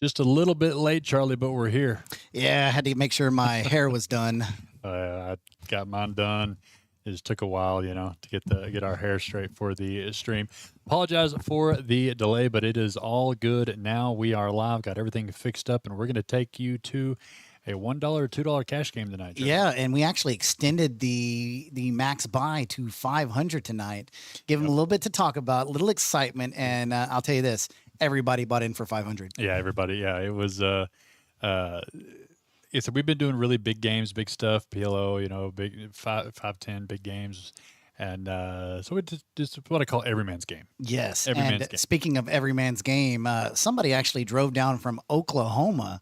Just a little bit late, Charlie, but we're here. Yeah, I had to make sure my hair was done. I got mine done. It just took a while, to get our hair straight for the stream. Apologize for the delay, but it is all good now. We are live, got everything fixed up, and we're going to take you to a $1 or $2 cash game tonight. Charlie. Yeah, and we actually extended the max buy to 500 tonight. Give them a little bit to talk about, a little excitement, and I'll tell you this: everybody bought in for 500. Yeah, everybody. Yeah, it was. So we've been doing really big games, big stuff, PLO, big 5-10 big games. And so it's just what I call every man's game. Yes. Every man's game. Speaking of every man's game, somebody actually drove down from Oklahoma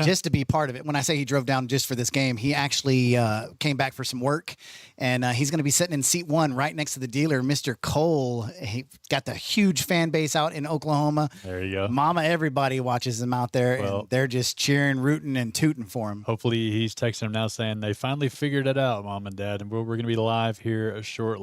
just to be part of it. When I say he drove down just for this game, he actually came back for some work, and he's going to be sitting in seat one right next to the dealer, Mr. Cole. He got the huge fan base out in Oklahoma. There you go. Mama, everybody watches him out there, and they're just cheering, rooting, and tooting for him. Hopefully he's texting him now saying they finally figured it out, Mom and Dad, and we're going to be live here shortly.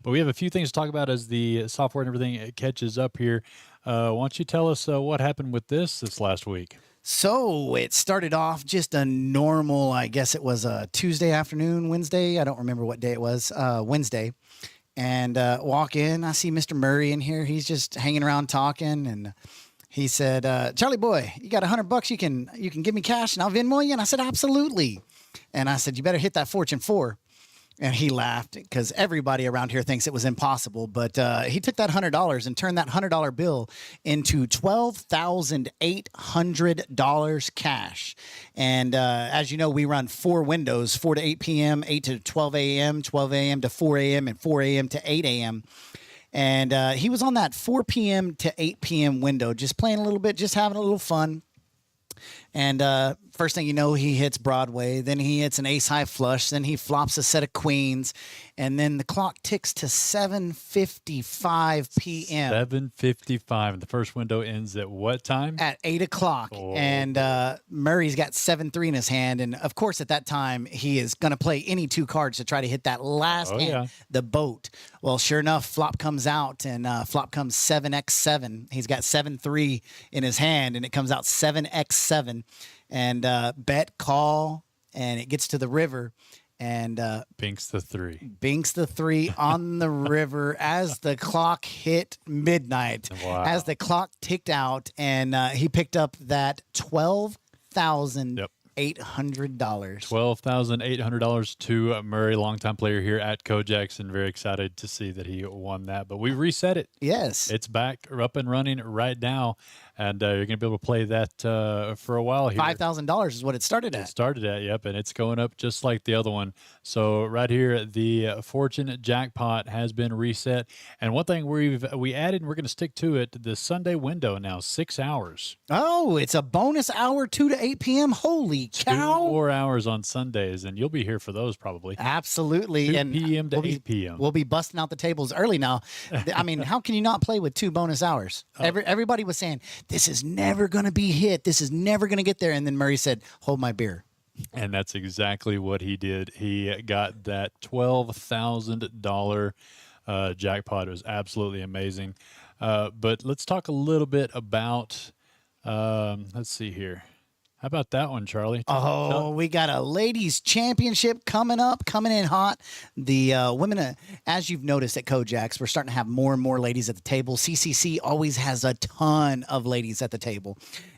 But we have a few things to talk about as the software and everything catches up here. Why don't you tell us what happened with this last week? So it started off just a normal, I guess it was a Tuesday afternoon, Wednesday. I don't remember what day it was, Wednesday. And walk in, I see Mr. Murray in here. He's just hanging around talking, and he said, Charlie boy, you got $100 you can give me cash and I'll Venmo you? And I said, absolutely. And I said, you better hit that Fortune 4. And he laughed because everybody around here thinks it was impossible. But he took that $100 and turned that $100 bill into $12,800 cash. And as you know, we run 4 windows, 4 to 8 p.m., 8 to 12 a.m., 12 a.m. to 4 a.m., and 4 a.m. to 8 a.m. And he was on that 4 p.m. to 8 p.m. window, just playing a little bit, just having a little fun. And first thing you know, he hits Broadway. Then he hits an ace-high flush. Then he flops a set of queens. And then the clock ticks to 7:55 p.m. 7:55. And the first window ends at what time? At 8 o'clock. Oh. And Murray's got 7-3 in his hand. And, of course, at that time, he is going to play any 2 cards to try to hit that last hand, the boat. Well, sure enough, flop comes out, and flop comes 7x7. He's got 7-3 in his hand, and it comes out 7x7. And bet, call, and it gets to the river. And binks the 3. Binks the 3 on the river as the clock hit midnight. Wow. As the clock ticked out, and he picked up that $12,800. $12,800 to Murray, longtime player here at KoJack's, and very excited to see that he won that. But we reset it. Yes. It's back, up and running right now. And you're going to be able to play that for a while here. $5,000 is what it started at. It started at, yep, and it's going up just like the other one. So right here, the Fortune jackpot has been reset. And one thing we added, and we're going to stick to it, the Sunday window now, 6 hours. Oh, it's a bonus hour, 2 to 8 p.m. Holy cow. 2 more hours on Sundays, and you'll be here for those probably. Absolutely. 2 p.m. to 8 p.m. We'll be busting out the tables early now. I mean, how can you not play with 2 bonus hours? Everybody was saying, this is never going to be hit. This is never going to get there. And then Murray said, hold my beer. And that's exactly what he did. He got that $12,000 jackpot. It was absolutely amazing. But let's talk a little bit about, let's see here. How about that one, Charlie? We got a ladies championship coming in hot. The women, as you've noticed at KoJack's, we're starting to have more and more ladies at the table. CCC always has a ton of ladies at the table.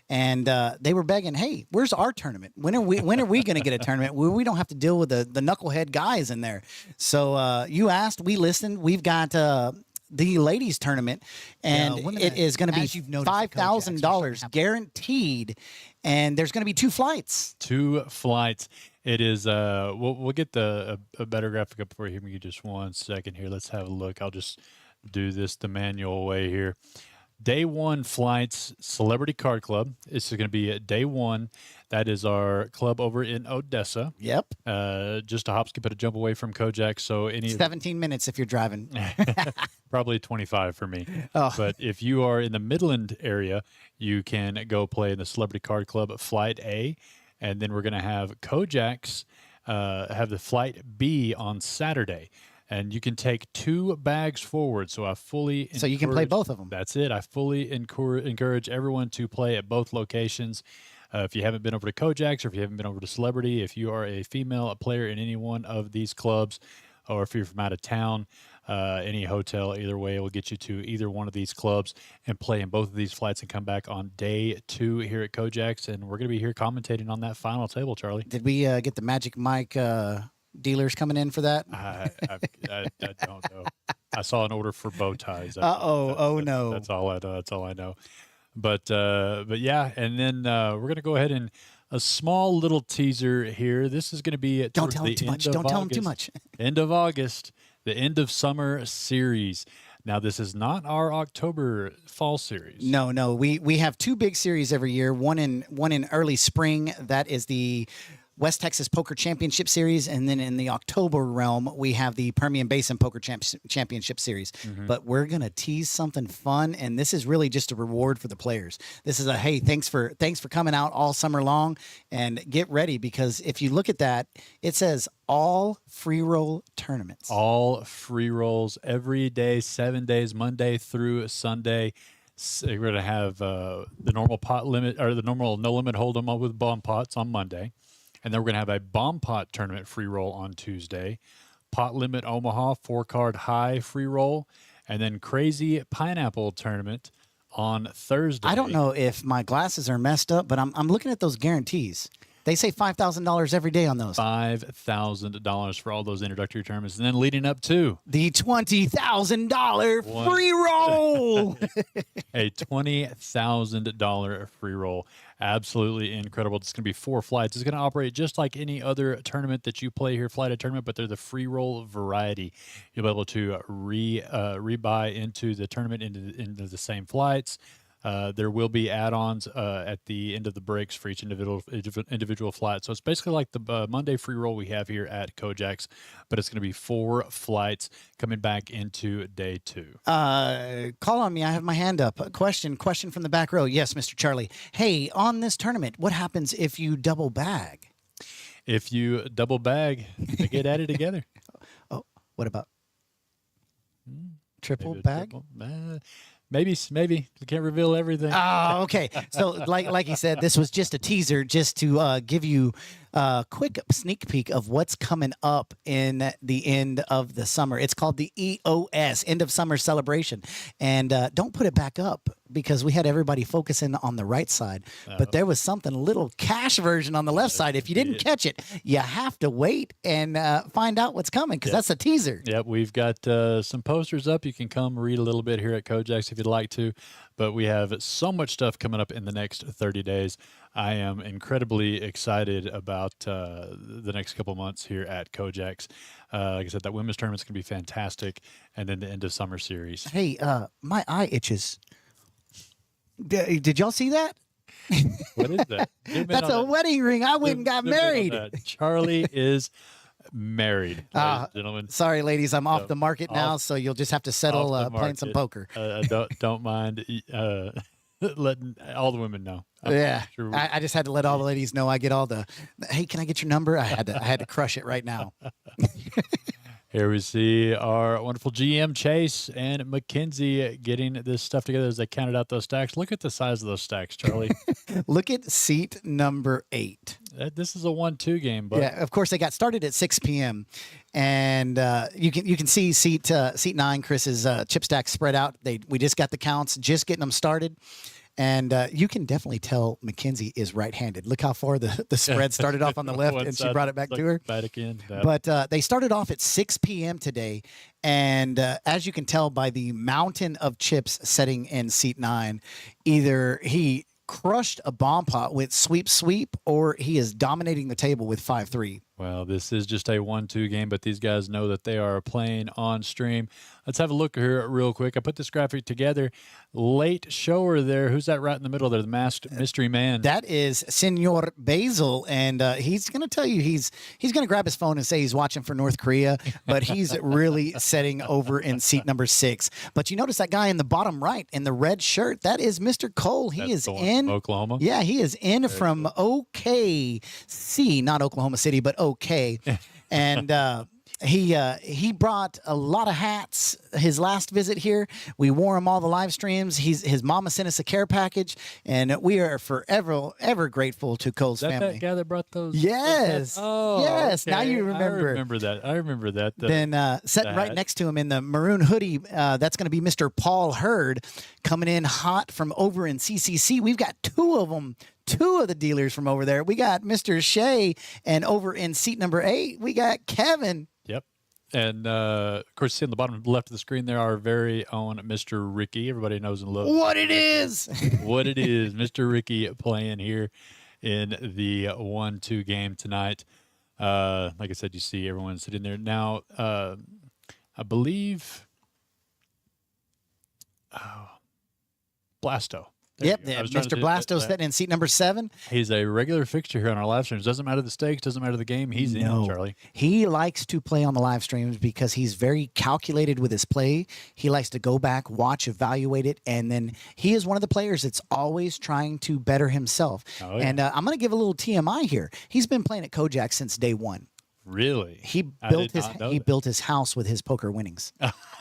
And they were begging, hey, where's our tournament? When are we going to get a tournament where we don't have to deal with the knucklehead guys in there? So you asked, we listened. We've got the ladies tournament, and it is going to be $5,000 guaranteed, and there's going to be 2 flights. 2 flights. It is. We'll get a better graphic up for you. Give me just 1 second here. Let's have a look. I'll just do this the manual way here. Day 1 flights, Celebrity Card Club. This is going to be at day 1. That is our club over in Odessa. Yep. Just a hop, skip, and a jump away from KoJack. So 17 minutes if you're driving. Probably 25 for me. Oh. But if you are in the Midland area, you can go play in the Celebrity Card Club Flight A. And then we're going to have KoJack's have the Flight B on Saturday. and you can take 2 bags forward. So I fully So you can play both of them. That's it. I fully encourage everyone to play at both locations. If you haven't been over to KoJack's, or if you haven't been over to Celebrity, if you are a female player in any one of these clubs, or if you're from out of town, any hotel, either way, will get you to either one of these clubs and play in both of these flights and come back on day 2 here at KoJack's. And we're going to be here commentating on that final table, Charlie. Did we get the Magic Mike dealers coming in for that? I don't know. I saw an order for bow ties. Oh no. That's all I know. That's all I know. But yeah, and then we're going to go ahead and a small little teaser here. This is going to be Don't tell him too much. Don't tell him too much. End of August, the end of summer series. Now, this is not our October fall series. No. We have 2 big series every year. One in early spring. That is the West Texas Poker Championship Series, and then in the October realm, we have the Permian Basin Poker Championship Series. But we're gonna tease something fun, and this is really just a reward for the players. This is a hey, thanks for coming out all summer long, and get ready, because if you look at that, it says all free roll tournaments. All free rolls every day, 7 days, Monday through Sunday. We're going to have the normal pot limit, or the normal no limit hold'em up with bomb pots on Monday. And then we're going to have a bomb pot tournament free roll on Tuesday, pot limit Omaha 4-card high free roll, and then crazy pineapple tournament on Thursday. I don't know if my glasses are messed up, but I'm looking at those guarantees. They say $5,000 every day on those. $5,000 for all those introductory tournaments, and then leading up to the $20,000 free roll. A $20,000 free roll. Absolutely incredible. It's going to be 4 flights. It's going to operate just like any other tournament that you play here, flight tournament, but they're the free roll variety. You'll be able to rebuy into the tournament into the same flights. There will be add-ons at the end of the breaks for each individual flight. So it's basically like the Monday free roll we have here at KoJack's, but it's going to be 4 flights coming back into day 2. Call on me. I have my hand up. Question from the back row. Yes, Mr. Charlie. Hey, on this tournament, what happens if you double bag? If you double bag, they get added together. Oh, what about triple bag? Maybe we can't reveal everything. Oh, okay. So, like he said, this was just a teaser, just to give you a quick sneak peek of what's coming up in the end of the summer. It's called the EOS, End of Summer Celebration, and don't put it back up, because we had everybody focusing on the right side, but there was something, a little cash version on the left side. If you didn't catch it, you have to wait and find out what's coming, because that's a teaser. Yep, we've got some posters up. You can come read a little bit here at KoJack's if you'd like to, but we have so much stuff coming up in the next 30 days. I am incredibly excited about the next couple months here at KoJack's. Like I said, that women's tournament's going to be fantastic, and then the end of summer series. Hey, my eye itches. Did y'all see that? What is that? That's a wedding ring. I went and got married. Charlie is married, ladies and gentlemen. Sorry, ladies, I'm off the market now, so you'll just have to settle playing some poker. Don't mind letting all the women know. Sure I just had to let all the ladies know. I get all the, hey, can I get your number? I had to crush it right now. Here we see our wonderful GM Chase and Mackenzie getting this stuff together as they counted out those stacks. Look at the size of those stacks, Charlie. Look at seat number 8. This is a 1-2 game, but yeah, of course they got started at 6 p.m. and you can see seat 9, Chris's chip stack spread out. We just got the counts, just getting them started. And you can definitely tell Mackenzie is right-handed. Look how far the spread started off on the left, and she brought it back to her. Back again. But they started off at 6 p.m. today, and as you can tell by the mountain of chips setting in seat 9, either he crushed a bomb pot with sweep, or he is dominating the table with 5-3. Well, this is just a 1-2 game, but these guys know that they are playing on stream. Let's have a look here real quick. I put this graphic together. Late shower there. Who's that right in the middle there? The masked mystery man. That is Senor Basil, and he's going to tell you he's going to grab his phone and say he's watching for North Korea, but he's really setting over in seat number 6. But you notice that guy in the bottom right in the red shirt? That is Mr. Cole. He is in Oklahoma. Yeah, he is in from OKC, not Oklahoma City, but OK. And He brought a lot of hats his last visit here. We wore him all the live streams. His mama sent us a care package, and we are forever ever grateful to Cole's Is that family. that guy that brought those? Yes. Oh, yes. Now okay. you remember. I remember that. I remember that. Then sitting right next to him in the maroon hoodie, that's going to be Mr. Paul Hurd, coming in hot from over in CCC. We've got two of them. Two of the dealers from over there. We got Mr. Shea, and over in seat number 8, we got Kevin. Yep. And of course, see on the bottom left of the screen there, our very own Mr. Ricky. Everybody knows and loves what it is. what it is. Mr. Ricky playing here in the 1-2 game tonight. Like I said, you see everyone sitting there now. I believe Blasto. Yep, Mr. Blasto sitting in seat number 7. He's a regular fixture here on our live streams. Doesn't matter the stakes, doesn't matter the game. He's in, Charlie. He likes to play on the live streams because he's very calculated with his play. He likes to go back, watch, evaluate it, and then he is one of the players that's always trying to better himself. Oh, yeah. And I'm going to give a little TMI here. He's been playing at KoJack since day 1. Really? He built his house with his poker winnings.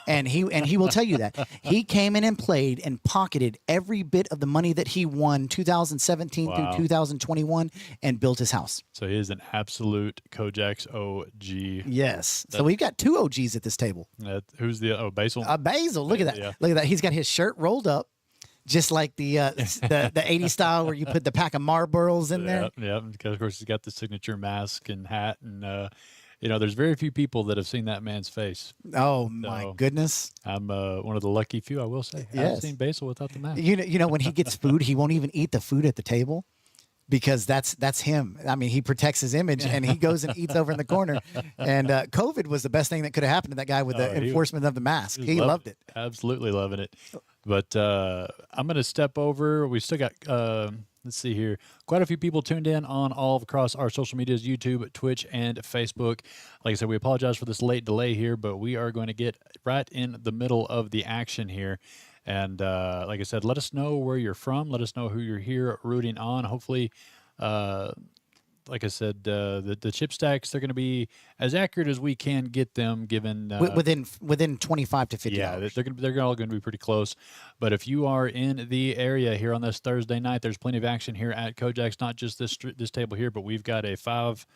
And he will tell you that. He came in and played and pocketed every bit of the money that he won 2017 through 2021 and built his house. So he is an absolute KoJack's OG. Yes. So we've got 2 OGs at this table. Who's the Basil? Basil. Look at that. Yeah. Look at that. He's got his shirt rolled up. Just like the 80s style where you put the pack of Marlboros in there. Yeah, because of course he's got the signature mask and hat, and there's very few people that have seen that man's face. Oh my goodness! I'm one of the lucky few, I will say. Yes. I've seen Basil without the mask. You know when he gets food, he won't even eat the food at the table. Because that's him. I mean, he protects his image, and he goes and eats over in the corner. And COVID was the best thing that could have happened to that guy with the enforcement of the mask. He loved it. Absolutely loving it. But I'm going to step over. We still got, let's see here, quite a few people tuned in on all across our social medias, YouTube, Twitch, and Facebook. Like I said, we apologize for this late delay here, but we are going to get right in the middle of the action here. And like I said, let us know where you're from. Let us know who you're here rooting on. Hopefully, like I said, the chip stacks, they're going to be as accurate as we can get them given within 25 to 50 hours. They're all going to be pretty close. But if you are in the area here on this Thursday night, there's plenty of action here at KoJack's, not just this table here, but we've got a 5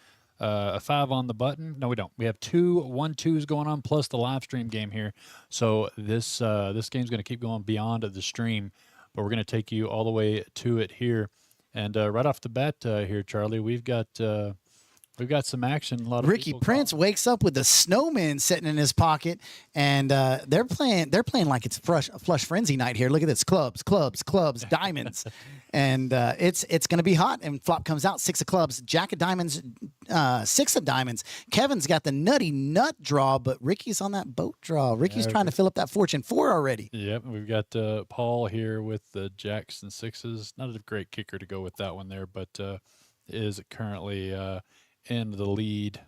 on the button. No, we don't. We have 2 1-2s going on plus the live stream game here. So this game's going to keep going beyond the stream, but we're going to take you all the way to it here. And right off the bat here, Charlie, we've got some action. A lot of Ricky Prince wakes up with the snowman sitting in his pocket, and they're playing like it's flush frenzy night here. Look at this, clubs, diamonds, and it's going to be hot. And flop comes out, 6 of clubs, jack of diamonds, 6 of diamonds. Kevin's got the nutty nut draw, but Ricky's on that boat draw. Ricky's trying to fill up that fortune 4 already. Yep, we've got Paul here with the jacks and 6s. Not a great kicker to go with that one there, but is currently in the lead.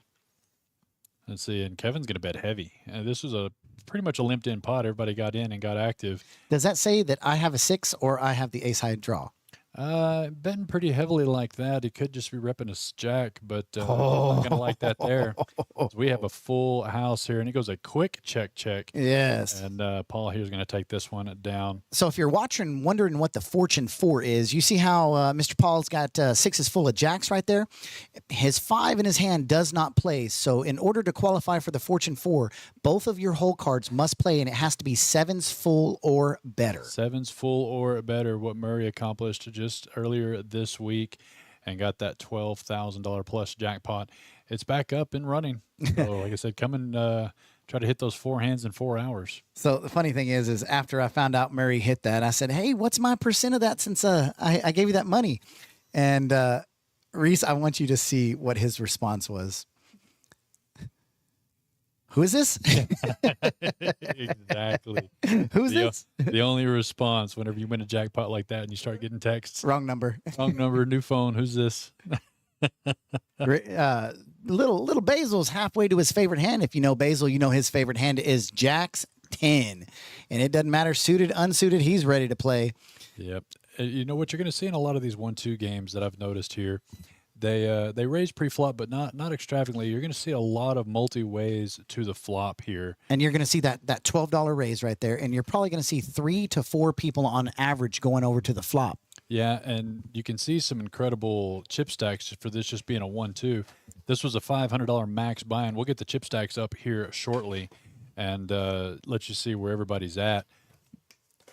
Let's see, and Kevin's going to bet heavy. This was pretty much a limped in pot. Everybody got in and got active. Does that say that I have a 6 or I have the ace high draw? Betting pretty heavily like that. It could just be repping a jack, but I'm not going to like that there. So we have a full house here, and it goes a quick check. Yes. And Paul here's going to take this one down. So if you're watching, wondering what the Fortune 4 is, you see how Mr. Paul's got 6s full of jacks right there? His 5 in his hand does not play. So in order to qualify for the Fortune 4, both of your hole cards must play, and it has to be 7s full or better. 7s full or better, what Murray accomplished just earlier this week and got that $12,000 plus jackpot. It's back up and running. So like I said, come and try to hit those 4 hands in 4 hours. So the funny thing is after I found out Murray hit that, I said, hey, what's my percent of that since I gave you that money? And Reese, I want you to see what his response was. Who is this? Exactly. Who's this? The only response whenever you win a jackpot like that and you start getting texts. Wrong number. Wrong number, new phone. Who's this? Little Basil's halfway to his favorite hand. If you know Basil, you know his favorite hand is Jack's 10. And it doesn't matter, suited, unsuited, he's ready to play. Yep. You know what you're going to see in a lot of these 1-2 games that I've noticed here? They raise pre-flop, but not extravagantly. You're going to see a lot of multi-ways to the flop here. And you're going to see that $12 raise right there, and you're probably going to see 3 to 4 people on average going over to the flop. Yeah, and you can see some incredible chip stacks for this just being a 1-2. This was a $500 max buy-in. We'll get the chip stacks up here shortly and let you see where everybody's at.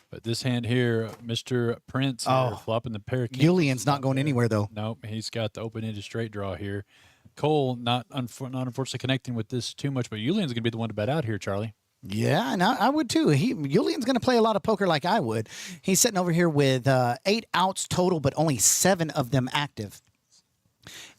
But this hand here, Mr. Prince here, flopping the pair of kings. Julian's not going anywhere, though. Nope, he's got the open-ended straight draw here. Cole not unfortunately connecting with this too much, but Julian's going to be the one to bet out here, Charlie. Yeah, and I would too. Julian's going to play a lot of poker like I would. He's sitting over here with 8 outs total, but only 7 of them active.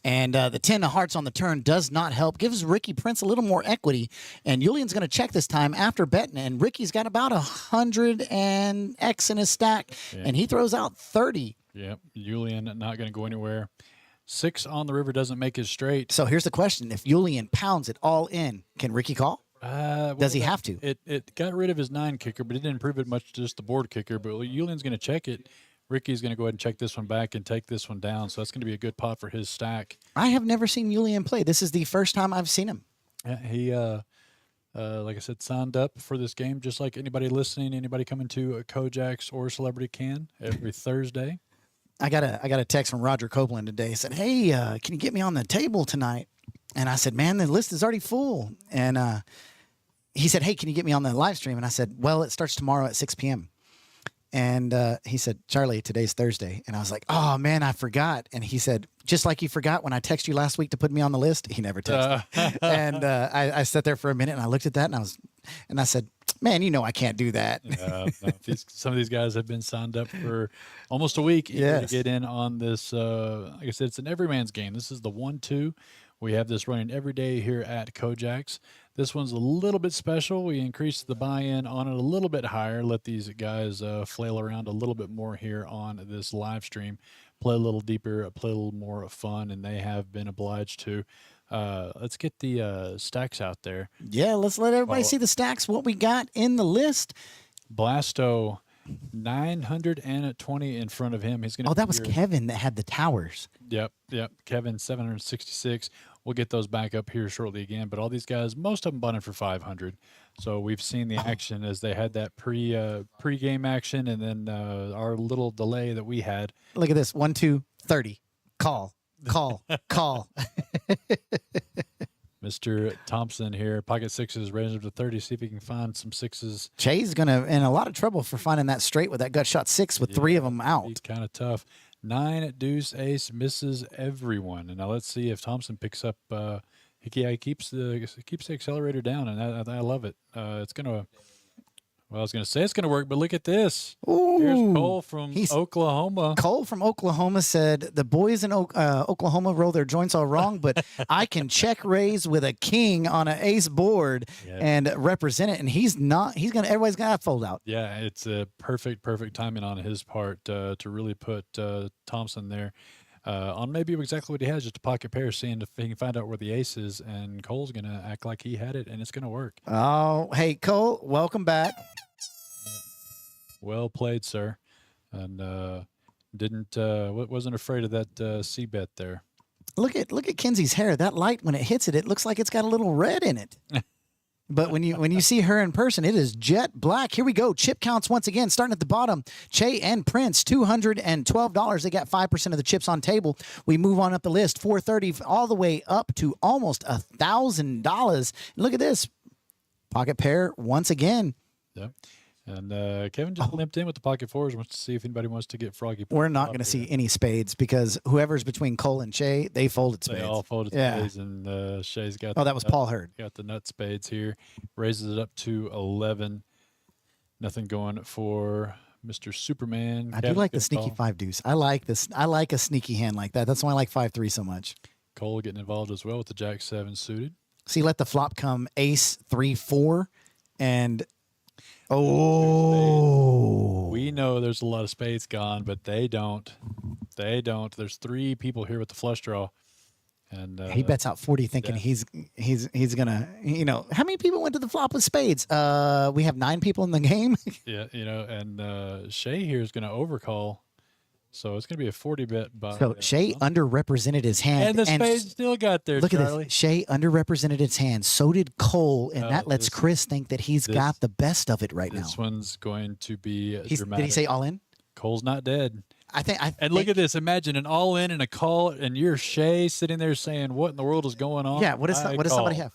And the 10 of hearts on the turn does not help. Gives Ricky Prince a little more equity. And Julian's going to check this time after betting. And Ricky's got about 100 and X in his stack. Yeah. And he throws out 30. Yep. Julian not going to go anywhere. 6 on the river doesn't make it straight. So here's the question. If Julian pounds it all in, can Ricky call? Well, does he have to? It got rid of his 9 kicker, but it didn't improve it much to just the board kicker. But Julian's going to check it. Ricky's going to go ahead and check this one back and take this one down. So that's going to be a good pot for his stack. I have never seen Julian play. This is the first time I've seen him. Yeah, he, like I said, signed up for this game just like anybody listening, anybody coming to a KoJack's or Celebrity can every Thursday. I got a text from Roger Copeland today. He said, hey, can you get me on the table tonight? And I said, man, the list is already full. And he said, hey, can you get me on the live stream? And I said, well, it starts tomorrow at 6 p.m. And he said, Charlie, today's Thursday. And I was like, oh, man, I forgot. And he said, just like you forgot when I texted you last week to put me on the list. He never texted. And I sat there for a minute and I looked at that and I said, man, you know I can't do that. No, some of these guys have been signed up for almost a week to get in on this. Like I said, it's an everyman's game. This is the 1-2. We have this running every day here at KoJack's. This one's a little bit special. We increased the buy-in on it a little bit higher. Let these guys flail around a little bit more here on this live stream. Play a little deeper, play a little more fun, and they have been obliged to. Let's get the stacks out there. Yeah, let's let everybody see the stacks, what we got in the list. Blasto, 920 in front of him. He's going. Oh, that was Kevin that had the towers. Yep. Kevin, 766. We'll get those back up here shortly again. But all these guys, most of them bought in for 500. So we've seen the action as they had that pre-game action, and then our little delay that we had. Look at this: 1, 2, 30. Call. Mr. Thompson here, pocket sixes, raising up to 30. See if he can find some sixes. Jay's gonna in a lot of trouble for finding that straight with that gut shot 6 with 3 of them out. He's kind of tough. 9 deuce ace misses everyone. And now let's see if Thompson picks up. He keeps the accelerator down, and I love it. It's gonna. Well, I was going to say it's going to work, but look at this. Ooh, here's Cole from Oklahoma. Cole from Oklahoma said, the boys in Oklahoma roll their joints all wrong, but I can check raise with a king on an ace board and represent it. And everybody's going to fold out. Yeah, it's a perfect timing on his part to really put Thompson there on maybe exactly what he has, just a pocket pair, seeing if he can find out where the ace is. And Cole's going to act like he had it, and it's going to work. Oh, hey, Cole, welcome back. Well played, sir. And wasn't afraid of that C bet there. Look at Kenzie's hair. That light, when it hits it, it looks like it's got a little red in it. But when you see her in person, it is jet black. Here we go. Chip counts once again, starting at the bottom. Che and Prince, $212. They got 5% of the chips on table. We move on up the list, $430 all the way up to almost $1,000. Look at this. Pocket pair once again. Yep. And Kevin just limped in with the pocket fours. Wants to see if anybody wants to get froggy. We're not going to see any spades because whoever's between Cole and Che, they folded spades. They all folded spades, and Shea's got. Oh, that was Paul Hurd. Got the nut spades here. Raises it up to 11. Nothing going for Mr. Superman. I do like the sneaky 5 deuce. I like this. I like a sneaky hand like that. That's why I like 5-3 so much. Cole getting involved as well with the Jack 7 suited. See, let the flop come ace 3-4, and. Oh, we know there's a lot of spades gone, but they don't. There's 3 people here with the flush draw, and he bets out 40, thinking he's gonna. How many people went to the flop with spades? We have 9 people in the game. Yeah, and Shea here is gonna overcall. So it's going to be a 40 bet by. So Shay underrepresented his hand, and the spade still got there. Look Charlie. at this. Shay underrepresented his hand. So did Cole, and that lets Chris think that he's got the best of it right now. This one's going to be dramatic. Did he say all in? Cole's not dead. And look at this. Imagine an all in and a call, and you're Shay sitting there saying, "What in the world is going on?" Yeah. What does somebody have?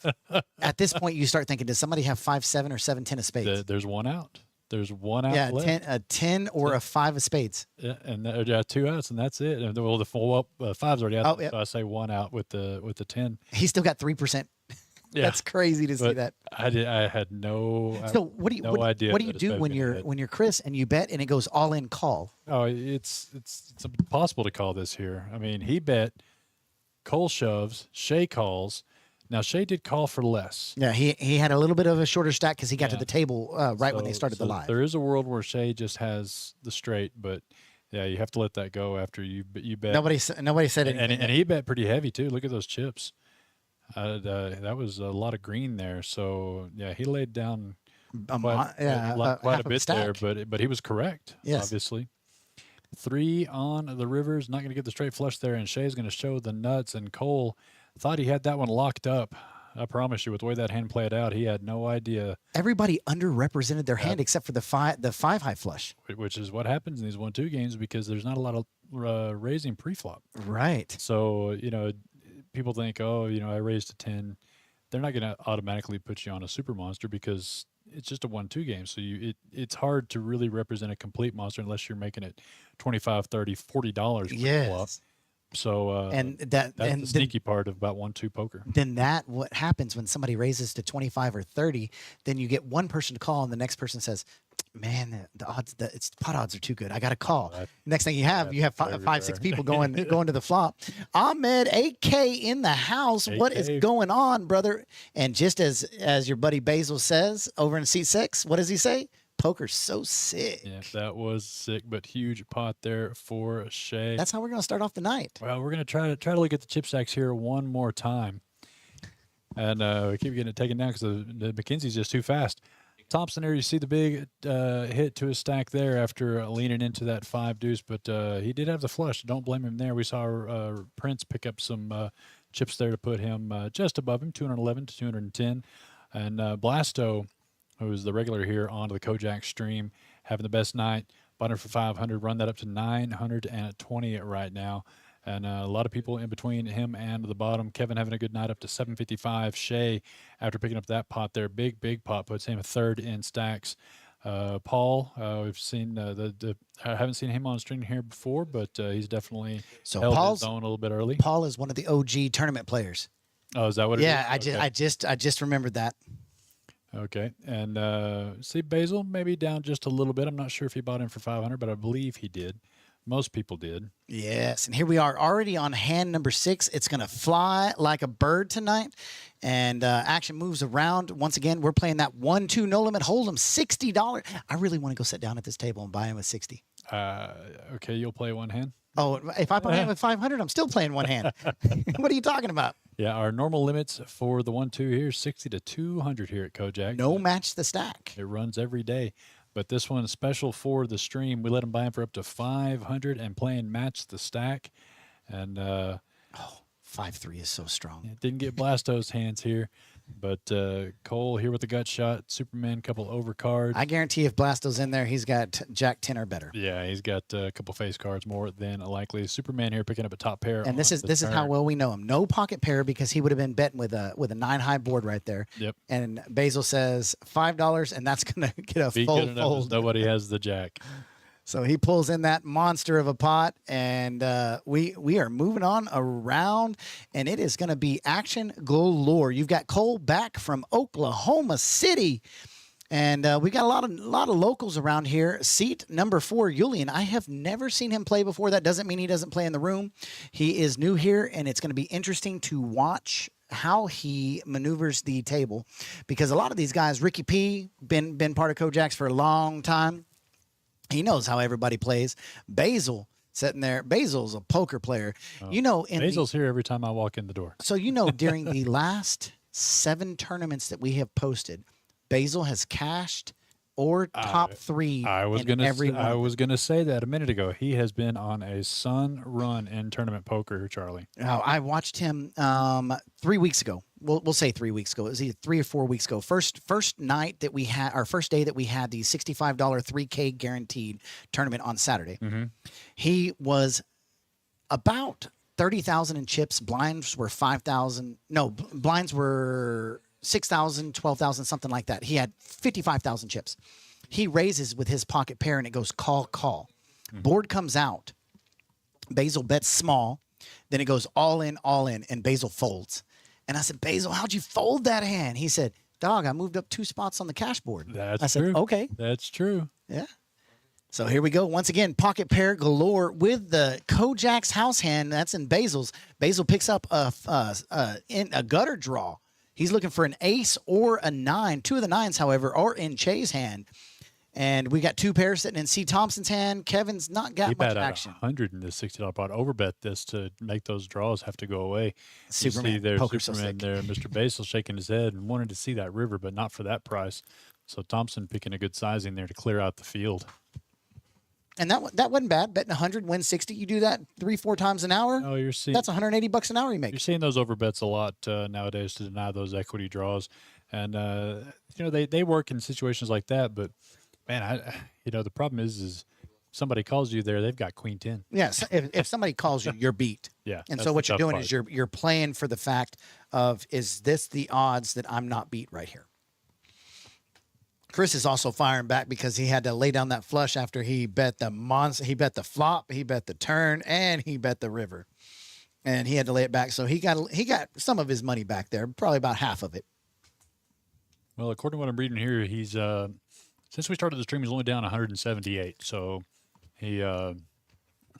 At this point, you start thinking, does somebody have 5-7 or 7-10 of spades? There's one out. There's one out. Yeah, left. a 10 or a 5 of spades. Yeah, and two outs, and that's it. And well, the five's already out. So I say one out with the 10. He still got 3%. Yeah. That's crazy to see that. I had no. So what do you idea. What do you do when you're Chris and you bet and it goes all in call? Oh, it's impossible to call this here. I mean, he bet, Cole shoves, Shay calls. Now Shay did call for less. Yeah, he had a little bit of a shorter stack because he got to the table when they started the live. There is a world where Shay just has the straight, but yeah, you have to let that go after you bet. Nobody said it, and he bet pretty heavy too. Look at those chips. That was a lot of green there. So yeah, he laid down quite a bit there, but he was correct. Yes. Obviously. 3 on the rivers, not going to get the straight flush there, and Shay's going to show the nuts. And Cole thought he had that one locked up. I promise you, with the way that hand played out, he had no idea. Everybody underrepresented their hand except for the five high flush, which is what happens in these 1-2 games because there's not a lot of raising pre-flop. Right. So people think, I raised a 10. They're not going to automatically put you on a super monster because it's just a 1-2 game. So it's hard to really represent a complete monster unless you're making it $25, $30, $40 per flop. So that's the sneaky part about 1-2 poker. Then what happens when somebody raises to 25 or 30? Then you get one person to call, and the next person says, "Man, the odds, pot odds are too good. I got to call." Next thing you have 5-6 people going to the flop. Ahmed AK in the house. AK. What is going on, brother? And just as your buddy Basil says over in seat 6, what does he say? Poker's so sick. Yeah, that was sick, but huge pot there for Shay. That's how we're going to start off the night. Well, we're going to try to look at the chip stacks here one more time. And we keep getting it taken down because the McKenzie's just too fast. Thompson there, you see the big hit to his stack there after leaning into that 5 deuce, but he did have the flush. Don't blame him there. We saw Prince pick up some chips there to put him just above him, 211 to 210. And Blasto, who's the regular here onto the KoJack stream, having the best night. Bought him for 500, run that up to 920 right now. And a lot of people in between him and the bottom. Kevin having a good night up to 755. Shay, after picking up that pot there, big pot, puts him a third in stacks. Paul, we've seen I haven't seen him on stream here before, but he's definitely held his own a little bit early. Paul is one of the OG tournament players. Oh, is that what it is? Yeah, I just remembered that. Okay, and see Basil maybe down just a little bit. I'm not sure if he bought him for 500, but I believe he did. Most people did. Yes, and here we are already on hand number 6. It's going to fly like a bird tonight, and action moves around. Once again, we're playing that 1-2 no limit hold'em, $60. I really want to go sit down at this table and buy him a 60. Okay, you'll play one hand. Oh, if I buy him with 500, I'm still playing one hand. What are you talking about? Yeah, our normal limits for the 1-2 here is 60 to 200 here at KoJack. No match the stack. It runs every day. But this one is special for the stream. We let him buy him for up to 500 and playing match the stack. And 5-3 is so strong. Didn't get Blasto's hands here. But Cole here with the gut shot. Superman, couple overcards. I guarantee if Blasto's in there, he's got Jack 10 or better. Yeah, he's got a couple face cards more than likely. Superman here picking up a top pair. And this is how well we know him. No pocket pair because he would have been betting with a 9 high board right there. Yep. And Basil says $5, and that's going to get a full fold. Nobody has the Jack. So he pulls in that monster of a pot, and we are moving on around, and it is going to be action galore. You've got Cole back from Oklahoma City, and we got a lot of locals around here. Seat number 4, Julian. I have never seen him play before. That doesn't mean he doesn't play in the room. He is new here, and it's going to be interesting to watch how he maneuvers the table, because a lot of these guys, Ricky P, been part of KoJack's for a long time. He knows how everybody plays. Basil sitting there. Basil's a poker player. Basil's here every time I walk in the door. So, during the last 7 tournaments that we have posted, Basil has cashed or top I, three I was in gonna every s- one I of them. was gonna say that a minute ago. He has been on a sun run in tournament poker, Charlie. Oh, I watched him 3 weeks ago. We'll say 3 weeks ago. It was either 3 or 4 weeks ago. First night that we had our first day that we had the $65 3K guaranteed tournament on Saturday. Mm-hmm. He was about 30,000 in chips. Blinds were 5,000. No, blinds were 6,000, 12,000, something like that. He had 55,000 chips. He raises with his pocket pair and it goes call, call. Board comes out. Basil bets small. Then it goes all in, and Basil folds. And I said, Basil, how'd you fold that hand? He said, dog, I moved up 2 spots on the cash board. That's I said, true. okay. That's true. Yeah. So here we go. Once again, pocket pair galore with the KoJack's house hand. That's in Basil's. Basil picks up in a gutter draw. He's looking for an ace or a 9. 2 of the 9s, however, are in Che's hand. And we got 2 pairs sitting in C. Thompson's hand. Kevin's not got He much bet out action. 100 in this $60 pot. Overbet this to make those draws have to go away. Superman, You see there, poker so Superman sick. there, Mr. Basil shaking his head and wanted to see that river, but not for that price. So Thompson picking a good sizing there to clear out the field. And that wasn't bad. Betting 100, win 60. You do that 3-4 times an hour. Oh, you're seeing That's $180 an hour you you're make. seeing those overbets a lot nowadays to deny those equity draws, and they work in situations like that. But man, the problem is somebody calls you there, they've got queen 10. Yes. If somebody calls you, you're beat. Yeah, And that's so the what you're tough doing part. is you're playing for the fact of, is this the odds that I'm not beat right here? Chris is also firing back because he had to lay down that flush after he bet the monster. He bet the flop, he bet the turn, and he bet the river, and he had to lay it back. So he got some of his money back there, probably about half of it. Well, according to what I'm reading here, he's since we started the stream, he's only down 178. So he, like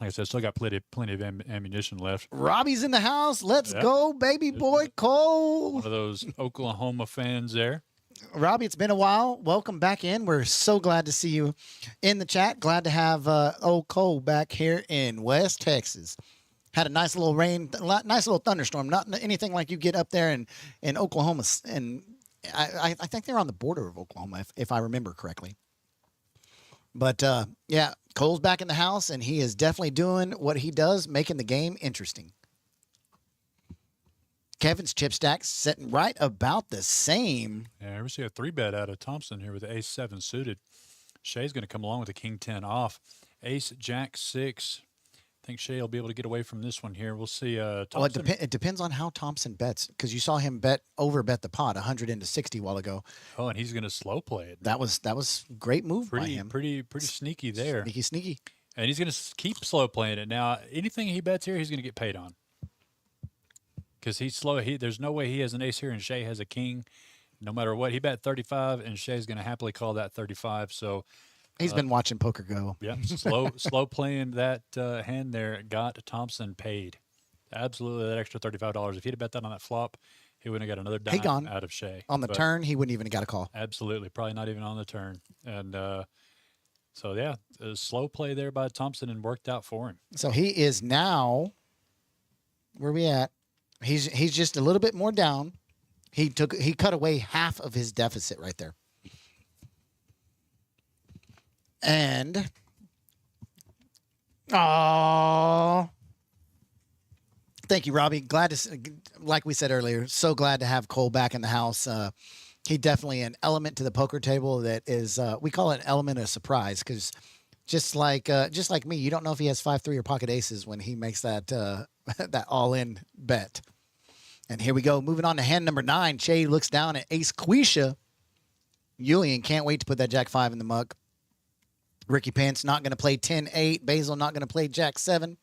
I said, still got plenty of ammunition left. Robbie's in the house. Let's Yep. go, baby boy Cole. One of those Oklahoma fans there. Robbie, it's been a while. Welcome back in. We're so glad to see you in the chat. Glad to have old Cole back here in West Texas. Had a nice little rain, nice little thunderstorm. Not anything like you get up there in Oklahoma. And I think they're on the border of Oklahoma, if I remember correctly. But yeah, Cole's back in the house, and he is definitely doing what he does, making the game interesting. Kevin's chip stack sitting right about the same. Yeah, we see a 3-bet out of Thompson here with the ace 7 suited. Shay's going to come along with the king 10 off. Ace jack 6. I think Shay will be able to get away from this one here. We'll see. Thompson. Well, it depends on how Thompson bets, because you saw him overbet the pot 100 into 60 a while ago. Oh, and he's going to slow play it. That was great move by him. Pretty sneaky there. Sneaky. And he's going to keep slow playing it. Now, anything he bets here, he's going to get paid on. Because he's slow. There's no way he has an ace here and Shay has a king. No matter what, he bet 35, and Shay's going to happily call that 35. So He's been watching poker go. yeah, slow playing that hand there got Thompson paid. Absolutely, that extra $35. If he'd have bet that on that flop, he wouldn't have got another dime gone. out of Shay. On the But turn, he wouldn't even have got a call. absolutely, probably not even on the turn. And so yeah, a slow play there by Thompson and worked out for him. So he is now, where we at? He's just a little bit more down. He cut away half of his deficit right there. And thank you, Robbie. Glad to, like we said earlier, so glad to have Cole back in the house. He definitely an element to the poker table that is, we call it an element of surprise, because just like me, you don't know if he has 5-3 or pocket aces when he makes that that all-in bet. And here we go. Moving on to hand number 9. Che looks down at ace Quisha. Julian can't wait to put that jack 5 in the muck. Ricky Pence not going to play 10-8. Basil not going to play jack 7.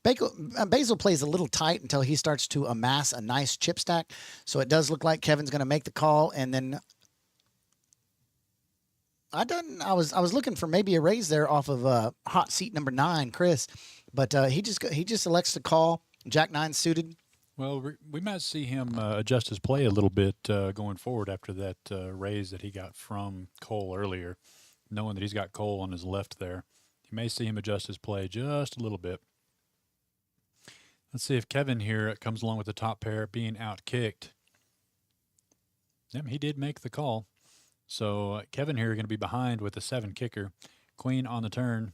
Basil plays a little tight until he starts to amass a nice chip stack. So it does look like Kevin's going to make the call. And then I was looking for maybe a raise there off of hot seat number 9, Chris. But he just elects to call jack 9 suited. Well, we might see him adjust his play a little bit going forward after that raise that he got from Cole earlier, knowing that he's got Cole on his left there. You may see him adjust his play just a little bit. Let's see if Kevin here comes along with the top pair being outkicked. Yep, he did make the call. So Kevin here going to be behind with a 7 kicker. Queen on the turn.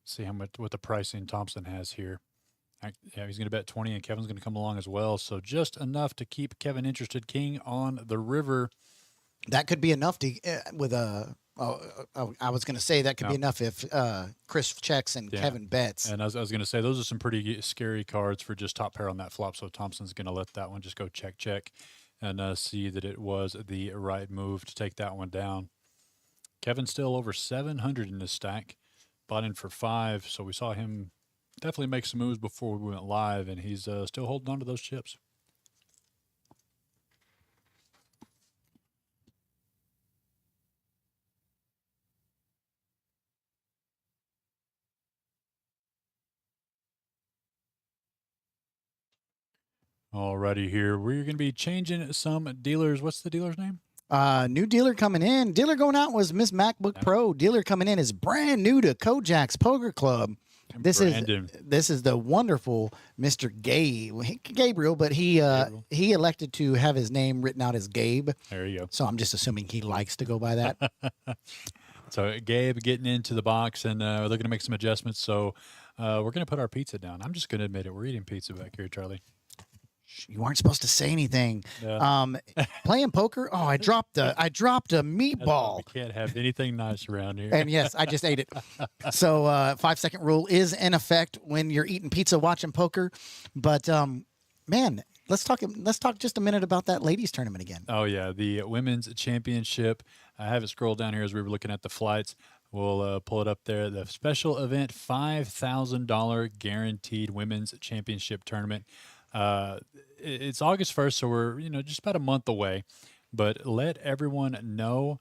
See how much what the pricing Thompson has here. Yeah, he's going to bet 20, and Kevin's going to come along as well. So just enough to keep Kevin interested. King on the river. That could be enough to with a. I was going to say that could be enough if Chris checks and Kevin bets. And I was going to say those are some pretty scary cards for just top pair on that flop. So Thompson's going to let that one just go check, and see that it was the right move to take that one down. Kevin's still over 700 in this stack. Bought in for 5, so we saw him definitely make some moves before we went live, and he's still holding on to those chips. Alrighty, here we're going to be changing some dealers. What's the dealer's name? New dealer coming in. Dealer going out was Miss MacBook Pro. Dealer coming in is brand new to KoJack's Poker Club. This is the wonderful Mr. Gabriel, but he elected to have his name written out as Gabe. There you go. So I'm just assuming he likes to go by that. So Gabe getting into the box, and they're going to make some adjustments. So we're going to put our pizza down. I'm just going to admit it. We're eating pizza back here, Charlie. You weren't supposed to say anything. Yeah. Playing poker. Oh, I dropped a meatball. We can't have anything nice around here. And yes, I just ate it. So 5-second rule is in effect when you're eating pizza, watching poker. But man, let's talk just a minute about that ladies tournament again. Oh yeah, the women's championship. I have it scrolled down here as we were looking at the flights. We'll pull it up there. The special event, $5,000 guaranteed women's championship tournament. It's August 1st, so we're just about a month away. But let everyone know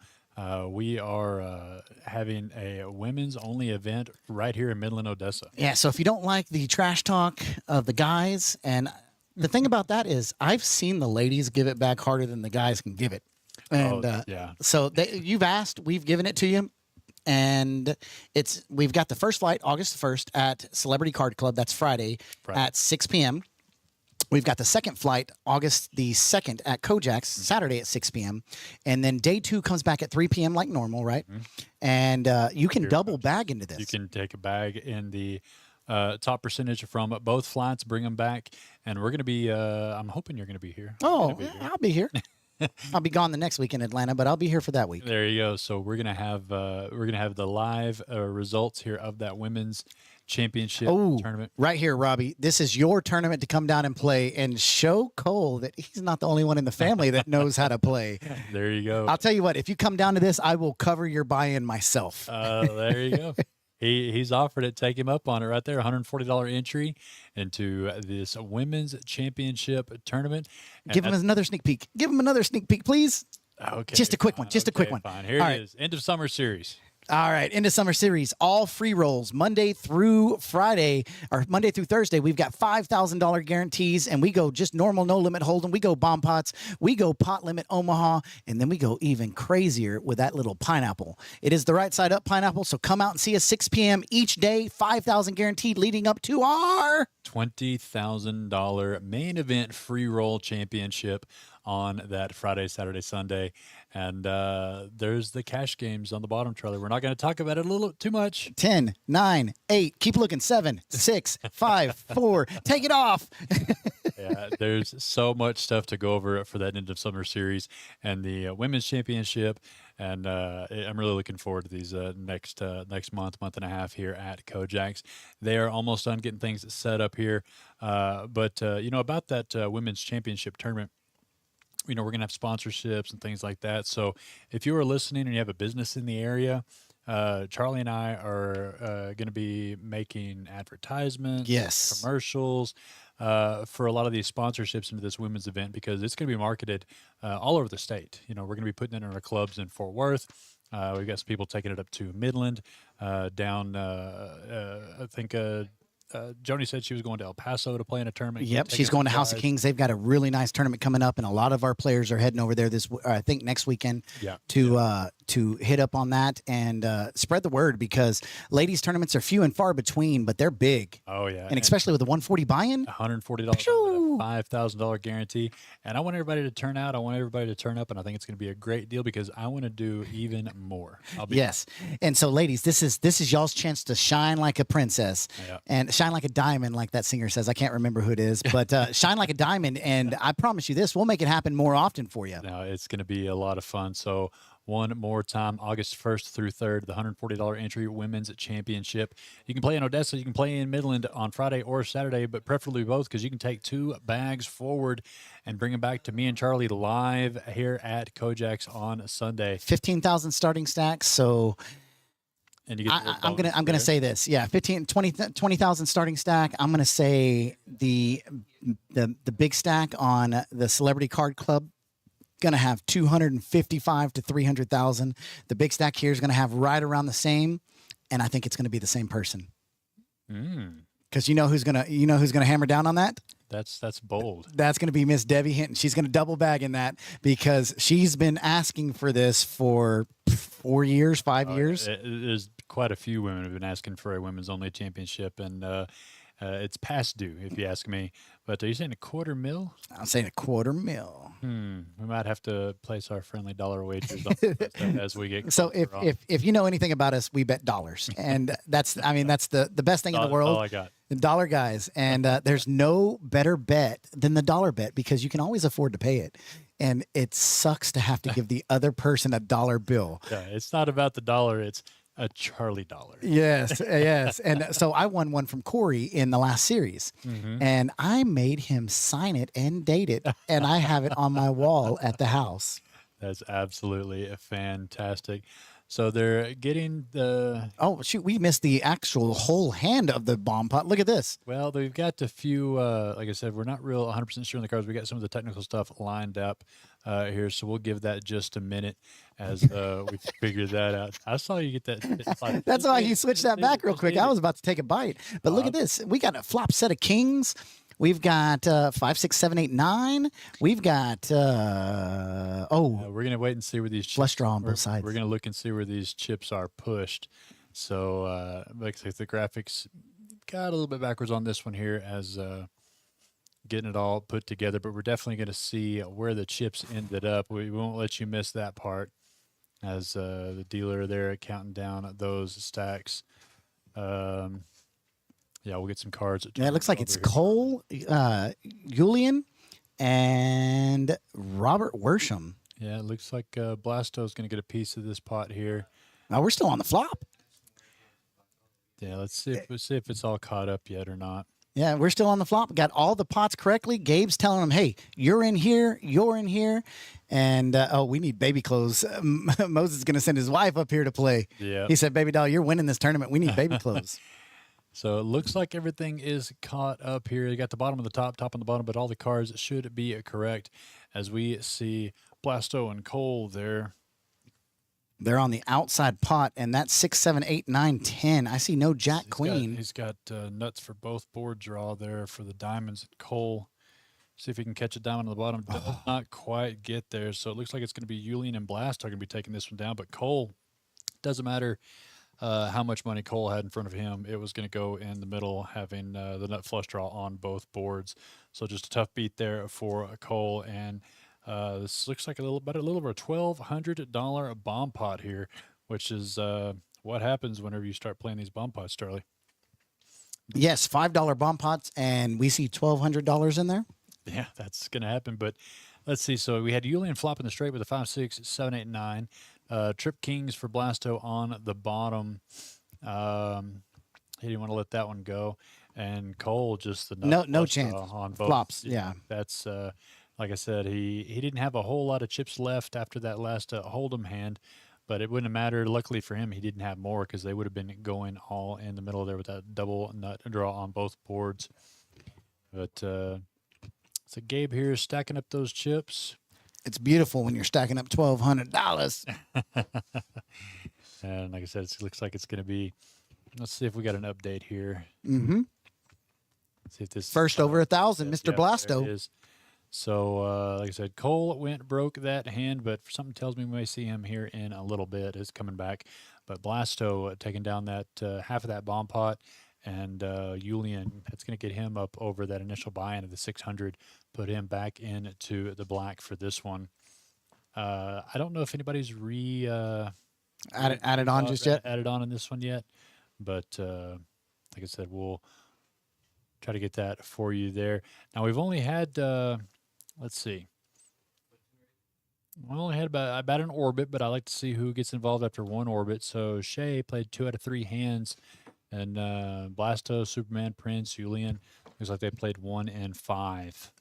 we are having a women's only event right here in Midland, Odessa. Yeah. So if you don't like the trash talk of the guys, and the thing about that is, I've seen the ladies give it back harder than the guys can give it. And so you've asked, we've given it to you. And we've got the first flight August 1st at Celebrity Card Club. That's Friday at 6 p.m. We've got the second flight August the 2nd at KoJack's, Saturday at 6 p.m. And then day 2 comes back at 3 p.m. like normal, right? Mm-hmm. And you can double bag into this. You can take a bag in the top percentage from both flights, bring them back. And we're going to be, I'm hoping you're going to be here. Oh, I'll be here. I'll be gone the next week in Atlanta, but I'll be here for that week. There you go. So we're gonna have the live results here of that women's championship tournament. Right here, Robbie. This is your tournament to come down and play and show Cole that he's not the only one in the family that knows how to play. There you go. I'll tell you what, if you come down to this, I will cover your buy-in myself. There you go. He's offered it. Take him up on it right there. $140 entry into this women's championship tournament. Give him another sneak peek. Give him another sneak peek, please. Okay. Just a quick one. Just a quick one. Fine. Here it is. End of summer series. All right, into summer series, all free rolls, Monday through Friday, or Monday through Thursday. We've got $5,000 guarantees, and we go just normal, no limit hold'em. We go bomb pots, we go pot limit Omaha, and then we go even crazier with that little pineapple. It is the right side up pineapple, so come out and see us 6 p.m. each day, 5,000 guaranteed, leading up to our $20,000 main event free roll championship on that Friday, Saturday, Sunday. And there's the cash games on the bottom, Charlie. We're not going to talk about it a little too much. 10, 9, 8. Keep looking. 7, 6, 5, 4. Take it off. Yeah, there's so much stuff to go over for that end of summer series and the women's championship. And I'm really looking forward to these next month and a half here at KoJack's. They are almost done getting things set up here. But about that women's championship tournament, we're going to have sponsorships and things like that. So if you are listening and you have a business in the area, Charlie and I are going to be making advertisements, commercials for a lot of these sponsorships into this women's event, because it's going to be marketed all over the state. We're going to be putting it in our clubs in Fort Worth. We've got some people taking it up to Midland, down, I think, Joni said she was going to El Paso to play in a tournament. Yep, she's going to House of Kings. They've got a really nice tournament coming up, and a lot of our players are heading over there I think next weekend to hit up on that and spread the word, because ladies tournaments are few and far between, but they're big. Oh yeah, and especially with the 140 buy-in. $140. $5,000 guarantee. And I want everybody to turn out. I want everybody to turn up, and I think it's going to be a great deal because I want to do even more. Yes. And so, ladies, this is y'all's chance to shine like a princess and shine like a diamond, like that singer says. I can't remember who it is, but shine like a diamond. And I promise you this, we'll make it happen more often for you. Now, it's going to be a lot of fun. So, one more time, August 1st through 3rd, the $140 entry women's championship. You can play in Odessa, you can play in Midland on Friday or Saturday, but preferably both because you can take 2 bags forward and bring them back to me and Charlie live here at KoJack's on Sunday. 15,000 starting stacks. So and you get I'm gonna say this. Yeah, 20,000 starting stack. I'm gonna say the big stack on the Celebrity Card Club going to have 255 to 300,000. The big stack here is going to have right around the same, and I think it's going to be the same person. Because you know who's going to hammer down on that? That's bold. That's going to be Miss Debbie Hinton. She's going to double bag in that because she's been asking for this for 4 years, 5 years. There's quite a few women who've been asking for a women's only championship, and it's past due, if you ask me. But are you saying $250,000? I'm saying $250,000. We might have to place our friendly dollar wagers on that stuff as we get. So if you know anything about us, we bet dollars, and that's the best thing in the world. All I got. The dollar guys, and there's no better bet than the dollar bet because you can always afford to pay it, and it sucks to have to give the other person a dollar bill. Yeah, it's not about the dollar; it's a Charlie dollar. Yes, yes. And so I won one from Corey in the last series, and I made him sign it and date it, and I have it on my wall at the house. That's absolutely fantastic. So they're getting the... Oh, shoot, we missed the actual whole hand of the bomb pot. Look at this. Well, we've got a few, like I said, we're not real 100% sure on the cards. We got some of the technical stuff lined up here, so we'll give that just a minute as we figure that out. I saw you get that. That's why you switched that back real quick. I was about to take a bite. But look at this. We got a flop set of kings. We've got 5, 6, 7, 8, 9. We've got we're gonna wait and see where these chips, flush draw on both sides. We're gonna look and see where these chips are pushed. So like the graphics got a little bit backwards on this one here as getting it all put together, but we're definitely gonna see where the chips ended up. We won't let you miss that part as the dealer there counting down those stacks. Yeah, we'll get some cards. Yeah, it looks like it's Cole, Julian, and Robert Worsham. Yeah, it looks like Blasto's going to get a piece of this pot here. Now we're still on the flop. Yeah, let's see if it's all caught up yet or not. Yeah, we're still on the flop. Got all the pots correctly. Gabe's telling him, hey, you're in here, and we need baby clothes. Moses is going to send his wife up here to play. Yeah. He said, baby doll, you're winning this tournament. We need baby clothes. So it looks like everything is caught up here. You got the bottom of the top on the bottom, but all the cards should be correct as we see Blasto and Cole there. They're on the outside pot, and that's 6, 7, 8, 9, 10. I see no Jack Queen. He's got nuts for both board draw there for the diamonds and Cole. See if he can catch a diamond on the bottom. Does not quite get there. So it looks like it's going to be Julian and Blasto are going to be taking this one down, but Cole, doesn't matter how much money Cole had in front of him, it was going to go in the middle, having the nut flush draw on both boards. So just a tough beat there for Cole, and this looks like a little over a $1,200 bomb pot here, which is what happens whenever you start playing these bomb pots, Charlie. Yes, $5 bomb pots, and we see $1,200 in there. Yeah, that's going to happen. But let's see. So we had Julian flopping the straight with a 5, 6, 7, 8, 9. Trip Kings for Blasto on the bottom. He didn't want to let that one go. And Cole just the no chance on both flops. Yeah, that's like I said, he didn't have a whole lot of chips left after that last Hold'em hand, but it wouldn't have mattered. Luckily for him, he didn't have more because they would have been going all in the middle there with that double nut draw on both boards. But so Gabe here is stacking up those chips. It's beautiful when you're stacking up $1,200. And like I said, it looks like it's going to be. Let's see if we got an update here. Mm-hmm. See if this first over 1,000, Mr. Blasto. There it is. So, like I said, Cole broke that hand, but something tells me we may see him here in a little bit. Is coming back, but Blasto taking down that half of that bomb pot, and Julian. That's going to get him up over that initial buy-in of the 600, put him back into the black for this one. I don't know if anybody's Added on just yet. added on in this one yet, but like I said, we'll try to get that for you there. Now we've only had, let's see, we only had about an orbit, but I like to see who gets involved after one orbit. So Shay played 2 out of 3 hands, and Blasto, Superman, Prince, Julian, looks like they played 1 and 5.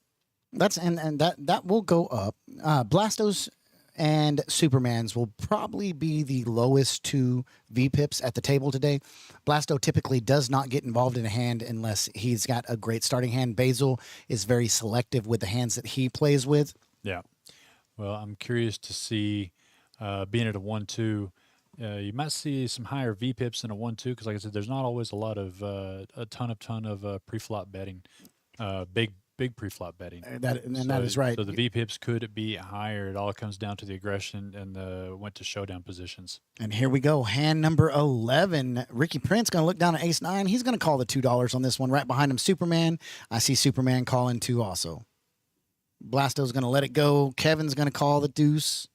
That's and that will go up. Blastos and Supermans will probably be the lowest 2 VPIPs at the table today. Blasto typically does not get involved in a hand unless he's got a great starting hand. Basil is very selective with the hands that he plays with. Yeah. Well, I'm curious to see, being at a 1-2, you might see some higher VPIPs in a 1-2 because, like I said, there's not always a lot of a ton of pre-flop betting, big pre-flop betting. That is right. So the VPIPs could be higher. It all comes down to the aggression and the went to showdown positions. And here we go, hand number 11. Ricky Prince going to look down at ace 9. He's going to call the $2 on this one. Right behind him, Superman. I see Superman calling 2 also. Blasto's going to let it go. Kevin's going to call the deuce.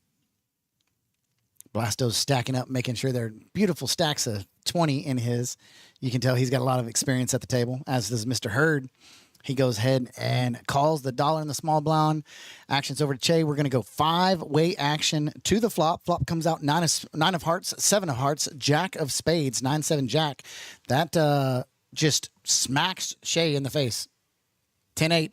Blasto's stacking up, making sure they're beautiful stacks of 20 in his. You can tell he's got a lot of experience at the table, as does Mr. Hurd. He goes ahead and calls the dollar in the small blind. Action's over to Che. We're going to go 5-way action to the flop. Flop comes out 9 of hearts, 7 of hearts, jack of spades, 9-7 jack. That just smacks Che in the face. 10-8,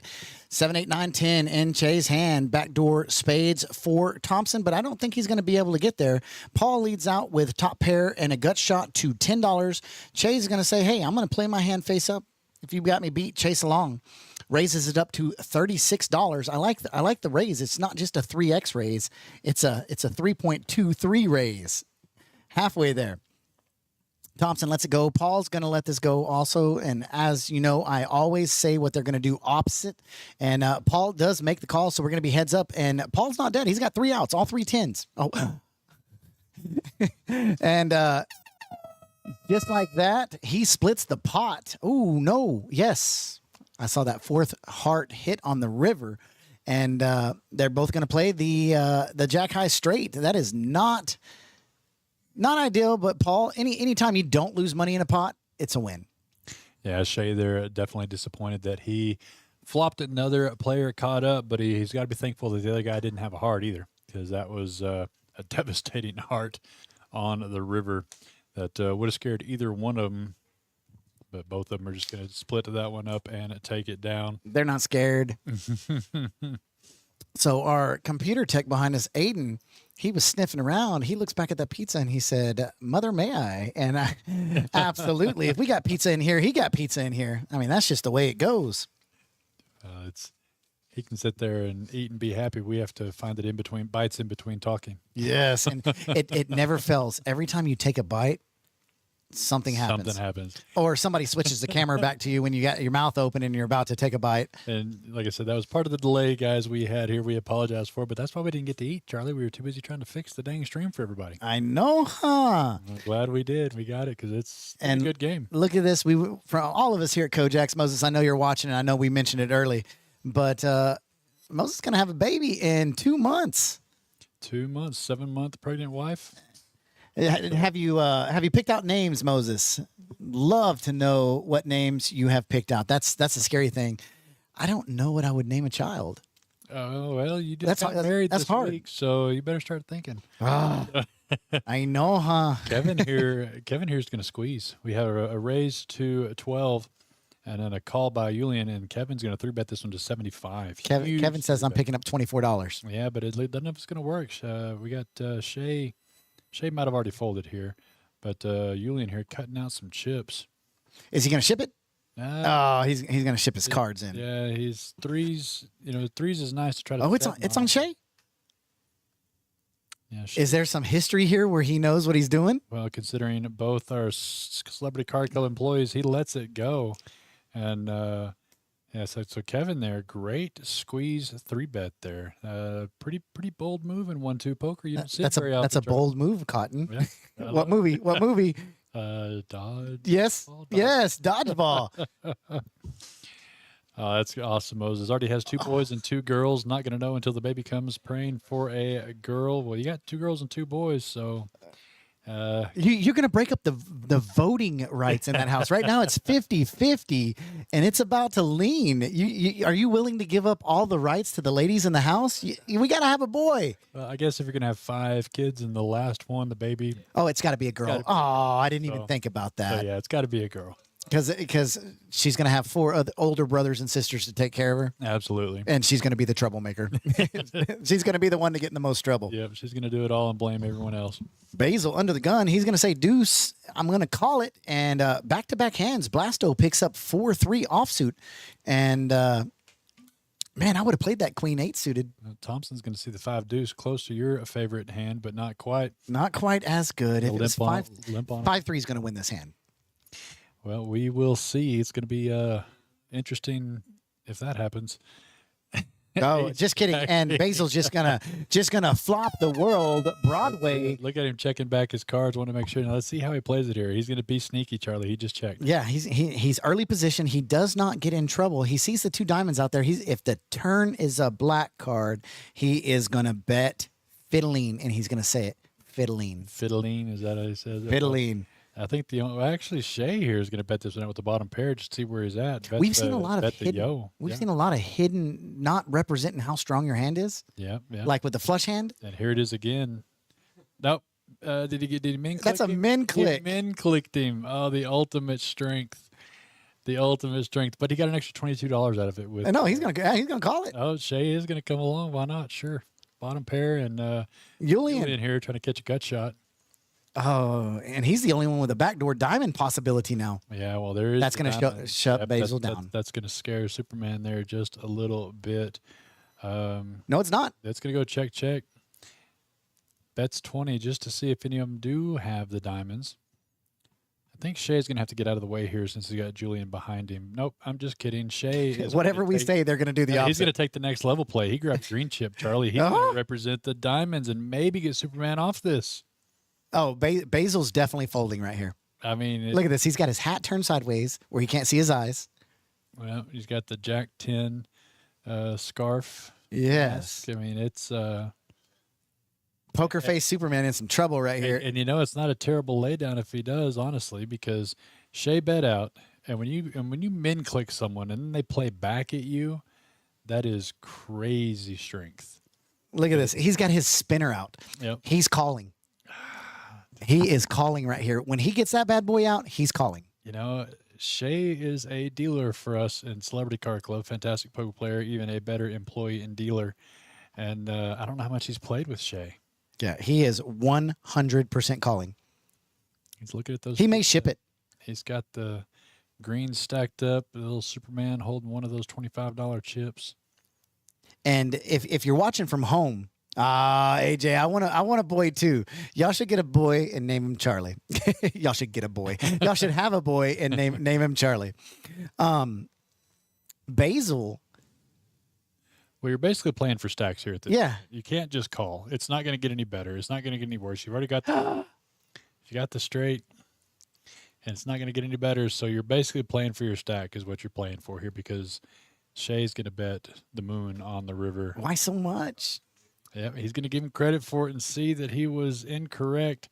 7-8, 9-10 in Che's hand. Backdoor spades for Thompson, but I don't think he's going to be able to get there. Paul leads out with top pair and a gut shot to $10. Che's going to say, hey, I'm going to play my hand face up. If you've got me beat, chase along. Raises it up to $36. I like the raise. It's not just a 3x raise. It's a 3.23 raise. Halfway there. Thompson lets it go. Paul's going to let this go also. And as you know, I always say what they're going to do opposite. And Paul does make the call, so we're going to be heads up. And Paul's not dead. He's got 3 outs, all 3 10s. Oh, and just like that, he splits the pot. Oh, no. Yes. I saw that 4th heart hit on the river. And they're both going to play the jack high straight. That is not ideal, but Paul, anytime you don't lose money in a pot, it's a win. Yeah, Shay, they're definitely disappointed that he flopped another player caught up, but he's got to be thankful that the other guy didn't have a heart either, because that was a devastating heart on the river that would have scared either one of them. But both of them are just going to split that one up and take it down. They're not scared. So our computer tech behind us, Aiden, he was sniffing around. He looks back at that pizza and he said, "Mother, may I?" And I, absolutely. If we got pizza in here, he got pizza in here. I mean, that's just the way it goes. He can sit there and eat and be happy. We have to find it in between bites, in between talking. Yes, and it never fails. Every time you take a bite, something happens. Something happens. Or somebody switches the camera back to you when you got your mouth open and you're about to take a bite. And like I said, that was part of the delay, guys, we had here. We apologize for, but that's why we didn't get to eat, Charlie. We were too busy trying to fix the dang stream for everybody. I know, huh? I'm glad we did. We got it because it's a good game. Look at this. For all of us here at KoJack's, Moses, I know you're watching, and I know we mentioned it early, but Moses is going to have a baby in 2 months. 2 months, 7-month pregnant wife. Have you picked out names, Moses? Love to know what names you have picked out. That's a scary thing. I don't know what I would name a child. Oh, well, you just got married this week, so you better start thinking. I know, huh? Kevin here is going to squeeze. We have a raise to 12 and then a call by Julian, and Kevin's going to 3-bet this one to 75. Kevin says I'm picking up $24. Yeah, but it doesn't know if it's going to work. We got Shay. Shay might have already folded here, but Julian here cutting out some chips. Is he going to ship it? He's going to ship his cards in. Yeah, he's threes. Threes is nice to try to. Oh, it's on Shay. Yeah. Is there some history here where he knows what he's doing? Well, considering both are Celebrity Card Club employees, he lets it go, and so Kevin there, great squeeze 3-bet there. Pretty bold move in 1-2 poker. You don't see it very often. That's a bold move, Cotton. Yeah, What movie? Dodge. Yes, yes, dodgeball. That's awesome, Moses. Already has 2 boys and 2 girls. Not going to know until the baby comes, praying for a girl. Well, you got 2 girls and 2 boys, so. You're going to break up the voting rights in that house. Right now it's 50-50, and it's about to lean. Are you willing to give up all the rights to the ladies in the house? We got to have a boy. Well, I guess if you're going to have 5 kids and the last one, the baby. Oh, it's got to be a girl. Oh, I didn't even think about that. So, yeah, it's got to be a girl. Because she's going to have 4 other older brothers and sisters to take care of her. Absolutely. And she's going to be the troublemaker. She's going to be the one to get in the most trouble. Yep, she's going to do it all and blame everyone else. Basil under the gun. He's going to say deuce. I'm going to call it. And back-to-back hands. Blasto picks up 4-3 offsuit. And, man, I would have played that queen 8 suited. Thompson's going to see the 5 deuce close to your favorite hand, but not quite. Not quite as good. If it was 5-3 is going to win this hand. Well, we will see. It's going to be interesting if that happens. Oh, just kidding. And Basil's just gonna flop the world Broadway. Look at him checking back his cards. Want to make sure. Now let's see how he plays it here. He's going to be sneaky, Charlie. He just checked. Yeah, he's early position. He does not get in trouble. He sees the 2 diamonds out there. If the turn is a black card, he is gonna bet fiddling, and he's gonna say it fiddling. Fiddling, is that how he says it? Fiddling. I think actually Shay here is going to bet this one out with the bottom pair just to see where he's at. We've seen a lot of hidden. We've seen a lot of hidden, not representing how strong your hand is. Yeah, yeah. Like with the flush hand. And here it is again. Nope. Did he min click? That's a min click. He min clicked him. Oh, the ultimate strength. The ultimate strength. But he got an extra $22 out of it. With. No, he's gonna call it. Oh, Shay is going to come along. Why not? Sure. Bottom pair and Julian here trying to catch a gut shot. Oh, and he's the only one with a backdoor diamond possibility now. Yeah, well, there is. That's going to shut Basil down. That's going to scare Superman there just a little bit. No, it's not. That's going to go check. Bets 20 just to see if any of them do have the diamonds. I think Shay's going to have to get out of the way here since he's got Julian behind him. Nope, I'm just kidding. Shay is whatever we say, they're going to do the opposite. He's going to take the next level play. He grabbed green chip, Charlie. He's going to represent the diamonds and maybe get Superman off this. Oh, Basil's definitely folding right here. I mean, look at this. He's got his hat turned sideways where he can't see his eyes. Well, he's got the Jack 10 scarf. Yes. I mean, it's poker face Superman in some trouble right here. And it's not a terrible laydown if he does, honestly, because Shay bet out, and when you min click someone and then they play back at you, that is crazy strength. Look at this. He's got his spinner out. Yep. He's calling. He is calling right here. When he gets that bad boy out, he's calling. Shay is a dealer for us in Celebrity Card Club, fantastic poker player, even a better employee and dealer. And I don't know how much he's played with Shay. Yeah, he is 100% calling. He's looking at those. He may ship it. He's got the green stacked up, the little Superman holding one of those $25 chips. And if you're watching from home, AJ, I want a boy too. Y'all should get a boy and name him Charlie. Y'all should get a boy. Y'all should have a boy and name him Charlie. Basil. Well, you're basically playing for stacks here at this. Yeah. You can't just call. It's not going to get any better. It's not going to get any worse. You've already got you got the straight, and it's not going to get any better. So you're basically playing for your stack is what you're playing for here because Shay's going to bet the moon on the river. Why so much? Yeah, he's going to give him credit for it and see that he was incorrect.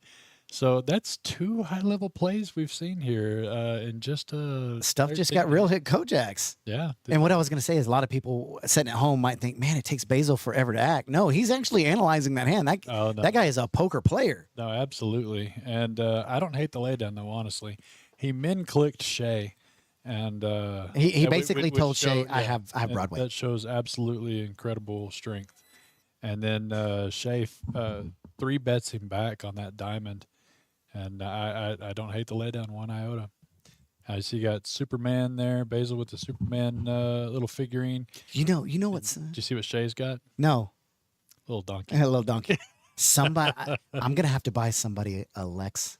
So that's 2 high-level plays we've seen here in just stuff just got real hit KoJack's. Yeah. And what I was going to say is a lot of people sitting at home might think, man, it takes Basil forever to act. No, he's actually analyzing that hand. That guy is a poker player. No, absolutely. And I don't hate the laydown, though, honestly. He min-clicked Shay. And he basically told Shay, I have Broadway. That shows absolutely incredible strength. And then Shay 3 bets him back on that diamond. And I don't hate the laydown 1 iota. I see you got Superman there, Basil with the Superman little figurine. You know what's... Did you see what Shay's got? No. Little donkey. A little donkey. I'm going to have to buy somebody a Lex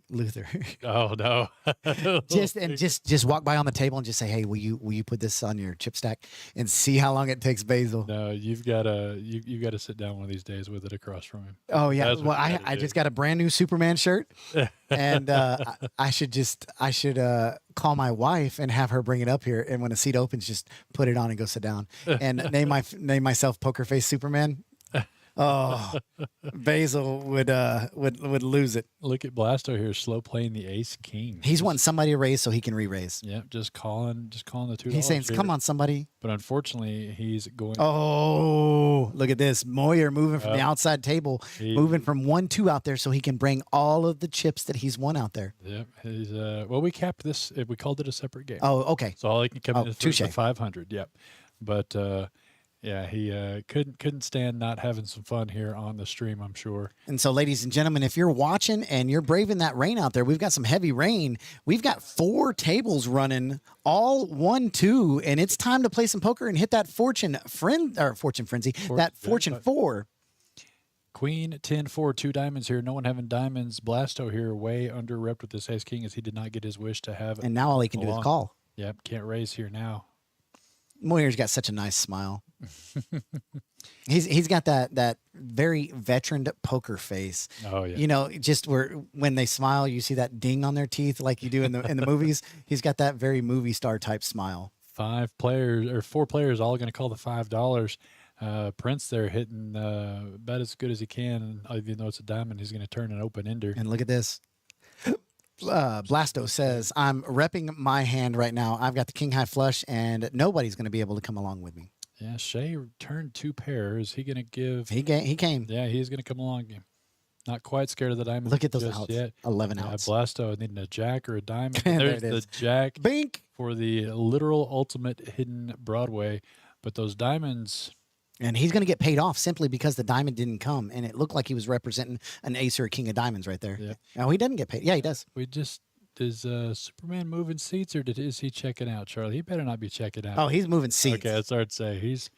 Luther. Oh no. just walk by on the table and just say, hey, will you put this on your chip stack and see how long it takes Basil? No, you've got to sit down one of these days with it across from him. Oh yeah. That's Well, what you I gotta do. just got a brand new Superman shirt, and I should call my wife and have her bring it up here, and when a seat opens, just put it on and go sit down, and name myself Poker Face Superman. Oh, Basil would lose it. Look at Blasto here, slow playing the ace king. He's wanting somebody to raise so he can re-raise. Yep, just calling the $2. He's saying, "Come on, somebody." But unfortunately, he's going. Oh, look at this. Moyer moving from the outside table, moving from 1-2 out there so he can bring all of the chips that he's won out there. Yep, he's well, we capped this. We called it a separate game. Oh, okay. So all he can come in is for touche. the 500. Yep, but yeah, he couldn't stand not having some fun here on the stream, I'm sure. And so, ladies and gentlemen, if you're watching and you're braving that rain out there, we've got some heavy rain. We've got 4 tables running, all 1-2, and it's time to play some poker and hit that fortune frenzy, that fortune 4. Queen 10-4, 2 diamonds here. No one having diamonds. Blasto here, way under repped with this ace king as he did not get his wish to have. And now all he can do is call. Yep, can't raise here now. Moyer's got such a nice smile. He's got that very veteran poker face. Oh yeah. You know, just when they smile, you see that ding on their teeth like you do in the movies. He's got that very movie star type smile. 4 players all going to call the $5. Prince there hitting about as good as he can, and even though it's a diamond, he's going to turn an open ender. And look at this. Blasto says, I'm repping my hand right now. I've got the king high flush, and nobody's going to be able to come along with me. Yeah, Shea turned 2 pairs. He going to give? He came. Yeah, he's going to come along. Not quite scared of the diamond. Look at those just outs. yet. 11 outs. Blasto needing a jack or a diamond. There There's it is. the jack Bink. for the literal ultimate hidden Broadway. But those diamonds. And he's going to get paid off simply because the diamond didn't come, and it looked like he was representing an ace or a king of diamonds right there. Yeah. No, he doesn't get paid. Yeah, he does. Is Superman moving seats, or is he checking out, Charlie? He better not be checking out. Oh, he's moving seats. Okay, that's hard to say. He's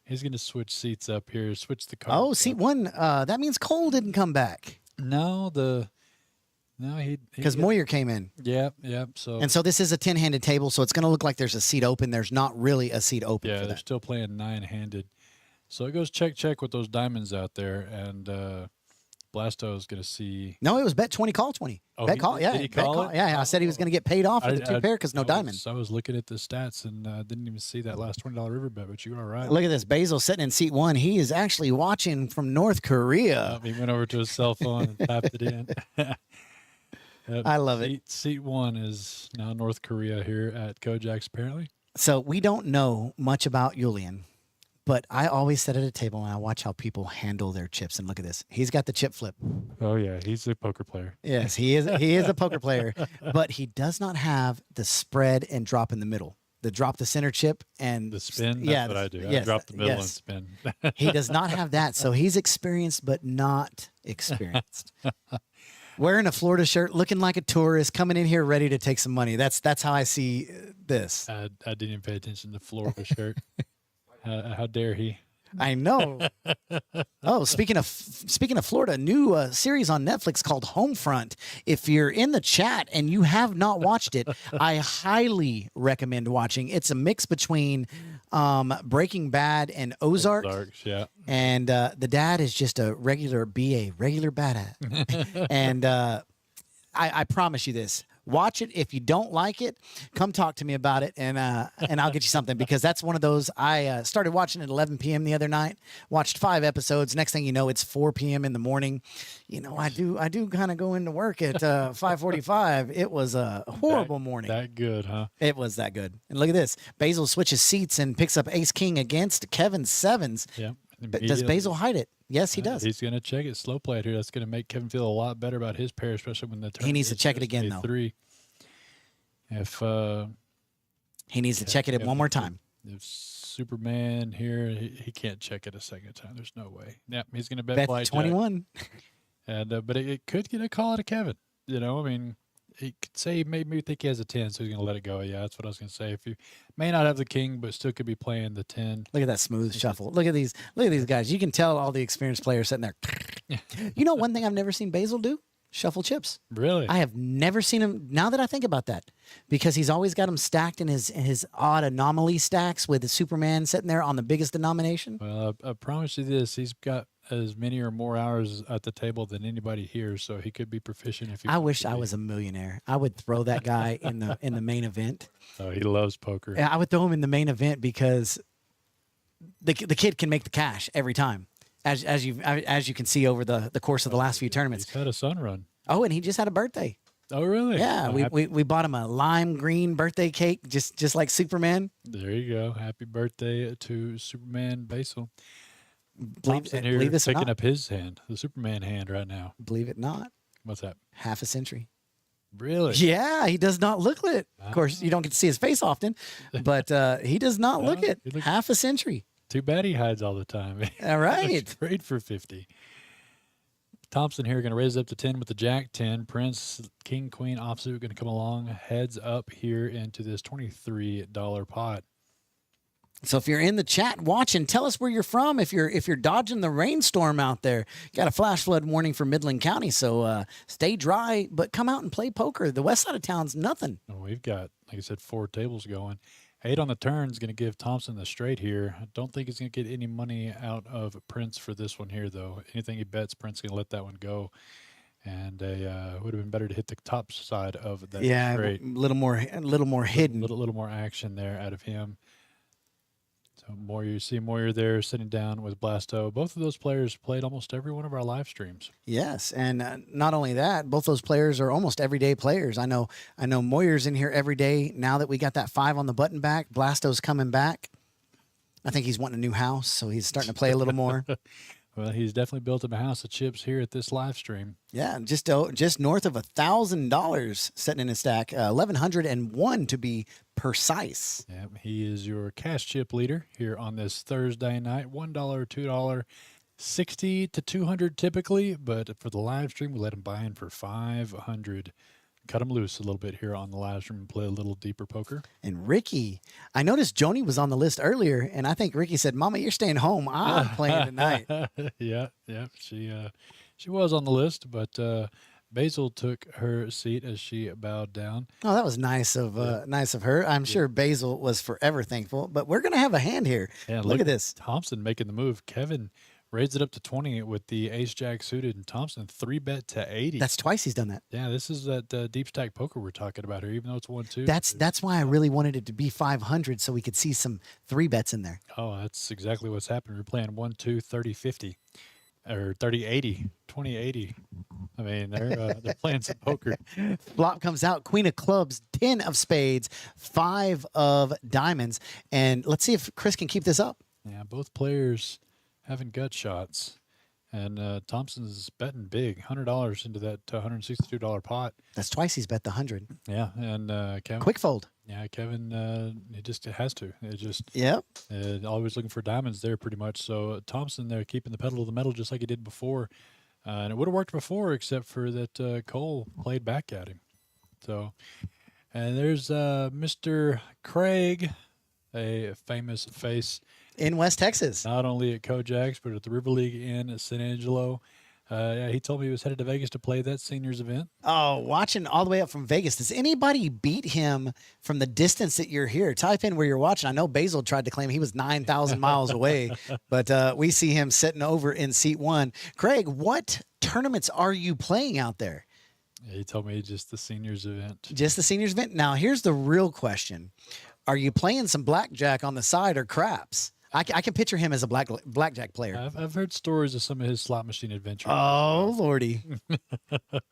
going to switch seats up here. Switch the car. Oh, seat 1. That means Cole didn't come back. No, he Because Moyer came in. Yep. So And so this is a 10-handed table, so it's going to look like there's a seat open. There's not really a seat open yeah, for they're that. still playing 9-handed. So it goes check with those diamonds out there, and Blasto is going to see. No, it was bet 20, call 20. Oh, bet call, yeah. did he bet call it? Yeah, I said he was going to get paid off with the 2 pair because no diamond. I was looking at the stats and didn't even see that last $20 river bet, but you are right. Look at this. Basil sitting in seat 1. He is actually watching from North Korea. He went over to his cell phone and tapped it in. I love it. Seat 1 is now North Korea here at KoJack's, apparently. So we don't know much about Julian, but I always sit at a table and I watch how people handle their chips. And look at this. He's got the chip flip. Oh, yeah. He's a poker player. Yes, he is. He is a poker player, but he does not have the spread and drop in the middle. The drop the center chip and The spin, that's yeah, what I do. yes, I drop the middle and yes. spin. He does not have that. So he's experienced, but not experienced. Wearing a Florida shirt, looking like a tourist, coming in here ready to take some money. That's how I see this. I didn't even pay attention to Florida shirt. How dare he? I know. Oh, speaking of Florida, a new series on Netflix called Homefront. If you're in the chat and you have not watched it, I highly recommend watching. It's a mix between Breaking Bad and Ozark. Ozarks, yeah. And the dad is just a regular BA, regular badass. And I promise you this. Watch it. If you don't like it, come talk to me about it, and I'll get you something, because that's one of those. I started watching at 11 p.m. the other night. Watched 5 episodes. Next thing you know, it's 4 p.m. in the morning. You know, I do kind of go into work at 5:45. It was a horrible morning. That good, huh? It was that good. And look at this. Basil switches seats and picks up Ace King against Kevin Sevens. Yeah. Does Basil hide it? Yes, he does. He's going to check it. Slow play it here. That's going to make Kevin feel a lot better about his pair, especially when the turn. He needs to check it again, though. though. 3. If he needs to check it one more time. If Superman here, he can't check it a second time. There's no way. Yeah, he's going to bet Bet blackjack. 21. And but it could get a call out of Kevin. You know, I mean, he could say maybe think he has a 10, so he's going to let it go. Yeah, that's what I was going to say. If you may not have the king, but still could be playing the 10. Look at that smooth shuffle. Look at these guys. You can tell all the experienced players sitting there. You know, one thing I've never seen Basil do? shuffle chips. Really? I have never seen him, now that I think about that, because he's always got them stacked in his odd anomaly stacks with the Superman sitting there on the biggest denomination. Well, I promise you this: he's got as many or more hours at the table than anybody here, so he could be proficient if he. I wanted wish to I be. was a millionaire. I would throw that guy in the main event. Oh, he loves poker. Yeah, I would throw him in the main event because the kid can make the cash every time, as you can see over the course of the last few tournaments. He's had a sun run. Oh, and he just had a birthday. Oh, really? Yeah, Oh, we bought him a lime green birthday cake, just like Superman. there you go. Happy birthday to Superman Basil. Believe Thompson here this or picking not. up his hand, the Superman hand right now. Believe it not, What's that? half a century. Really? Yeah, he does not look it. Of course, you don't get to see his face often, but he does not look it. he looks- Half a century. Too bad he hides all the time. All right. Looks great for 50. Thompson here going to raise it up to 10 with the Jack 10. Prince, King, Queen, offsuit going to come along. Heads up here into this $23 pot. So if you're in the chat watching, tell us where you're from. If you're dodging the rainstorm out there, got a flash flood warning for Midland County. So stay dry, but come out and play poker. The west side of town's nothing. Well, we've got, like I said, 4 tables going. 8 on the turn is going to give Thompson the straight here. I don't think he's going to get any money out of Prince for this one here, though. Anything he bets, Prince is going to let that one go. And would have been better to hit the top side of that straight. A little more hidden. A little more action there out of him. So Moyer there sitting down with Blasto. Both of those players played almost every one of our live streams. Yes, and not only that, both those players are almost everyday players. I know Moyer's in here every day. Now that we got that 5 on the button back, Blasto's coming back. I think he's wanting a new house, so he's starting to play a little more. Well, he's definitely built him a house of chips here at this live stream. Yeah, just north of $1,000 sitting in his stack, 1,101 to be precise. Yeah, he is your cash chip leader here on this Thursday night. $1, $2, 60 to 200 typically, but for the live stream, we let him buy in for 500. Cut him loose a little bit here on the live stream and play a little deeper poker. And Ricky, I noticed Joni was on the list earlier, and I think Ricky said, "Mama, you're staying home. I'm playing tonight." yeah, she was on the list, but Basil took her seat as she bowed down. Oh, that was nice of her. I'm sure Basil was forever thankful. But we're gonna have a hand here. Yeah, look at this. Thompson making the move. Kevin raised it up to 20 with the ace jack suited, and Thompson 3-bet to 80. That's twice he's done that. Yeah, this is that deep stack poker we're talking about here, even though it's 1-2. That's why I really wanted it to be 500 so we could see some 3-bets in there. Oh, that's exactly what's happened. We're playing 1-2 30-50 or 30-80, 20-80. I mean, they're playing some poker. Flop comes out, Queen of Clubs, 10 of spades, 5 of diamonds, and let's see if Chris can keep this up. Yeah, both players having gut shots. And Thompson's betting big, $100 into that $162 pot. That's twice he's bet the 100. Yeah, and Kevin. Quick fold. Yeah, Kevin, he just has to. It just Yep. Always looking for diamonds there, pretty much. So Thompson there keeping the pedal to the metal just like he did before, and it would have worked before, except for that Cole played back at him. So, and there's Mr. Craig, a famous face. In West Texas. Not only at KoJack's, but at the River League Inn at San Angelo. Yeah, he told me he was headed to Vegas to play that seniors event. Oh, watching all the way up from Vegas. Does anybody beat him from the distance that you're here? Type in where you're watching. I know Basil tried to claim he was 9,000 miles away, but we see him sitting over in seat 1. Craig, what tournaments are you playing out there? Yeah, he told me just the seniors event. Just the seniors event? Now, here's the real question. Are you playing some blackjack on the side or craps? I can picture him as a blackjack player. I've heard stories of some of his slot machine adventures. Oh, Lordy.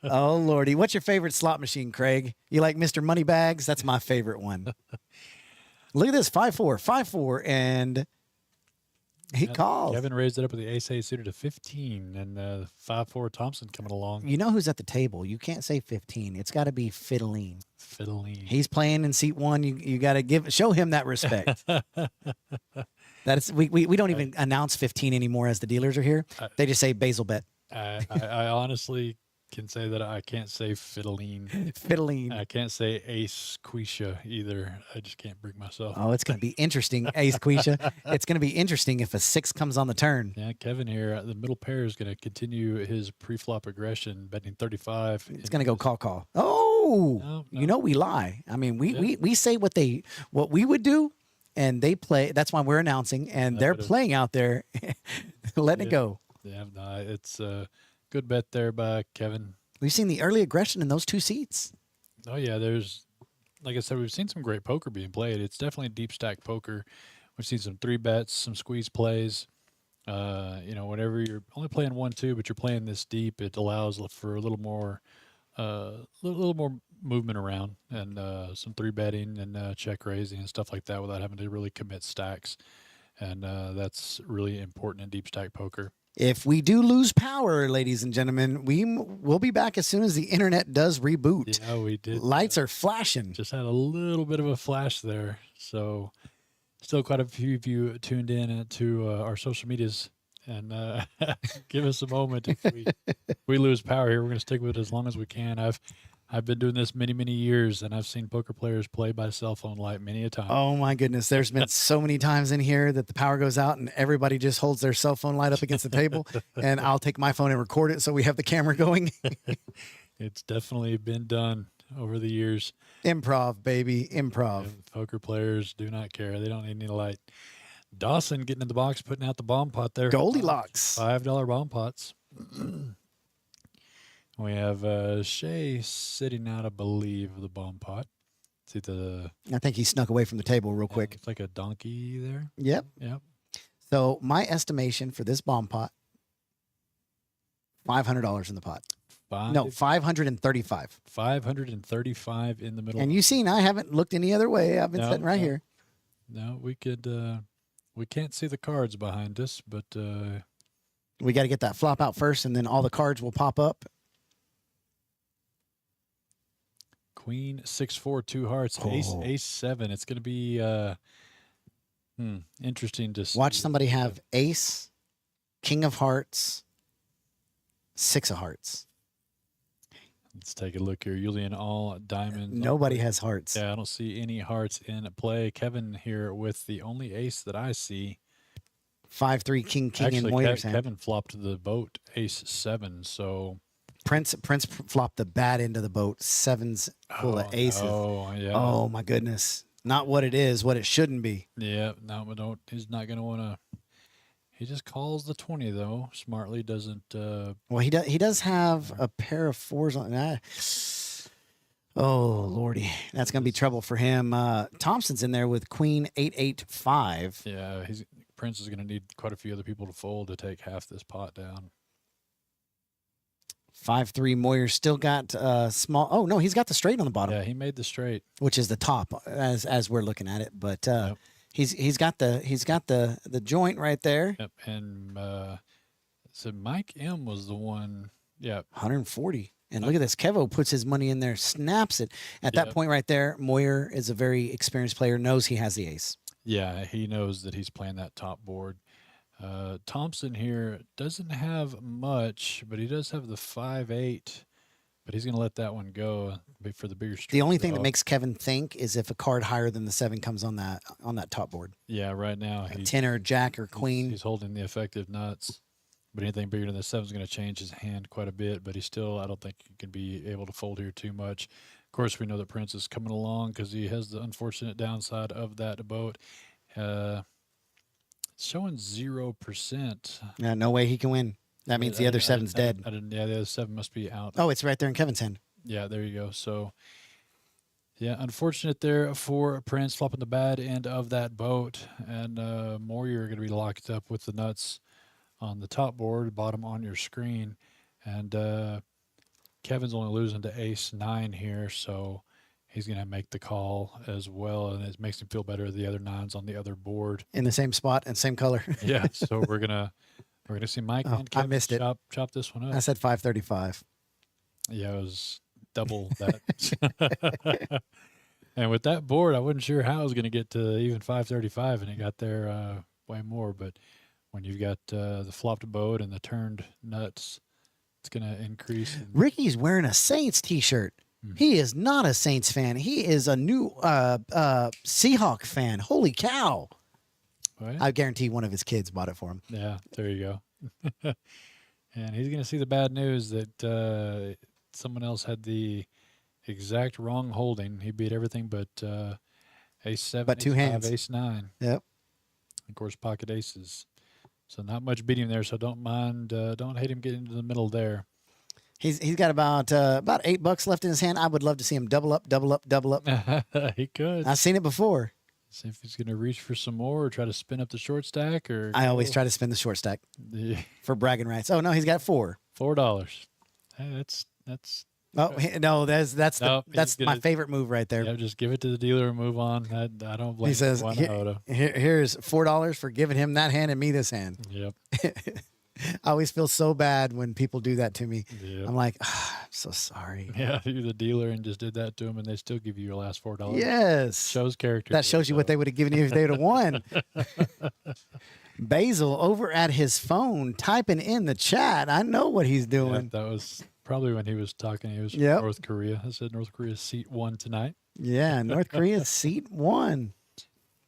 Oh, Lordy. What's your favorite slot machine, Craig? You like Mr. Moneybags? That's my favorite one. Look at this, 5-4, 5-4, and he calls. Kevin raised it up with the ace-8 suited to 15, and 5-4 Thompson coming along. You know who's at the table. You can't say 15. It's got to be Fiddling. Fiddling. He's playing in seat 1. You got to show him that respect. That is, we don't even announce 15 anymore as the dealers are here. They just say Basil bet. I honestly can say that I can't say fiddling. Fiddling. I can't say ace quisha either. I just can't bring myself. Oh, it's going to be interesting, Ace Quisha. It's going to be interesting if a 6 comes on the turn. Yeah, Kevin here, the middle pair is going to continue his pre-flop aggression, betting 35. It's going to go call. Oh, No. you know we lie. I mean, Yeah. we say what we would do, and they play. That's why we're announcing, and they're playing out there, letting it go. Yeah, no, it's a good bet there by Kevin. We've seen the early aggression in those 2 seats. Oh, yeah, like I said, we've seen some great poker being played. It's definitely deep stack poker. We've seen some 3 bets, some squeeze plays. Whenever you're only playing 1-2, but you're playing this deep, it allows for a little more movement around and some 3 betting and check raising and stuff like that without having to really commit stacks. And that's really important in deep stack poker. If we do lose power, ladies and gentlemen, we'll be back as soon as the internet does reboot. Yeah, we did. Lights are flashing. Just had a little bit of a flash there. So still quite a few of you tuned in to our social medias. And give us a moment. If we lose power here, we're going to stick with it as long as we can. I've been doing this many, many years, and I've seen poker players play by cell phone light many a time. Oh, my goodness. There's been so many times in here that the power goes out and everybody just holds their cell phone light up against the table, and I'll take my phone and record it so we have the camera going. It's definitely been done over the years. Improv, baby. Improv. Poker players do not care. They don't need any light. Dawson getting in the box, putting out the bomb pot there. Goldilocks. $5 bomb pots. We have Shay sitting out, I believe, of the bomb pot. See I think he snuck away from the table real quick. It's like a donkey there. Yep. So my estimation for this bomb pot, $500 in the pot. No, 535. 535 in the middle. And you've seen I haven't looked any other way. I've been sitting right here. No, we could. We can't see the cards behind us, but we got to get that flop out first, and then all the cards will pop up. Queen 6-4, 2 hearts, ace 7. It's going to be interesting to see. Watch somebody have ace, king of hearts, 6 of hearts. Let's take a look here. Usually in all diamonds. Nobody has hearts. Yeah, I don't see any hearts in play. Kevin here with the only ace that I see. 5-3, king, Actually, and Moyer's hand. Kevin flopped the boat, ace 7. So Prince flopped the bad end of the boat. 7's full of aces. Oh, yeah. Oh, my goodness. Not what it is, what it shouldn't be. Yeah, no, but don't. He's not going to want to. He just calls the 20 though. Smartly doesn't. Well, he does have a pair of 4s on that. Oh lordy, that's gonna be trouble for him. Thompson's in there with Queen 8-8-5. Yeah, Prince is gonna need quite a few other people to fold to take half this pot down. 5-3. Moyer still got small. Oh no, he's got the straight on the bottom. Yeah, he made the straight, which is the top as we're looking at it. But yep. he's got the joint right there. Yep, and so Mike M was the one. Yeah, 140. And look at this. Kevo puts his money in there, snaps it. At that point right there, Moyer is a very experienced player, knows he has the ace. Yeah, he knows that he's playing that top board. Thompson here doesn't have much, but he does have the 5-8. But he's going to let that one go for the bigger streak. The only thing that makes Kevin think is if a card higher than the 7 comes on that top board. Yeah, right now a 10 or jack or queen. He's holding the effective nuts. But anything bigger than the 7 is going to change his hand quite a bit. But I don't think he can be able to fold here too much. Of course, we know that Prince is coming along because he has the unfortunate downside of that boat. It's showing 0%. Yeah, no way he can win. That means the other 7's dead. Yeah, the other 7 must be out. Oh, it's right there in Kevin's hand. Yeah, there you go. So, yeah, unfortunate there for Prince flopping the bad end of that boat. And more, you're going to be locked up with the nuts on the top board, bottom on your screen. And Kevin's only losing to ace 9 here, so he's going to make the call as well. And it makes him feel better. The other 9's on the other board. In the same spot and same color. Yeah, so we're gonna see Mike and Kevin I missed it. Chop this one up. I said 535. Yeah, it was double that. And with that board, I wasn't sure how I was going to get to even 535, and it got there way more. But when you've got the flopped boat and the turned nuts, It's going to increase. Ricky's wearing a Saints t-shirt. He is not a Saints fan. He is a new Seahawk fan. Holy cow. Right? I guarantee one of his kids bought it for him. Yeah, there you go. And he's going to see the bad news that someone else had the exact wrong holding. He beat everything but ace 7, But two ace 5, hands. ace 9. Yep. Of course, pocket aces. So not much beating there, so don't hate him getting into the middle there. He's got about $8 left in his hand. I would love to see him double up. He could. I've seen it before. See if he's going to reach for some more or try to spin up the short stack. Or I always try to spin the short stack Yeah. for bragging rights. Oh no, he's got $4. $4. Hey, that's. Oh no, that's Nope, he's my gonna- favorite move right there. Yeah, just give it to the dealer and move on. I don't blame He says, one "Here- iota. here's $4 for giving him that hand and me this hand." Yep. I always feel so bad when people do that to me. Yep. I'm like, I'm so sorry. Yeah, you're the dealer and just did that to them, and they still give you your last $4. Yes. Shows character. That shows you what they would have given you if they would have won. Basil over at his phone typing in the chat. I know what he's Yeah, doing. that was probably when he was talking. He was from Yep. North Korea. I said North Korea's seat 1 tonight. Yeah, North Korea's seat 1.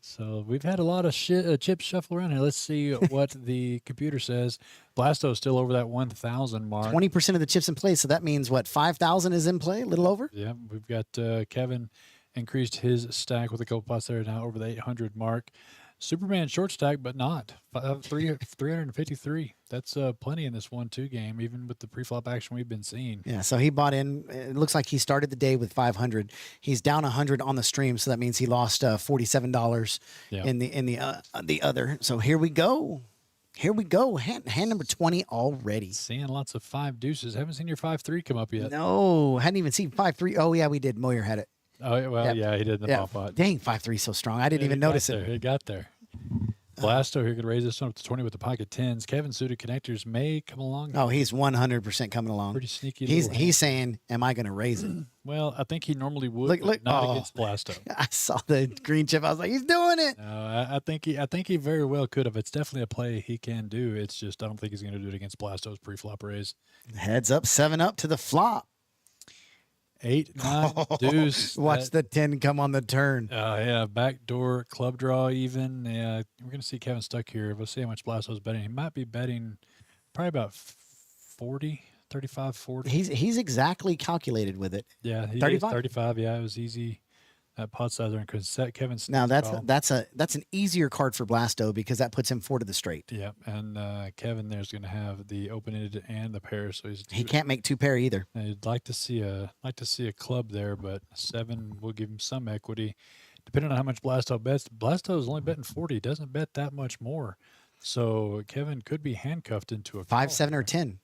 So we've had a lot of chips shuffle around here. Let's see what the computer says. Blasto's still over that 1,000 mark. 20% of the chips in play. So that means what? 5,000 is in play, a little over? Yeah, we've got Kevin increased his stack with a couple pots there, now over the 800 mark. Superman short stack, but not 353. That's plenty in this 1-2 game, even with the pre-flop action we've been seeing. Yeah, so he bought in. It looks like he started the day with 500. He's down 100 on the stream, so that means he lost $47 Yeah. in the other. So here we go. Here we go. Hand number 20 already. Seeing lots of 5 deuces. Haven't seen your 5-3 come up yet. No, hadn't even seen 5-3. Oh yeah, we did. Moyer had it. Oh well, Yep. yeah, he did in the Yeah. ball pot. Dang, 5-3 so strong. I didn't even notice it. It got there. Blasto here could raise this one up to 20 with the pocket 10s. Kevin suited connectors may come along. Oh, he's 100% coming along. Pretty sneaky. He's little hand. saying, "Am I going to raise it?" Well, I think he normally would, Look, but look. not Oh. against Blasto. I saw the green chip. I was like, "He's doing it." No, I think he very well could have. It's definitely a play he can do. It's just I don't think he's going to do it against Blasto's pre-flop raise. Heads up, 7 up to the flop. 8, 9, deuce. Watch the 10 come on the turn. Yeah, backdoor club draw even. Yeah, we're going to see Kevin stuck here. We'll see how much Blasto's betting. He might be betting probably about 40, 35, 40. He's exactly calculated with it. Yeah, he 35? 35. Yeah, it was easy. That pot size there because Kevin. Now sneaked that's call. an easier card for Blasto because that puts him 4 to the straight. Yeah, and Kevin there's going to have the open-ended and the pair, so He can't make 2 pair either. I'd like to see a club there, but 7 will give him some equity, depending on how much Blasto bets. Blasto is only betting 40; doesn't bet that much more, so Kevin could be handcuffed into a 5, call 7, or here. 10.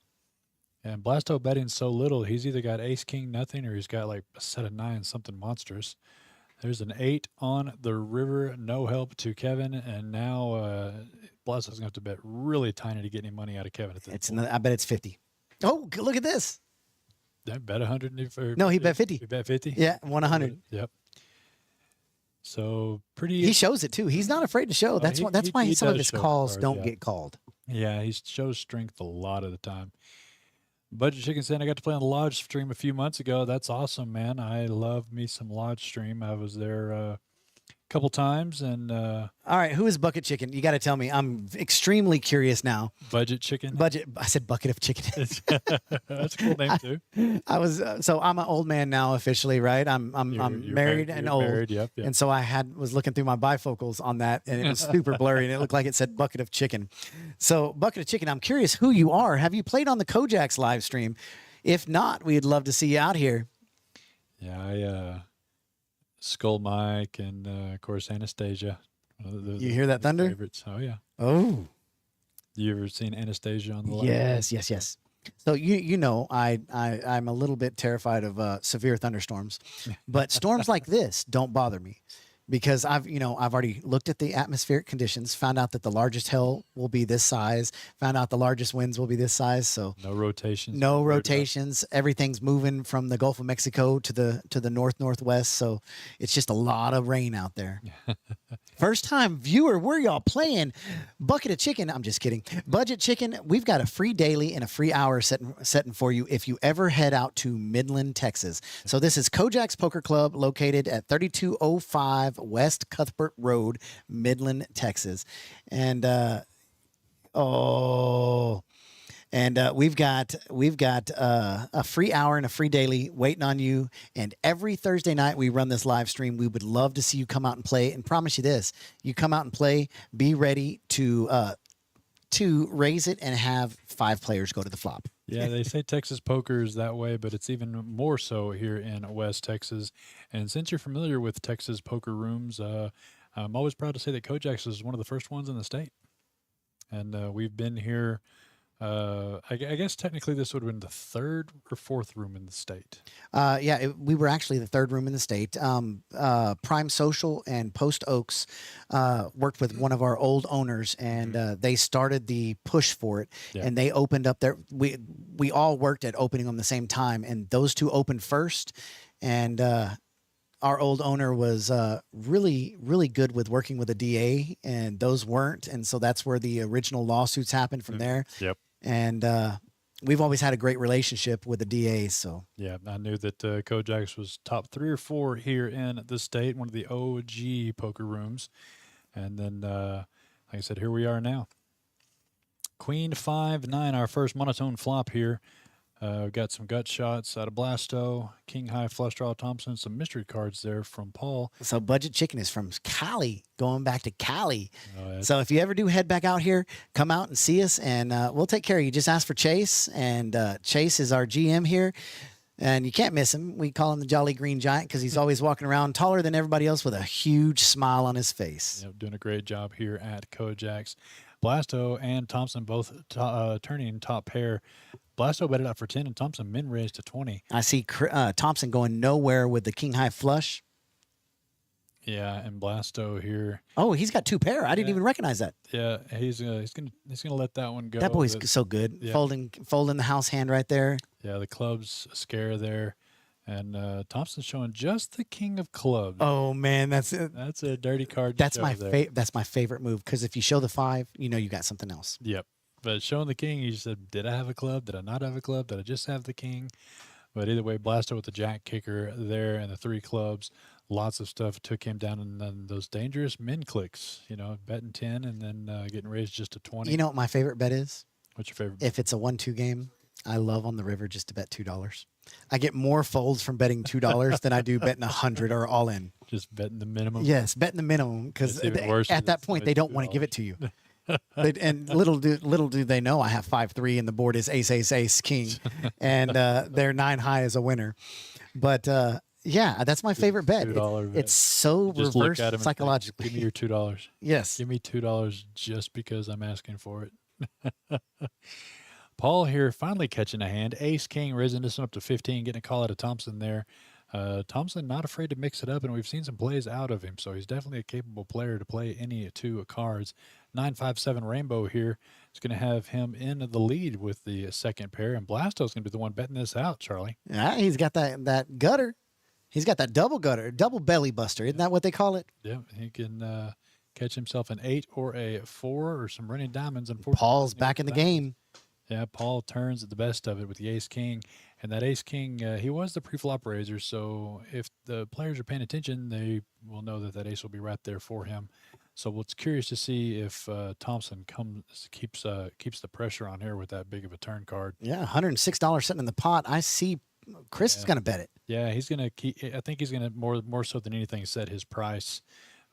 And Blasto betting so little, he's either got Ace King nothing or he's got like a set of 9 something monstrous. There's an 8 on the river, no help to Kevin, and now Blasto's gonna have to bet really tiny to get any money out of Kevin at this point. I bet it's 50. Oh, look at this. That bet 100. No, he bet 50. He bet 50. Yeah, 100. Yep. So pretty. He shows it too. He's not afraid to show. That's he- why. That's he- why he some of does his show calls cards, don't yeah. get called. Yeah, he shows strength a lot of the time. Budget Chicken saying I got to play on the Lodge stream a few months ago. That's awesome, man. I love me some Lodge stream. I was there a couple times, and All right, who is Bucket Chicken? You got to tell me. I'm extremely curious now. Budget Chicken. Budget. I said bucket of chicken. That's a cool name too. I was so I'm an old man now officially, right? I'm You're married and you're old. Married, yep. And so I was looking through my bifocals on that, and it was super blurry, and it looked like it said bucket of chicken. So bucket of chicken. I'm curious who you are. Have you played on the KoJack's live stream? If not, we'd love to see you out here. Yeah, I Skull Mike and of course Anastasia. One of You hear that thunder? Favorites. Oh yeah. Oh, You ever seen Anastasia on the live? yes. So you know I'm a little bit terrified of severe thunderstorms, but storms like this don't bother me because I've already looked at the atmospheric conditions, found out that the largest hail will be this size, found out the largest winds will be this size. So No rotations. no rotations. Everything's moving from the Gulf of Mexico to the northwest. So it's just a lot of rain out there. First time viewer, where y'all playing? Bucket of Chicken. I'm just kidding. Budget Chicken. We've got a free daily and a free hour setting for you if you ever head out to Midland, Texas. So this is KoJack's Poker Club, located at 3205 West Cuthbert Road, Midland, Texas. And we've got a free hour and a free daily waiting on you. And every Thursday night we run this live stream. We would love to see you come out and play. And promise you this: you come out and play, be ready to raise it and have 5 players go to the flop. Yeah, they say Texas poker is that way, but it's even more so here in West Texas. And since you're familiar with Texas poker rooms, I'm always proud to say that KoJack's is one of the first ones in the state. And we've been here. I guess technically this would have been the 3rd or 4th room in the state. We were actually the 3rd room in the state. Prime Social and Post Oaks worked with one of our old owners, and they started the push for it. Yeah. And they opened up their. We all worked at opening them the same time, and those 2 opened first. And our old owner was really, really good with working with a DA, and those weren't. And so that's where the original lawsuits happened from there. Yep. And we've always had a great relationship with the DA. So yeah, I knew that KoJack's was top 3 or 4 here in the state, one of the OG poker rooms. And then, like I said, here we are now. Queen 5-9, our first monotone flop here. We've got some gut shots out of Blasto, King High Flush Draw Thompson, some mystery cards there from Paul. So Budget Chicken is from Cali, going back to Cali. Oh, so if you ever do head back out here, come out and see us, and we'll take care of you. Just ask for Chase, and Chase is our GM here, and you can't miss him. We call him the Jolly Green Giant because he's always walking around taller than everybody else with a huge smile on his face. Yep, doing a great job here at KoJack's. Blasto and Thompson both turning top pair. Blasto bet it out for 10, and Thompson min raised to 20. I see Thompson going nowhere with the King High Flush. Yeah, and Blasto here. Oh, he's got 2 pair. I didn't even recognize that. Yeah, he's gonna let that one go. That boy's so good. Yeah. Folding the house hand right there. Yeah, the club's a scare there, and Thompson's showing just the king of clubs. Oh man, that's a dirty card. That's my that's my favorite move, because if you show the 5, you know you got something else. Yep. But showing the king, he said, did I have a club? Did I not have a club? Did I just have the king? But either way, Blasto with the jack kicker there and the 3 clubs. Lots of stuff took him down, and then those dangerous min clicks, betting 10 and then getting raised just to 20. You know what my favorite bet is? What's your favorite? If it's a 1-2 game, I love on the river just to bet $2. I get more folds from betting $2 than I do betting 100 or all in. Just betting the minimum? Yes, betting the minimum, because at that point they don't want to give it to you. And little do they know I have 5-3 and the board is ace ace ace king, and their 9 high is a winner. But yeah, that's my favorite bet. It's so just reverse look at him psychologically. Give me your $2. Yes, give me $2 just because I'm asking for it. Paul here finally catching a hand. Ace king risen this one up to 15, getting a call out of Thompson there. Thompson not afraid to mix it up, and we've seen some plays out of him, so he's definitely a capable player to play any 2 cards. 9-5-7 Rainbow here is going to have him in the lead with the 2nd pair, and Blasto's going to be the one betting this out, Charlie. Yeah, he's got that gutter. He's got that double gutter, double belly buster. Isn't that what they call it? Yeah, he can catch himself an 8 or a 4 or some running diamonds. Paul's back in the game. Yeah, Paul turns at the best of it with the ace-king. And that ace-king, he was the pre-flop raiser, so if the players are paying attention, they will know that ace will be right there for him. So it's curious to see if Thompson keeps the pressure on here with that big of a turn card. Yeah, $106 sitting in the pot. I see Chris is going to bet it. Yeah, he's going to keep. I think he's going to more so than anything set his price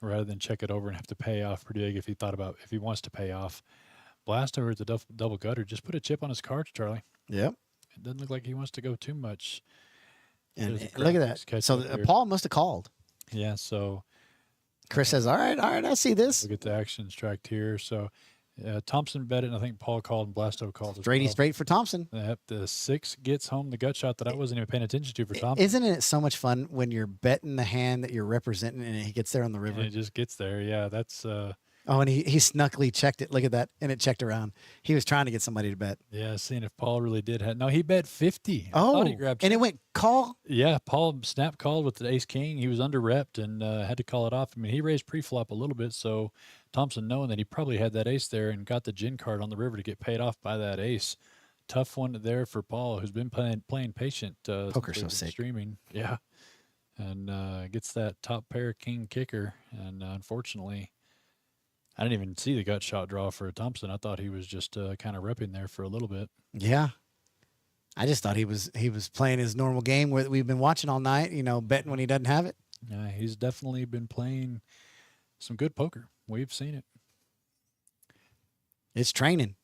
rather than check it over and have to pay off pretty big if he wants to pay off. Blast over at the double gutter. Just put a chip on his cards, Charlie. Yep. It doesn't look like he wants to go too much. And look at that. So Paul must have called. Yeah, so Chris says, all right, I see this. We'll get the actions tracked here. So Thompson bet it, and I think Paul called and Blasto called as Straighty well. straight for Thompson. Yep, the 6 gets home the gut shot that I wasn't even paying attention to for Thompson. Isn't it so much fun when you're betting the hand that you're representing and he gets there on the river? And it just gets there. Yeah, that's Oh, and he snuckily checked it. Look at that. And it checked around. He was trying to get somebody to bet. yeah. Seeing if Paul really did have. No, he bet 50. I Oh, thought he grabbed. and it went call. Yeah, Paul snap called with the ace king. He was under repped and had to call it off. I mean, he raised pre-flop a little bit, so Thompson, knowing that he probably had that ace there and got the gin card on the river to get paid off by that ace. Tough one there for Paul, who's been playing patient. Poker's since so we've been sick. Streaming, yeah, and gets that top pair king kicker, and unfortunately, I didn't even see the gut shot draw for Thompson. I thought he was just kind of repping there for a little bit. Yeah. I just thought he was playing his normal game where we've been watching all night, betting when he doesn't have it. He's definitely been playing some good poker. We've seen it. It's training.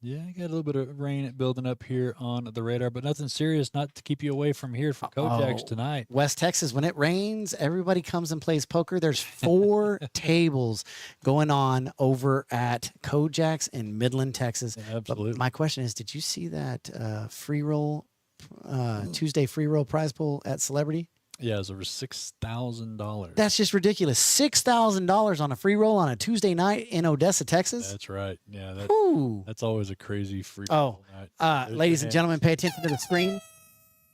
Yeah, I got a little bit of rain building up here on the radar, but nothing serious, not to keep you away from here for KoJack's tonight. West Texas, when it rains, everybody comes and plays poker. There's 4 tables going on over at KoJack's in Midland, Texas. Yeah, absolutely. But my question is, did you see that free roll, Tuesday free roll prize pool at Celebrity? Yeah, it was over $6,000. That's just ridiculous. $6,000 on a free roll on a Tuesday night in Odessa, Texas. That's right. Yeah, Ooh. that's always a crazy free Oh, night. There's ladies your and hand. gentlemen, pay attention to the screen.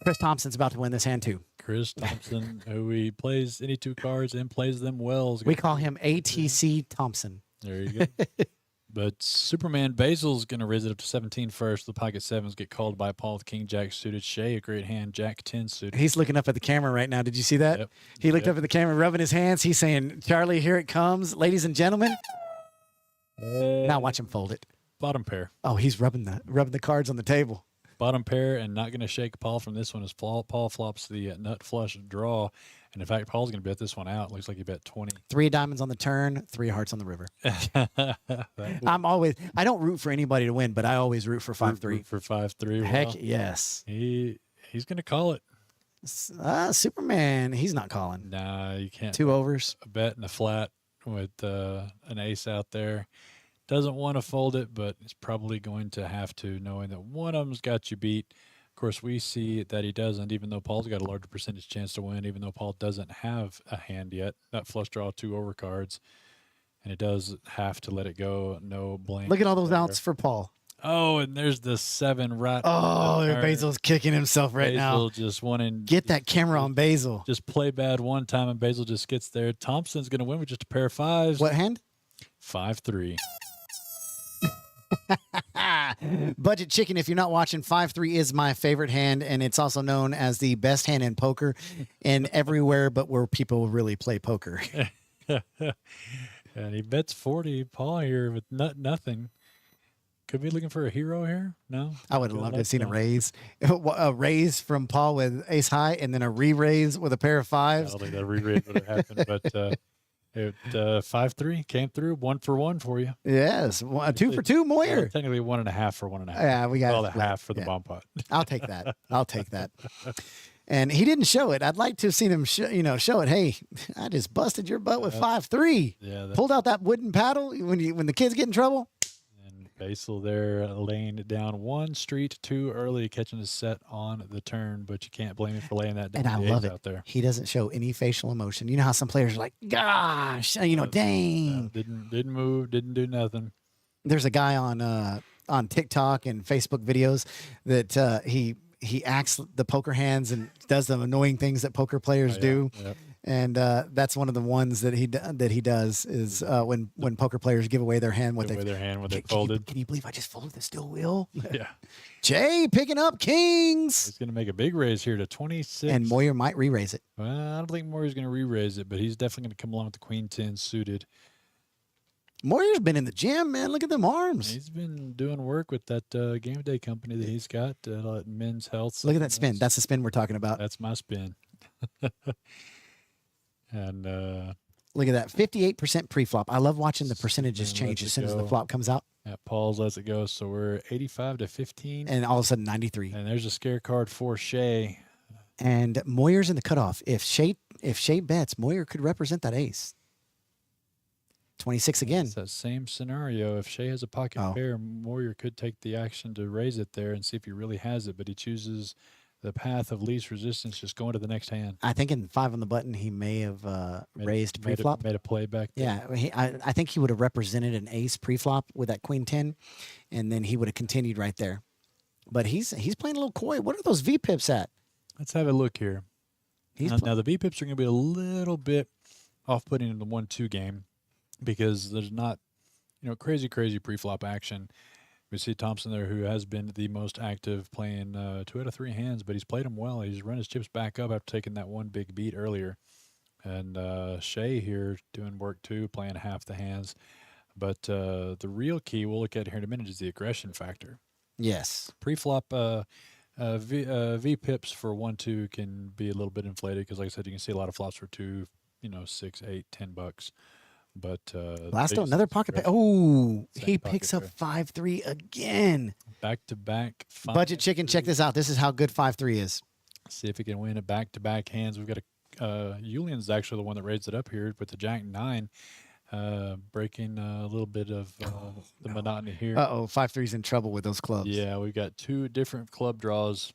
Chris Thompson's about to win this hand too. Chris Thompson, who he plays any 2 cards and plays them well. is We gonna- call him ATC Thompson. There you go. But Superman Basil's going to raise it up to 17 first. The pocket 7s get called by Paul with King Jack suited. Shay, a great hand. Jack 10 suited. He's looking up at the camera right now. Did you see that? Yep. He looked Yep. up at the camera, rubbing his hands. He's saying, Charlie, here it comes. Ladies and gentlemen. Now watch him fold it. Bottom pair. Oh, he's rubbing the cards on the table. Bottom pair, and not going to shake Paul from this one as Paul flops the nut flush draw. And in fact, Paul's going to bet this one out. Looks like he bet 20. 3 diamonds on the turn, 3 hearts on the river. That I don't root for anybody to win, but I always root for 5-3. root for 5-3. Heck Well, yes. he's going to call it. Superman, he's not calling. Nah, you can't 2 overs. Look at all those there. outs for Paul. Oh, and there's the 7 right. Oh, there. Basil's kicking himself right Basil now. just wanting Get that camera on Basil. just play bad one time, and Basil just gets there. Thompson's going to win with just a pair of 5s. What hand? 5-3. Budget Chicken, if you're not watching, 5-3 is my favorite hand, and it's also known as the best hand in poker and everywhere but where people really play poker. And he bets 40. Paul here with nothing. Could be looking for a hero here. No, I would have loved to have seen a No. raise. A raise from Paul with ace high and then a re-raise with a pair of I 5s. don't think that re-raise would have happened, but it 5-3 came through 1 for 1 for you. Yes. 2 for 2, Well, Moyer. technically 1.5 for 1.5. Yeah, we got Well, it. the half for the Yeah. bomb pot. I'll take that. I'll take that. And he didn't show it. I'd like to have seen him, show it. Hey, I just busted your butt with 5-3. Yeah, that, Pulled out that wooden paddle when the kids get in trouble. and Basil there laying it down 1 street too early, catching his set on the turn, but you can't blame him for laying that down. And I the love ace it. out there. He doesn't show any facial emotion. You know how some players are like, gosh, dang. Didn't move, didn't do nothing. There's a guy on TikTok and Facebook videos that he acts the poker hands and does the annoying things that poker players do. Yep. And that's one of the ones that he does is when poker players give away their hand. With their hand when they Can folded. you believe I just folded the still wheel? Yeah. Jay picking up kings. He's going to make a big raise here to 26. And Moyer might re-raise it. Well, I don't think Moyer's going to re-raise it, but he's definitely going to come along with the Queen 10 suited. Moyer's been in the gym, man. Look at them arms. He's been doing work with that game day company that he's got, Men's Health. Look at that spin. That's the spin we're talking about. That's my spin. And Look at that. 58% pre-flop. I love watching the percentages Spin change lets as it soon as the go. flop comes out. Paul's lets it go. So we're 85 to 15. And all of a sudden 93. And there's a scare card for Shay. And Moyer's in the cutoff. If Shay bets, Moyer could represent that ace. 26 again. It's that same scenario. If Shea has a pocket pair, Moyer could take the action to raise it there and see if he really has it, but he chooses the path of least resistance, just going to the next hand. I think in 5 on the button, he may have raised pre-flop. Made a play back there. Yeah, I think he would have represented an ace pre-flop with that queen 10, and then he would have continued right there. But he's playing a little coy. What are those V-pips at? Let's have a look here. Now the V-pips are going to be a little bit off-putting in the 1-2 game because there's not, crazy pre-flop action. We see Thompson there, who has been the most active, playing 2 out of 3 hands, but he's played them well. He's run his chips back up after taking that one big beat earlier. And Shea here doing work too, playing half the hands. But the real key we'll look at here in a minute is the aggression factor. Yes. Pre-flop V-pips for 1-2 can be a little bit inflated because, like I said, you can see a lot of flops for 2, 6, 8, $10. But Blasto, another pocket pair. Oh, he picks up 5-3 again. Back-to-back. Budget Chicken, check this out. This is how good 5-3 is. See if he can win a back-to-back hands. We've got Julian's actually the one that raised it up here with the Jack 9, breaking a little bit of the monotony here. 5-3's in trouble with those clubs. Yeah, we've got 2 different club draws,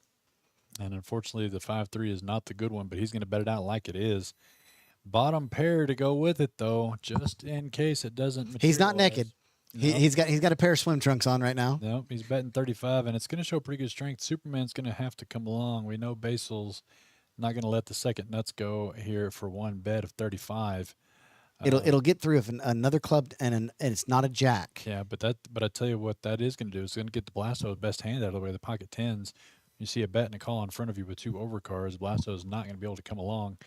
and unfortunately the 5-3 is not the good one, but he's going to bet it out like it is. Bottom pair to go with it, though, just in case it doesn't. He's not naked. Nope. He's got a pair of swim trunks on right now. Nope, he's betting 35, and it's going to show pretty good strength. Superman's going to have to come along. We know Basil's not going to let the second nuts go here for one bet of 35. It'll get through if another club and it's not a jack. Yeah, but I tell you what that is going to do. It's going to get the Blasto's best hand out of the way. The pocket 10s. You see a bet and a call in front of you with 2 overcards. Blasto's not going to be able to come along.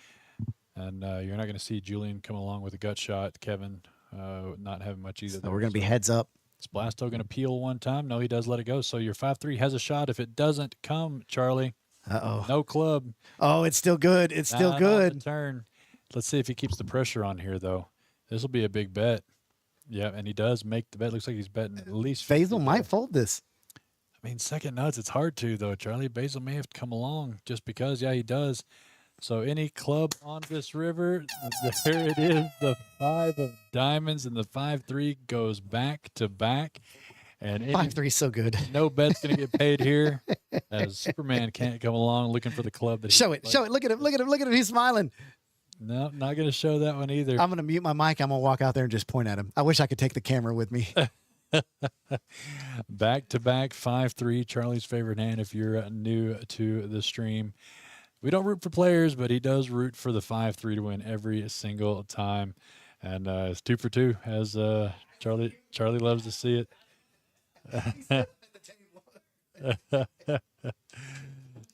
And you're not going to see Julian come along with a gut shot. Kevin not having much either. So we're going to be heads up. Is Blasto going to peel one time? No, he does let it go. So your 5-3 has a shot. If it doesn't come, Charlie, no club. Oh, it's still good. It's still good. Turn. Let's see if he keeps the pressure on here, though. This will be a big bet. Yeah, and he does make the bet. Looks like he's betting at least. Basil might fold this. I mean, second nuts, it's hard to, though, Charlie. Basil may have to come along just because, yeah, he does. So any club on this river, there it is, the 5 of diamonds, and the 5-3 goes back to back. And 5-3 is so good. No bet's going to get paid here, as Superman can't come along looking for the club. That show it. Look at him. He's smiling. No, not going to show that one either. I'm going to mute my mic. I'm going to walk out there and just point at him. I wish I could take the camera with me. Back-to-back 5-3, Charlie's favorite hand if you're new to the stream. We don't root for players, but he does root for the 5-3 to win every single time. And it's 2 for 2, as Charlie loves to see it.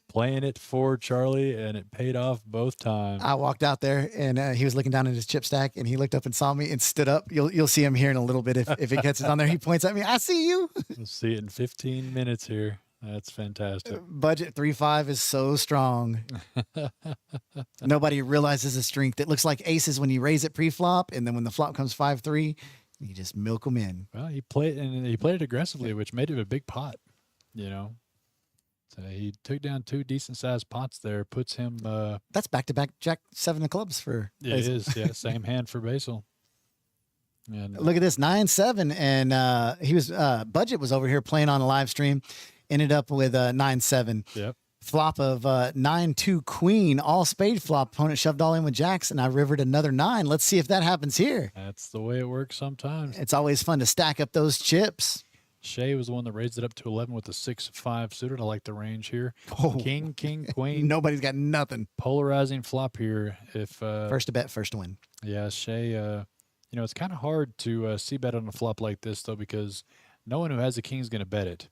Playing it for Charlie, and it paid off both times. I walked out there, and he was looking down at his chip stack, and he looked up and saw me and stood up. You'll see him here in a little bit if it gets it on there. He points at me. I see you. We'll see it in 15 minutes here. That's fantastic. Budget 3-5 is so strong. Nobody realizes the strength. It looks like aces when you raise it pre-flop, and then when the flop comes 5-3, you just milk them in. Well, he played it aggressively, which made it a big pot. So he took down 2 decent-sized pots there. Puts him. That's back-to-back Jack 7 of clubs for Basil. It is, yeah. Same hand for Basil. And look at this 9-7, and he was Budget was over here playing on a live stream. Ended up with 9-7. Yep. Flop of 9-2 queen, all spade flop. Opponent shoved all in with jacks, and I rivered another 9. Let's see if that happens here. That's the way it works sometimes. It's always fun to stack up those chips. Shea was the one that raised it up to 11 with the 6-5 suited. I like the range here. Oh. King, queen. Nobody's got nothing. Polarizing flop here. If first to bet, first to win. Yeah, Shea. It's kind of hard to see bet on a flop like this though, because no one who has a king is going to bet it.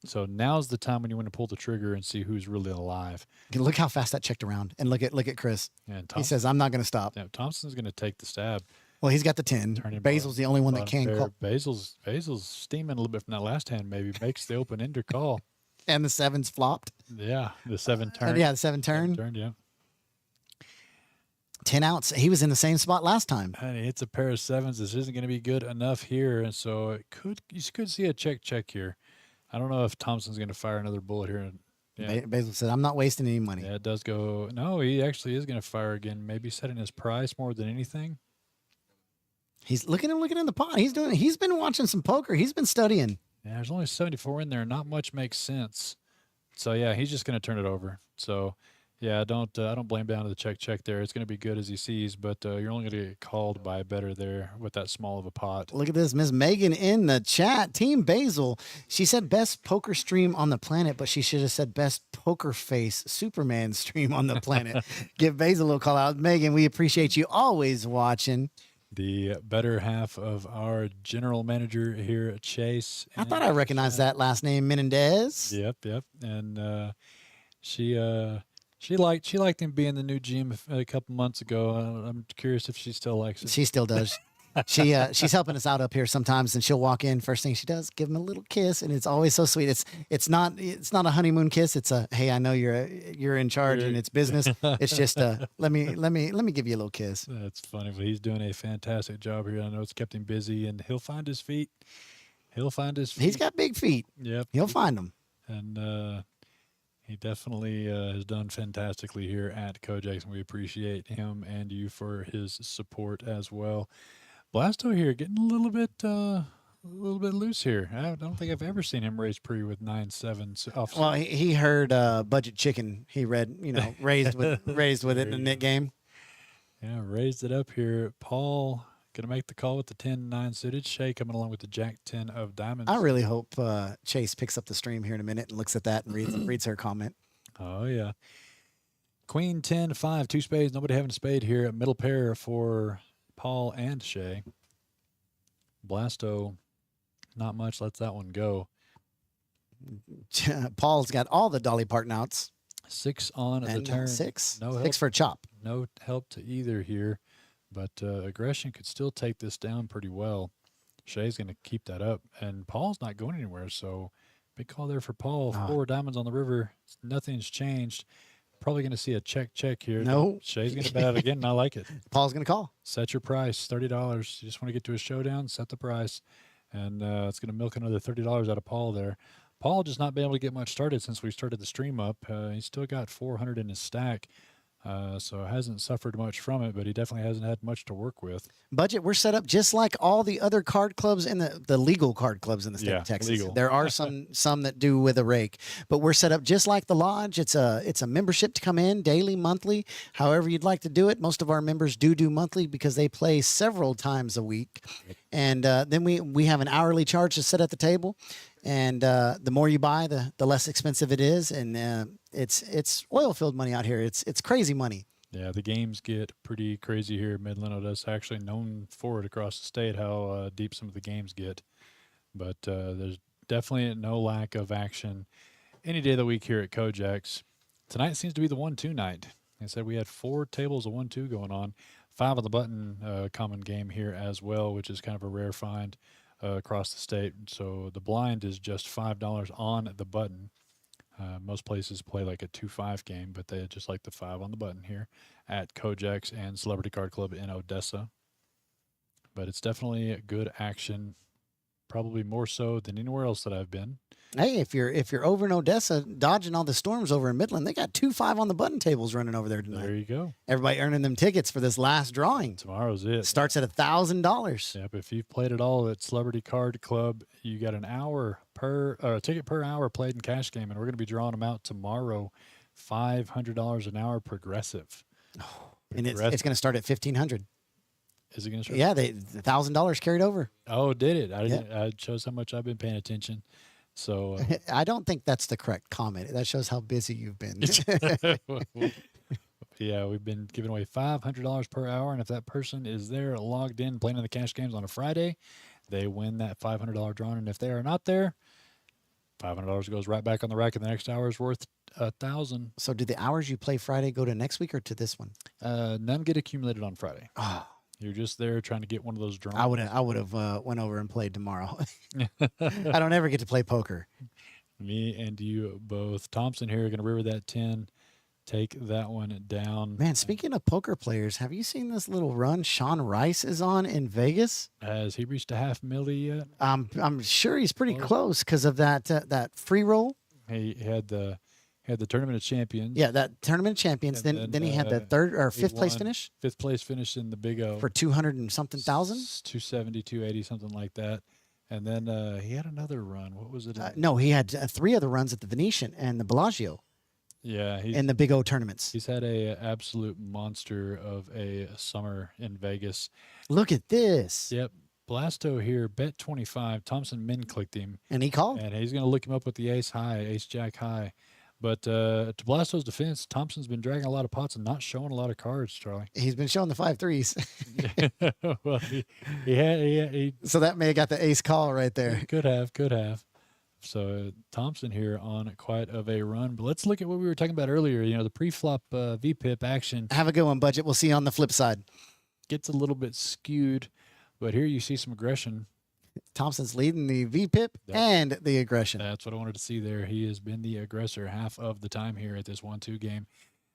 So now's the time when you want to pull the trigger and see who's really alive. Look how fast that checked around, and look at Chris. And he says, "I'm not going to stop." Yeah, Thompson's going to take the stab. Well, he's got the 10. Basil's the only one that can call. Basil's steaming a little bit from that last hand. Maybe makes the open ender call. And the 7's flopped. Yeah, the 7 turn. Yeah, the 7 turn. 7 turn, yeah. 10 outs. He was in the same spot last time. And he hits a pair of 7s. This isn't going to be good enough here, and so you could see a check here. I don't know if Thompson's going to fire another bullet here. Yeah. Basil said, "I'm not wasting any money." Yeah, it does go. No, he actually is going to fire again. Maybe setting his price more than anything. He's looking in the pot. He's been watching some poker. He's been studying. Yeah, there's only 74 in there. Not much makes sense. So yeah, he's just going to turn it over. So yeah, I don't blame down to the check there. It's going to be good as he sees, but you're only going to get called by a better there with that small of a pot. Look at this, Miss Megan in the chat. Team Basil. She said best poker stream on the planet, but she should have said best poker face Superman stream on the planet. Give Basil a little call out. Megan, we appreciate you always watching. The better half of our general manager here at Chase. I thought I recognized that last name, Menendez. Yep. And she liked him being the new GM a couple months ago. I'm curious if she still likes it. She still does. She's helping us out up here sometimes, and she'll walk in. First thing she does, give him a little kiss, and it's always so sweet. It's not a honeymoon kiss. It's a hey, I know you're in charge and it's business. It's just let me give you a little kiss. That's funny, but he's doing a fantastic job here. I know it's kept him busy, and he'll find his feet. He's got big feet. Yep, he'll find them. And he definitely has done fantastically here at KoJack's, and we appreciate him and you for his support as well. Blasto here getting a little bit loose here. I don't think I've ever seen him raise pre with 9-7 off. Well, he heard budget chicken. He read, raised with it in the knit game. Yeah, raised it up here. Paul gonna make the call with the 10-9 suited. Shay coming along with the Jack 10 of diamonds. I really hope Chase picks up the stream here in a minute and looks at that and reads her comment. Oh yeah. Queen 10-5, 2 spades. Nobody having a spade here. A middle pair for Paul and Shay. Blasto, not much. Lets that one go. Paul's got all the Dolly Parton outs. 6 on the turn. 6. No help. 6 for a chop. No help to either here, but aggression could still take this down pretty well. Shay's going to keep that up, and Paul's not going anywhere, so big call there for Paul. 4 diamonds on the river. Nothing's changed. Probably going to see a check here. No. Shay's going to bet out again, and I like it. Paul's going to call. Set your price, $30. You just want to get to a showdown, set the price, and it's going to milk another $30 out of Paul there. Paul just not been able to get much started since we started the stream up. He's still got 400 in his stack, so hasn't suffered much from it, but he definitely hasn't had much to work with. Budget, we're set up just like all the other card clubs in the legal card clubs in the state of Texas. Legal. There are some that do with a rake, but we're set up just like the lodge. It's a membership to come in daily, monthly, however you'd like to do it. Most of our members do monthly because they play several times a week, and then we have an hourly charge to sit at the table. And the more you buy, the less expensive it is, and it's oil-filled money out here. It's crazy money. Yeah, the games get pretty crazy here. Midland, Odessa, actually known for it across the state, how deep some of the games get. But there's definitely no lack of action any day of the week here at KoJack's. Tonight seems to be the 1-2 night. Like I said, we had 4 tables of 1-2 going on. 5 on the button common game here as well, which is kind of a rare find across the state. So the blind is just $5 on the button. Most places play like a 2-5 game, but they just like the 5 on the button here at KoJack's and Celebrity Card Club in Odessa. But it's definitely good action, probably more so than anywhere else that I've been. Hey, if you're over in Odessa dodging all the storms over in Midland, they got 2 5 on the button tables running over there tonight. There you go. Everybody earning them tickets for this last drawing. Tomorrow's it. Starts at $1,000. Yep. If you've played it all at Celebrity Card Club, you got an hour per ticket per hour played in cash game, and we're going to be drawing them out tomorrow. $500 an hour progressive. And it's going to start at $1,500. Is it going to start? Yeah, the $1,000 carried over. Oh, did it? It shows how much I've been paying attention. So I don't think that's the correct comment. That shows how busy you've been. Yeah, we've been giving away $500 per hour, and if that person is there logged in playing in the cash games on a Friday, they win that $500 drawing. And if they are not there, $500 goes right back on the rack, and the next hour is worth $1,000. So, do the hours you play Friday go to next week or to this one? None get accumulated on Friday. Oh. You're just there trying to get one of those drawings. I would have went over and played tomorrow. I don't ever get to play poker. Me and you both. Thompson here going to river that 10. Take that one down. Man, speaking of poker players, have you seen this little run Sean Rice is on in Vegas? Has he reached a $500,000 yet? I'm sure he's pretty close because of that free roll. He had the Had the Tournament of Champions. Yeah, that Tournament of Champions. And Then he had the third or fifth place finish. Fifth place finish in the Big O. For 200 and something thousand? 270, 280, something like that. And then he had another run. What was it? No, he had 3 other runs at the Venetian and the Bellagio. Yeah. In the Big O tournaments. He's had a absolute monster of a summer in Vegas. Look at this. Yep. Blasto here, bet 25. Thompson min clicked him. And he called. And he's going to look him up with the ace jack high. But to Blasto's defense, Thompson's been dragging a lot of pots and not showing a lot of cards, Charlie. He's been showing the 5 threes. Well, he so that may have got the ace call right there. Could have. So Thompson here on quite of a run. But let's look at what we were talking about earlier. The pre-flop VPIP action. Have a good one, Budget. We'll see you on the flip side. Gets a little bit skewed, but here you see some aggression. Thompson's leading the VPIP and the aggression. That's what I wanted to see there. He has been the aggressor half of the time here at this 1-2 game.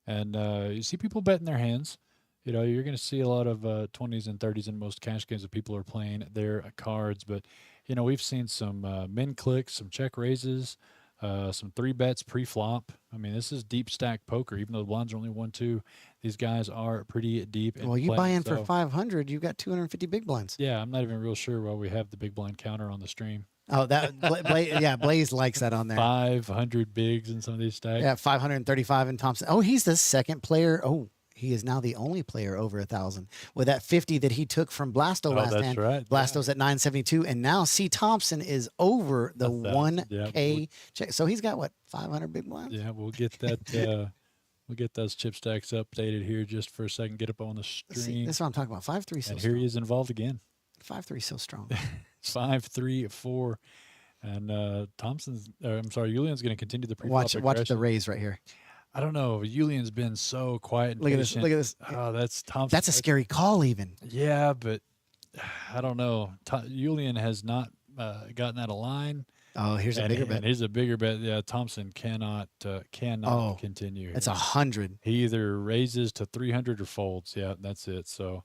And you see people betting their hands. You're going to see a lot of 20s and 30s in most cash games that people are playing their cards. But, we've seen some min clicks, some check raises, some 3 bets pre-flop. I mean, this is deep stack poker. Even though the blinds are only 1-2, these guys are pretty deep. Well, you buy in for 500, you got 250 big blinds. Yeah, I'm not even real sure why we have the big blind counter on the stream. Oh, Blaze likes that on there. 500 bigs in some of these stacks. Yeah, 535 in Thompson. Oh, he's the second player. Oh, he is now the only player over 1,000 with that 50 that he took from Blasto last hand. Right. Blasto's at 972, and now C. Thompson is over the 1K check. So he's got what, 500 big blinds? Yeah, we'll get that. We'll get those chip stacks updated here just for a second. Get up on the stream. See, that's what I'm talking about. 5-3 so and strong. Here he is involved again. 5-3 so strong. 5-3-4, and Thompson's. I'm sorry, Julian's going to continue the pre-flop Watch the raise right here. I don't know. Julian's been so quiet and look patient. Look at this. Oh, that's Thompson. That's a scary call, even. Yeah, but I don't know. Julian has not gotten out of line. Oh, here's a bigger bet. Here's a bigger bet. Yeah, Thompson cannot continue. It's 100. He either raises to 300 or folds. Yeah, that's it. So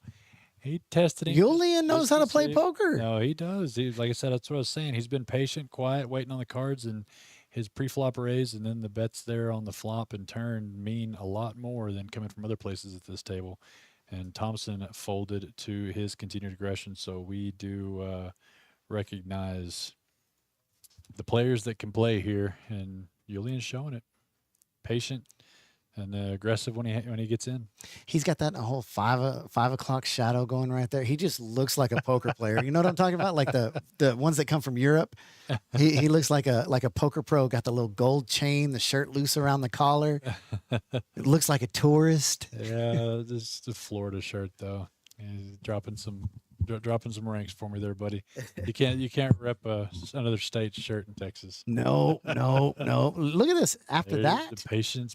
he tested him. Julian knows how to play poker. No, he does. Like I said, that's what I was saying. He's been patient, quiet, waiting on the cards, and his pre-flop raise, and then the bets there on the flop and turn mean a lot more than coming from other places at this table. And Thompson folded to his continued aggression. So we do recognize the players that can play here, and Julian's showing it. Patient and aggressive when he gets in. He's got that whole 5 o'clock shadow going right there. He just looks like a poker player. You know what I'm talking about? Like the ones that come from Europe. He looks like a poker pro. Got the little gold chain, the shirt loose around the collar. It looks like a tourist. Yeah, just a Florida shirt though. He's dropping some ranks for me there, buddy. You can't rep another state shirt in Texas. No. Look at this. After that, the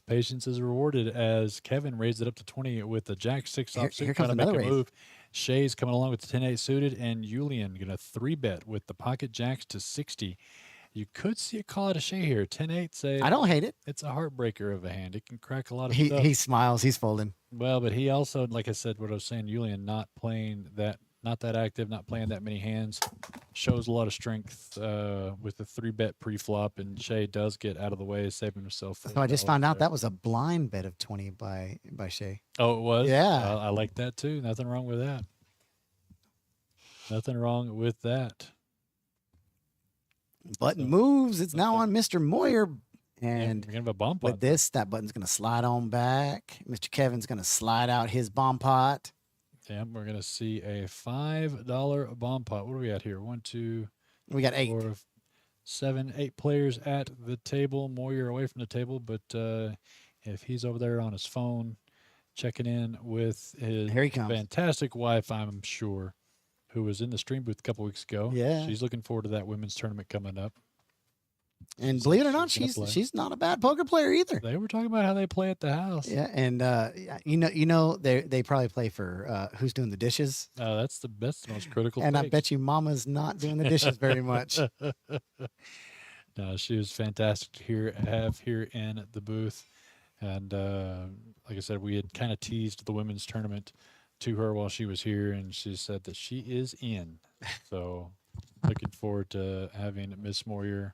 patience is rewarded as Kevin raised it up to 20 with the Jack 6 off. Here comes another raise. Move. Shay's coming along with the 10-8 suited, and Julian gonna 3-bet with the pocket jacks to 60. You could see a call out of Shay here. 10-8. Say I don't hate it. It's a heartbreaker of a hand. It can crack a lot of stuff. He smiles. He's folding. Well, but he also, like I said, what I was saying, Julian not that active, not playing that many hands, shows a lot of strength with the 3-bet pre-flop, and Shay does get out of the way, saving himself. So I just found out that was a blind bet of 20 by Shay. Oh, it was? Yeah. I like that too. Nothing wrong with that. Nothing wrong with that. Button moves. It's now on Mr. Moyer. And we're gonna have a bomb pot. With this, that button's going to slide on back. Mr. Kevin's going to slide out his bomb pot. Yeah, we're going to see a $5 bomb pot. What do we got here? 1, 2, we got 8. 4, 7, 8 players at the table. Moyer away from the table, but if he's over there on his phone, checking in with his Here he comes. Fantastic wife, I'm sure, who was in the stream booth a couple weeks ago. Yeah. She's looking forward to that women's tournament coming up. And believe it or not, she's not a bad poker player either. They were talking about how they play at the house. Yeah, and they probably play for who's doing the dishes. That's the most critical. And take. I bet you Mama's not doing the dishes very much. No, she was fantastic to have here in the booth, and like I said, we had kind of teased the women's tournament to her while she was here, and she said that she is in. So, looking forward to having Miss Moyer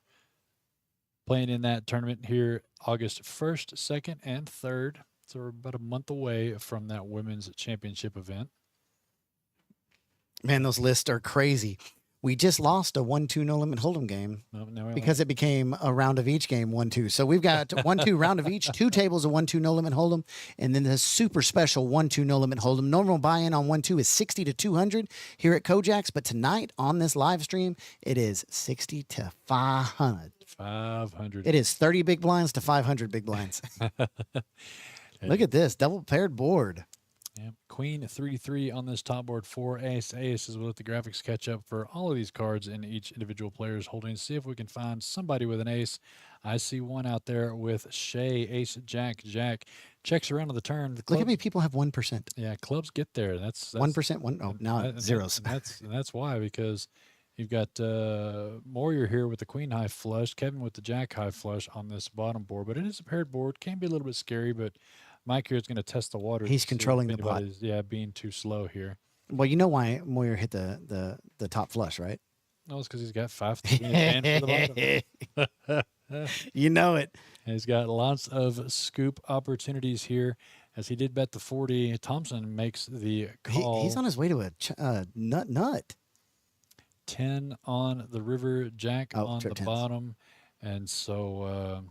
playing in that tournament here August 1st, 2nd, and 3rd. So we're about a month away from that women's championship event. Man, those lists are crazy. We just lost a 1-2 no limit hold'em game because it became a round of each game 1-2. So we've got 1-2 round of each, 2 tables of 1-2 no limit hold'em, and then the super special 1-2 no limit hold'em. Normal buy-in on 1-2 is 60 to 200 here at KoJack's, but tonight on this live stream, it is 60 to 500. 500. It is 30 big blinds to 500 big blinds. Look at this double paired board. Yeah. Queen 3-3 on this top board for ace. Ace is we'll let the graphics catch up for all of these cards in each individual player's holding. See if we can find somebody with an ace. I see one out there with Shay, ace, jack, jack. Checks around on the turn. Look how many people have 1%. Yeah, clubs get there. That's 1%. Oh, now zeros. That's why, because you've got Moyer here with the queen high flush, Kevin with the jack high flush on this bottom board. But it is a paired board. Can be a little bit scary, but Mike here is going to test the water. He's controlling the pot. Yeah, being too slow here. Well, you know why Moyer hit the top flush, right? No, it's because he's got 5-3 and for the bottom. You know it. And he's got lots of scoop opportunities here. As he did bet the 40, Thompson makes the call. He's on his way to a nut. 10 on the river, jack on the 10s. bottom. And so,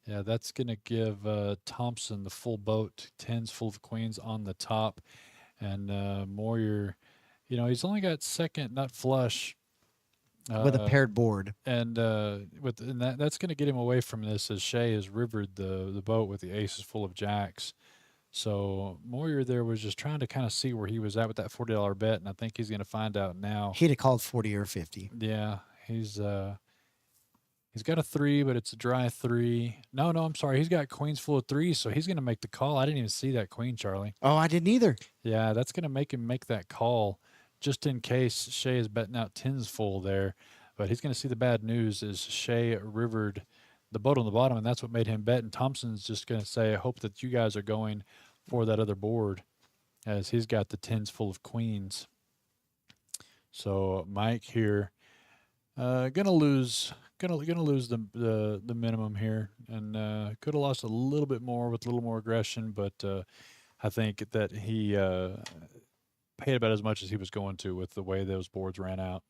yeah, that's going to give Thompson the full boat, 10s full of queens on the top. And Moyer, he's only got second nut flush. With a paired board. And that's going to get him away from this as Shay has rivered the boat with the aces full of jacks. So Moyer there was just trying to kind of see where he was at with that $40 bet, and I think he's going to find out now. He'd have called 40 or 50. Yeah, he's got a 3, but it's a dry 3. No, I'm sorry. He's got queens full of 3s, so he's going to make the call. I didn't even see that queen, Charlie. Oh, I didn't either. Yeah, that's going to make him make that call just in case Shay is betting out 10s full there. But he's going to see the bad news is Shay rivered the boat on the bottom, and that's what made him bet. And Thompson's just going to say, I hope that you guys are going for that other board, as he's got the 10s full of queens. So Mike here gonna lose the minimum here, and could have lost a little bit more with a little more aggression, but I think that he paid about as much as he was going to with the way those boards ran out.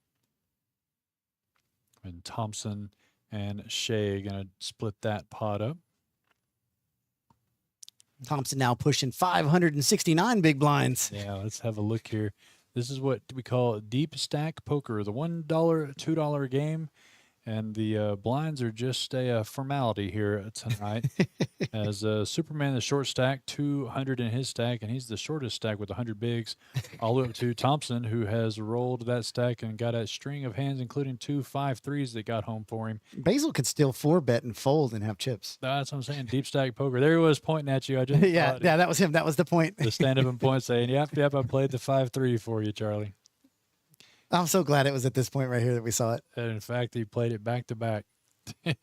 And Thompson and Shay gonna split that pot up. Thompson now pushing 569 big blinds. Yeah, let's have a look here. This is what we call deep stack poker, the $1, $2 game. And the blinds are just a formality here tonight. As Superman, the short stack, 200 in his stack, and he's the shortest stack with 100 bigs, all the way up to Thompson, who has rolled that stack and got a string of hands, including 2 5-3s that got home for him. Basil could still 4-bet and fold and have chips. That's what I'm saying. Deep stack poker. There he was pointing at you. I just yeah, that was him. That was the point. The stand-up and point saying, yep, I played the 5-3 for you, Charlie. I'm so glad it was at this point right here that we saw it. And in fact, he played it back to back and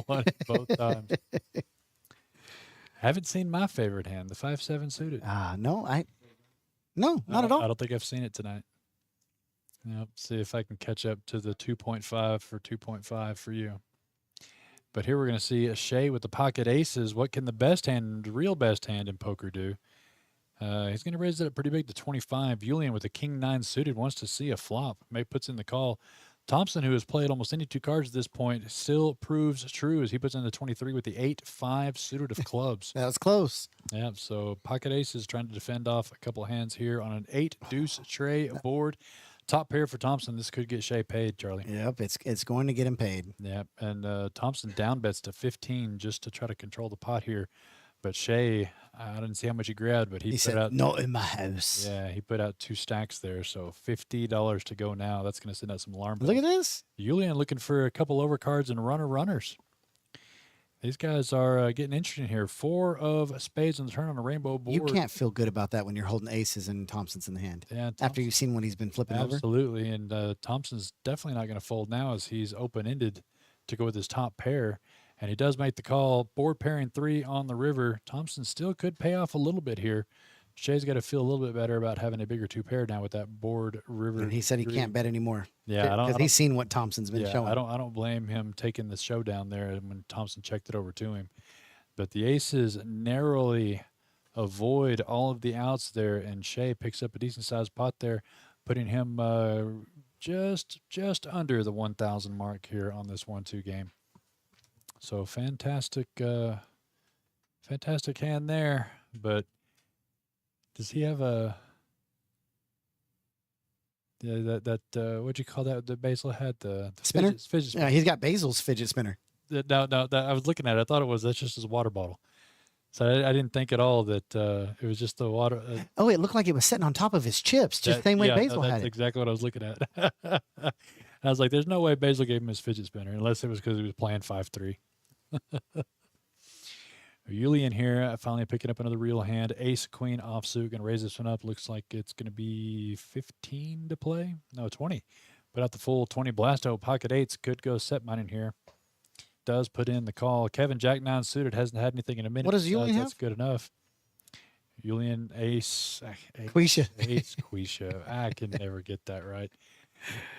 won it both times. Haven't seen my favorite hand, the 5-7 suited. No, not at all. I don't think I've seen it tonight. Yep, see if I can catch up to the 2.5 for 2.5 for you. But here we're going to see a Shay with the pocket aces. What can the real best hand in poker do? He's going to raise it up pretty big to 25. Julian with the king-9 suited wants to see a flop. May puts in the call. Thompson, who has played almost any 2 cards at this point, still proves true as he puts in the 23 with the 8-5 suited of clubs. That was close. Yeah, so pocket aces trying to defend off a couple of hands here on an 8-deuce tray board. Top pair for Thompson. This could get Shay paid, Charlie. Yep, it's going to get him paid. Yep, and Thompson down bets to 15 just to try to control the pot here. But Shay, I didn't see how much he grabbed, but he put said, out not in my house. Yeah, he put out 2 stacks there, so $50 to go now. That's going to send out some alarm bells. Look at this. Julian looking for a couple overcards and runners. These guys are getting interesting here. 4 of spades on the turn on a rainbow board. You can't feel good about that when you're holding aces and Thompson's in the hand. Yeah, after you've seen what he's been flipping over. Absolutely, and Thompson's definitely not going to fold now as he's open-ended to go with his top pair. And he does make the call. Board pairing 3 on the river. Thompson still could pay off a little bit here. Shay's got to feel a little bit better about having a bigger 2-pair now with that board river. And he said he can't bet anymore. Yeah, because he's seen what Thompson's been showing. I don't blame him taking the show down there when Thompson checked it over to him. But the aces narrowly avoid all of the outs there, and Shay picks up a decent sized pot there, putting him just under the 1,000 mark here on this 1-2 game. So fantastic hand there. But does he have a what'd you call that? The Basil had the spinner. Fidget spinner. Yeah, he's got Basil's fidget spinner. No, I was looking at it. I thought that's just his water bottle. So I didn't think at all that it was just the water. Oh, it looked like it was sitting on top of his chips, just the same way Basil had it. That's exactly what I was looking at. I was like, there's no way Basil gave him his fidget spinner, unless it was because he was playing 5-3. Julian here finally picking up another real hand. Ace, queen, offsuit. Going to raise this one up. Looks like it's going to be 15 to play. No, 20. Put out the full 20 blasto. Pocket eights. Could go set mine in here. Does put in the call. Kevin, Jack 9 suited. Hasn't had anything in a minute. What does Julian have? That's good enough. Julian, ace. Quisha. Ace, Quisha. I can never get that right.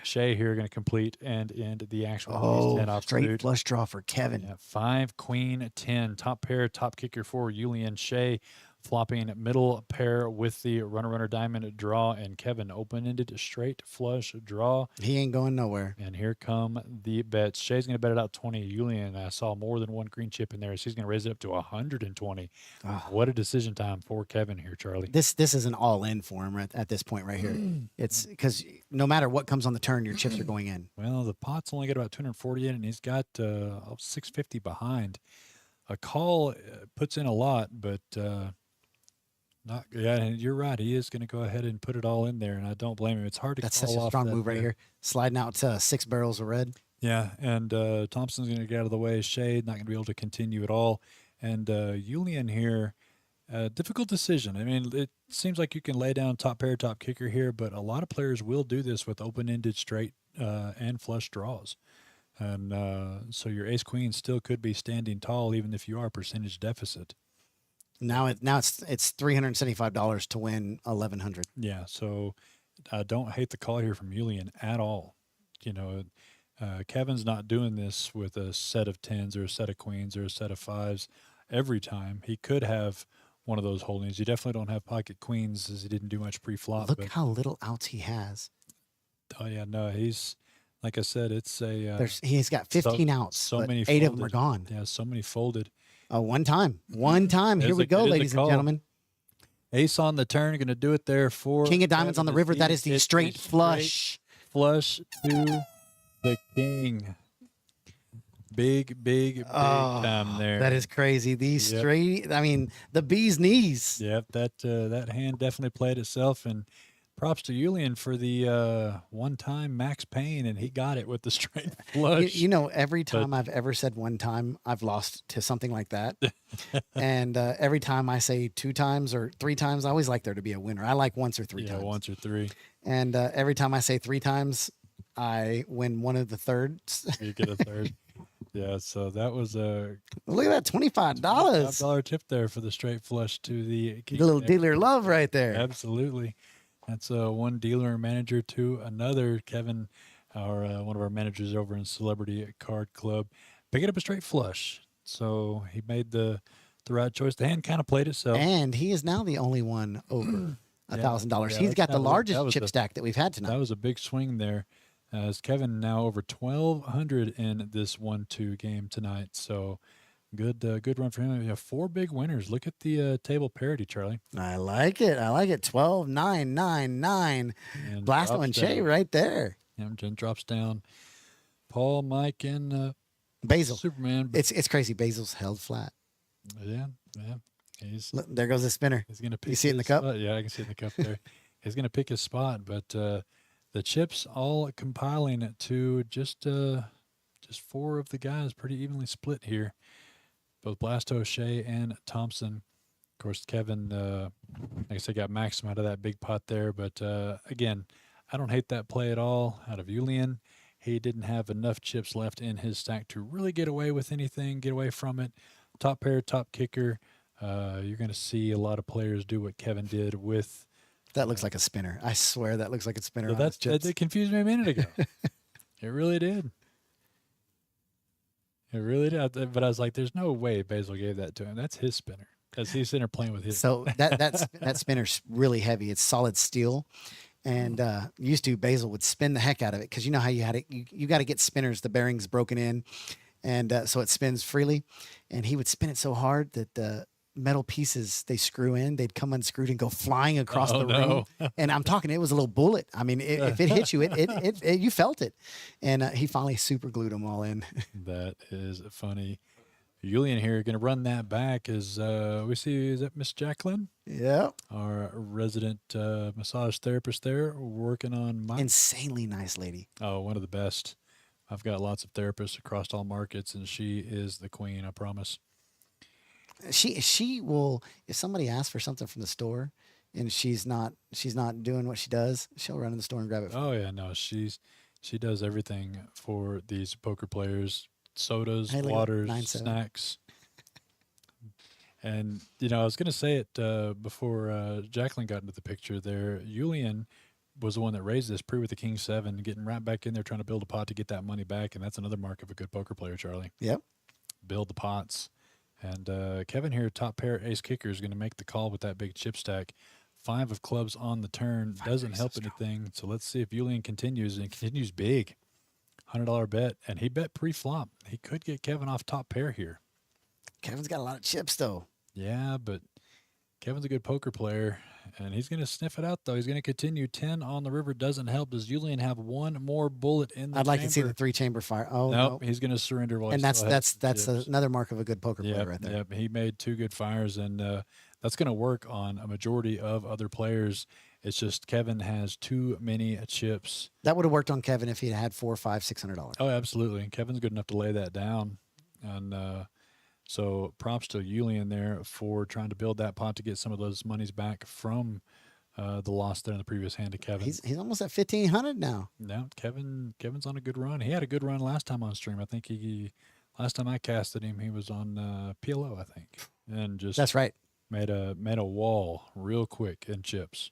Shay here going to complete and end the actual 10 off straight flush draw for Kevin. Yeah, 5, queen, 10. Top pair, top kicker for Julian. Shay flopping middle pair with the runner diamond draw, and Kevin open-ended straight flush draw. He ain't going nowhere. And here come the bets. Shay's going to bet it out 20. Julian, I saw more than one green chip in there, so he's going to raise it up to 120. Oh. What a decision time for Kevin here, Charlie. This is an all-in for him at this point right here. It's because no matter what comes on the turn, your chips are going in. Well, the pot's only got about 240 in, and he's got 650 behind. A call puts in a lot, but and you're right. He is going to go ahead and put it all in there, and I don't blame him. It's hard to That's call such a off strong that move right here. Sliding out 6 barrels of red. Yeah, and Thompson's going to get out of the way. Shade not going to be able to continue at all. And Julian here, difficult decision. I mean, it seems like you can lay down top pair, top kicker here, but a lot of players will do this with open-ended straight and flush draws. And so your ace queen still could be standing tall even if you are percentage deficit. Now it's $375 to win 1,100. Yeah, so I don't hate the call here from Julian at all. You know, Kevin's not doing this with a set of 10s or a set of queens or a set of 5s every time. He could have one of those holdings. You definitely don't have pocket queens as he didn't do much pre-flop. Look how little outs he has. Oh, yeah, no, he's, like I said, it's a... he's got 15 outs, so many 8 folded. Of them are gone. Yeah, so many folded. One time. Here we go, ladies and gentlemen. Ace on the turn, going to do it there for... King of diamonds on the river. That is the straight flush. Flush to the king. Big time there. That is crazy. These straight, I mean, the bee's knees. Yep, that hand definitely played itself, and props to Julian for the one-time max pain, and he got it with the straight flush. You know, every time I've ever said one time, I've lost to something like that. And every time I say 2 times or 3 times, I always like there to be a winner. I like once or 3 times. Yeah, once or 3. And every time I say 3 times, I win one of the thirds. You get a third. Yeah, so that was a... Look at that, $25 tip there for the straight flush to the... little dealer love right there. Absolutely. That's one dealer manager to another. Kevin, one of our managers over in Celebrity Card Club, picking up a straight flush. So he made the right choice. The hand kind of played itself. And he is now the only one over $1,000. He's got the largest chip stack that we've had tonight. That was a big swing there. As Kevin now over 1,200 in this 1-2 game tonight. So good run for him. We have 4 big winners. Look at the table parity, Charlie. I like it. 12, 9, 9, 9. Blasto and Shay right there. Yeah, Jen drops down. Paul, Mike, and Basil. Superman. It's crazy. Basil's held flat. Yeah. Look, there goes the spinner. He's gonna pick. You see it in the cup? Yeah, I can see it in the cup there. He's gonna pick his spot, but the chips all compiling to just 4 of the guys, pretty evenly split here. Both Blasto, Shay, and Thompson. Of course, Kevin, like I said, got maximum out of that big pot there. But, again, I don't hate that play at all out of Julian. He didn't have enough chips left in his stack to really get away with anything, get away from it. Top pair, top kicker. You're going to see a lot of players do what Kevin did with. That looks like a spinner. I swear that looks like a spinner. So On his chips. that confused me a minute ago. It really did. It really did. But I was like, "There's no way Basil gave that to him. That's his spinner." Because he's sitting there playing with his. So that spinner's really heavy. It's solid steel. And used to Basil would spin the heck out of it because you know how you had it. You got to get spinners, the bearings broken in, and so it spins freely. And he would spin it so hard that the metal pieces they screw in, they'd come unscrewed and go flying across the room. And I'm talking, it was a little bullet. I mean, if it hit you, it you felt it. And he finally super glued them all in. That is funny. Julian here going to run that back as we see, is that Miss Jacqueline? Yeah. Our resident massage therapist there working on my. Insanely nice lady. Oh, one of the best. I've got lots of therapists across all markets, and she is the queen, I promise. She will, if somebody asks for something from the store and she's not doing what she does, she'll run in the store and grab it. Oh yeah, no, she does everything for these poker players. Sodas, waters, snacks. And, I was going to say it before Jacqueline got into the picture there. Julian was the one that raised this pre with the King 7, getting right back in there trying to build a pot to get that money back. And that's another mark of a good poker player, Charlie. Yep. Build the pots. And Kevin here, top pair ace kicker, is going to make the call with that big chip stack. 5 of clubs on the turn. Doesn't help anything. So let's see if Julian continues, and continues big. $100 bet, and he bet pre-flop. He could get Kevin off top pair here. Kevin's got a lot of chips, though. Yeah, but Kevin's a good poker player, and he's going to sniff it out, though. He's going to continue. 10 on the river doesn't help. Does Julian have one more bullet in the I'd like chamber? to see the 3-chamber fire. Oh, nope, no. He's going to surrender. And that's another mark of a good poker player right there. Yep, he made 2 good fires, and that's going to work on a majority of other players. It's just Kevin has too many chips. That would have worked on Kevin if he had $400, $500, $600. Oh, absolutely. And Kevin's good enough to lay that down. And so props to Julian there for trying to build that pot to get some of those monies back from the loss there in the previous hand to Kevin. He's almost at 1,500 now. No, Kevin's on a good run. He had a good run last time on stream. I think last time I casted him, he was on PLO, I think. And just that's right. Made a wall real quick in chips.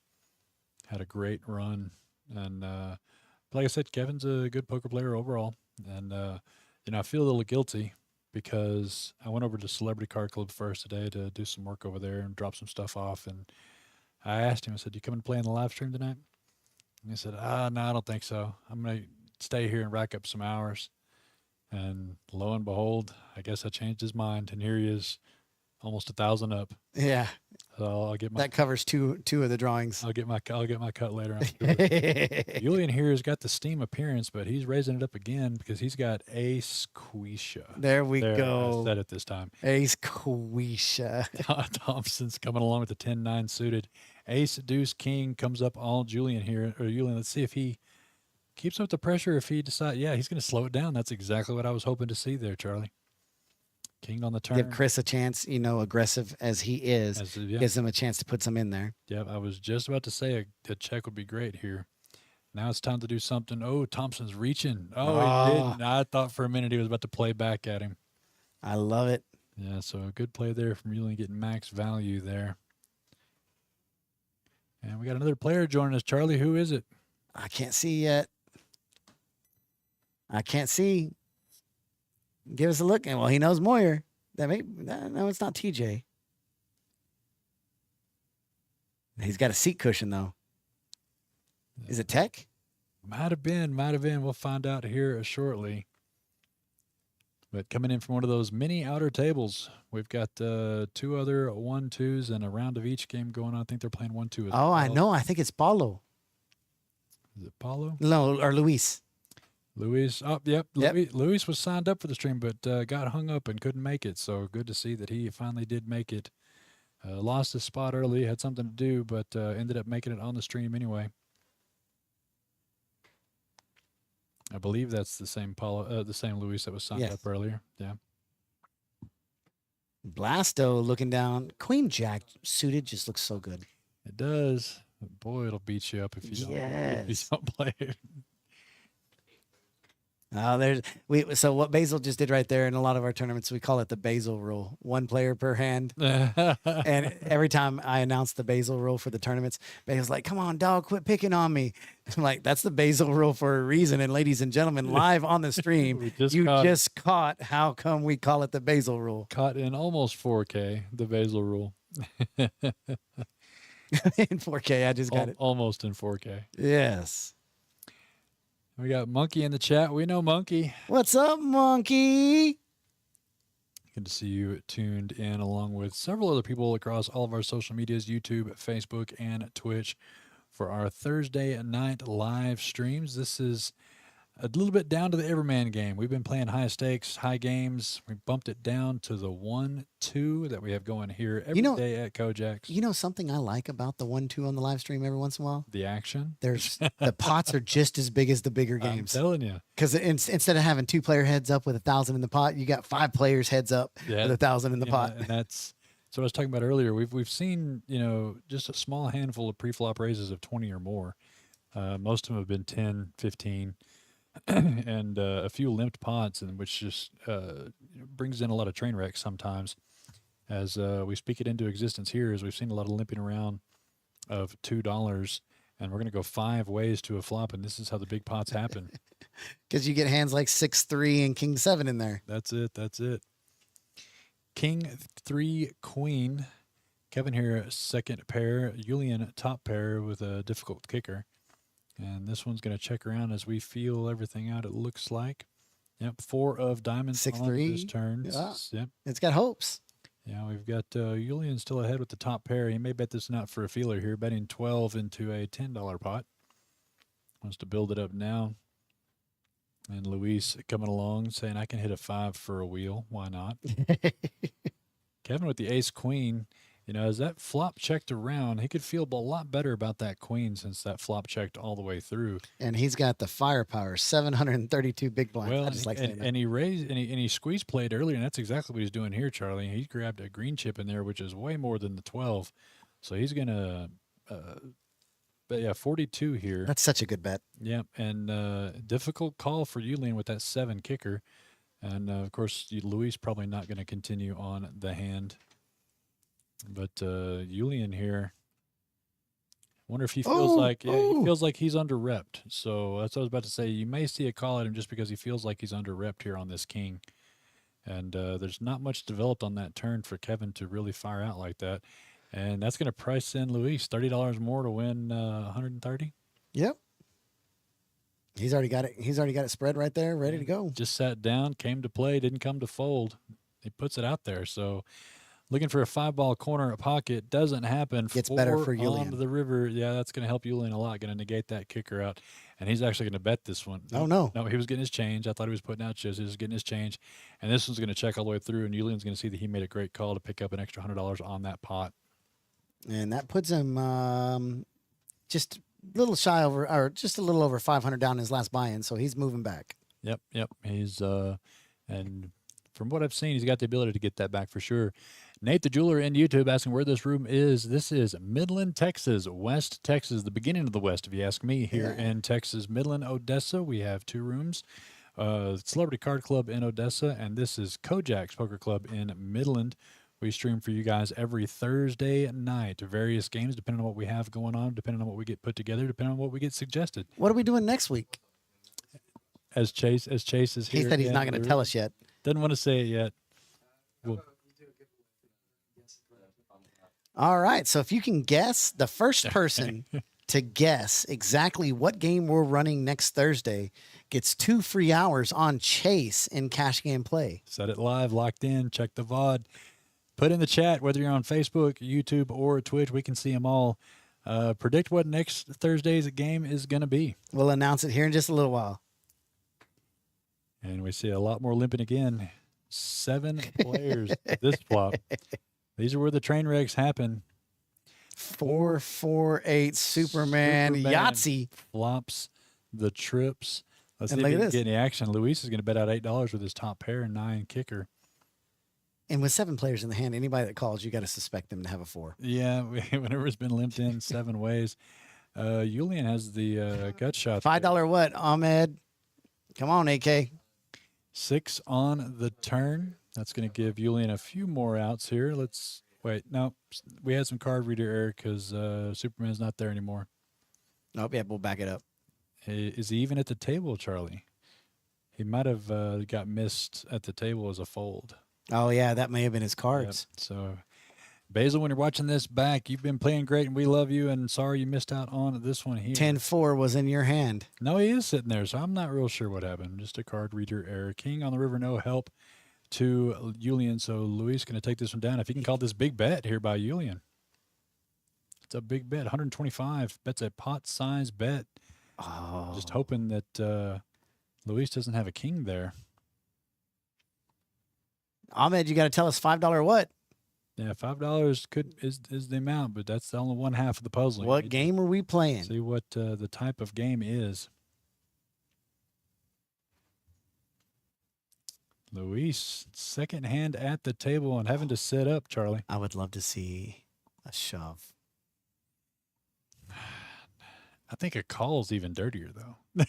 Had a great run, and like I said, Kevin's a good poker player overall. And I feel a little guilty because I went over to Celebrity Card Club first today to do some work over there and drop some stuff off. And I asked him, I said, "You come and play in the live stream tonight?" And he said, "No, I don't think so. I'm gonna stay here and rack up some hours." And lo and behold, I guess I changed his mind, and here he is, almost 1,000 up. Yeah. So I'll get my that covers two of the drawings. I'll get my cut later on. Julian here has got the steam appearance, but he's raising it up again because he's got ace quisha. There we go. I said it this time. Ace quisha. Thompson's coming along with the 10-9 suited. Ace deuce king comes up all Julian here. Or Julian, let's see if he keeps up the pressure. If he decides, yeah, he's going to slow it down. That's exactly what I was hoping to see there, Charlie. King on the turn. Give Chris a chance, aggressive as he is, gives him a chance to put some in there. Yeah, I was just about to say a check would be great here. Now it's time to do something. Oh, Thompson's reaching. Oh, he didn't. I thought for a minute he was about to play back at him. I love it. Yeah, so a good play there from Julian getting max value there. And we got another player joining us. Charlie, who is it? I can't see yet. I can't see. Give us a look. And well, he knows Moyer. No, it's not TJ. He's got a seat cushion though. Is it Tech? Might have been. We'll find out here shortly. But coming in from one of those mini outer tables, we've got 2 other 1-2s and a round of each game going on. I think they're playing 1-2 as well. I know. I think it's Paulo. Is it Paulo? No, or Luis. Luis, yep. Luis was signed up for the stream, but got hung up and couldn't make it. So good to see that he finally did make it. Lost his spot early, had something to do, but ended up making it on the stream anyway. I believe that's the same the same Luis that was signed up earlier. Yeah. Blasto looking down. Queen Jack suited just looks so good. It does. Boy, it'll beat you up if you don't play it. So what Basil just did right there in a lot of our tournaments, we call it the Basil rule. 1 player per hand. And every time I announce the Basil rule for the tournaments, Basil's like, "Come on, dog, quit picking on me." I'm like, "That's the Basil rule for a reason." And ladies and gentlemen, live on the stream, you just caught how come we call it the Basil rule. Caught in almost 4K, the Basil rule. In 4K, I just got it. Almost in 4K. Yes. We got Monkey in the chat. We know Monkey. What's up, Monkey? Good to see you tuned in, along with several other people across all of our social medias, YouTube, Facebook, and Twitch, for our Thursday night live streams. This is a little bit down to the Everman game. We've been playing high stakes, high games. We bumped it down to the 1-2 that we have going here every day at KoJack's. You know something I like about the 1-2 on the live stream every once in a while? The action. The pots are just as big as the bigger games. I'm telling you. Because instead of having 2-player heads up with 1,000 in the pot, you got 5 players heads up with 1,000 in the pot. And that's what I was talking about earlier. We've seen, just a small handful of pre-flop raises of 20 or more. Most of them have been 10, 15. And a few limped pots, and which just brings in a lot of train wrecks sometimes. As we speak it into existence here, as we've seen a lot of limping around of $2, and we're going to go 5 ways to a flop, and this is how the big pots happen. Because you get hands like 6-3 and King 7 in there. That's it. King 3 Queen. Kevin here, second pair. Julian, top pair with a difficult kicker. And this one's going to check around as we feel everything out, it looks like. Yep, 4 of diamonds 6-3 on this turn. Yeah. Yep. It's got hopes. Yeah, we've got Julian still ahead with the top pair. He may bet this one out for a feeler here, betting 12 into a $10 pot. Wants to build it up now. And Luis coming along saying, I can hit a 5 for a wheel. Why not? Kevin with the ace-queen. As that flop checked around, he could feel a lot better about that queen since that flop checked all the way through. And he's got the firepower, 732 big blinds. Well, I just like and he raised and he squeeze played earlier, and that's exactly what he's doing here, Charlie. He grabbed a green chip in there, which is way more than the 12. So he's gonna, but yeah, 42 here. That's such a good bet. Yeah, and difficult call for Julian with that 7 kicker, and of course Luis probably not going to continue on the hand. But Julian here, wonder if he feels he feels like he's under-repped. So that's what I was about to say. You may see a call at him just because he feels like he's under-repped here on this king. And there's not much developed on that turn for Kevin to really fire out like that. And that's going to price in Luis $30 more to win 130. Yep. He's already got it. He's already got it spread right there, ready to go. Just sat down, came to play, didn't come to fold. He puts it out there. So looking for a 5-ball corner pocket doesn't happen. Gets better for Julian. On the river, yeah, that's going to help Julian a lot. Going to negate that kicker out, and he's actually going to bet this one. Oh no, he was getting his change. I thought he was putting out chips. He was getting his change, and this one's going to check all the way through. And Julian's going to see that he made a great call to pick up an extra $100 on that pot, and that puts him just a little shy over, or just a little over 500 down his last buy-in. So he's moving back. Yep. He's and from what I've seen, he's got the ability to get that back for sure. Nate the Jeweler in YouTube asking where this room is. This is Midland, Texas, West Texas, the beginning of the West, if you ask me, here in Texas. Midland, Odessa, we have 2 rooms. Celebrity Card Club in Odessa, and this is KoJack's Poker Club in Midland. We stream for you guys every Thursday night. Various games, depending on what we have going on, depending on what we get put together, depending on what we get suggested. What are we doing next week? As Chase is here. He said he's not going to tell us yet. Doesn't want to say it yet. All right. So if you can guess, the first person to guess exactly what game we're running next Thursday gets 2 free hours on Chase in Cash Game Play. Set it live, locked in, check the VOD. Put in the chat, whether you're on Facebook, YouTube, or Twitch, we can see them all. Predict what next Thursday's game is going to be. We'll announce it here in just a little while. And we see a lot more limping again. 7 players this flop. These are where the train wrecks happen. 4-4-8 Superman Yahtzee flops the trips. Let's see look if at we this. can get any action. Luis is going to bet out $8 with his top pair and 9 kicker. And with 7 players in the hand, anybody that calls, you got to suspect them to have a 4. Yeah, whenever it's been limped in 7 ways. Julian has the gut shot. $5 what, Ahmed? Come on, AK. 6 on the turn. That's going to give Julian a few more outs here. Let's wait. No, we had some card reader error because Superman's not there anymore. Nope, yeah, we'll back it up. Is he even at the table, Charlie? He might have got missed at the table as a fold. Oh, yeah, that may have been his cards. Yep. So, Basil, when you're watching this back, you've been playing great, and we love you, and sorry you missed out on this one here. 10-4 was in your hand. No, he is sitting there, so I'm not real sure what happened. Just a card reader error. King on the river, no help to Julian, so Luis going to take this one down. If he can call this big bet here by Julian. It's a big bet, 125. Bet's a pot-size bet. Oh. Just hoping that Luis doesn't have a king there. Ahmed, you got to tell us $5 what? Yeah, $5 is the amount, but that's only one half of the puzzle. What game are we playing? See what the type of game is. Luis, second hand at the table and having to set up, Charlie. I would love to see a shove. I think a call is even dirtier, though.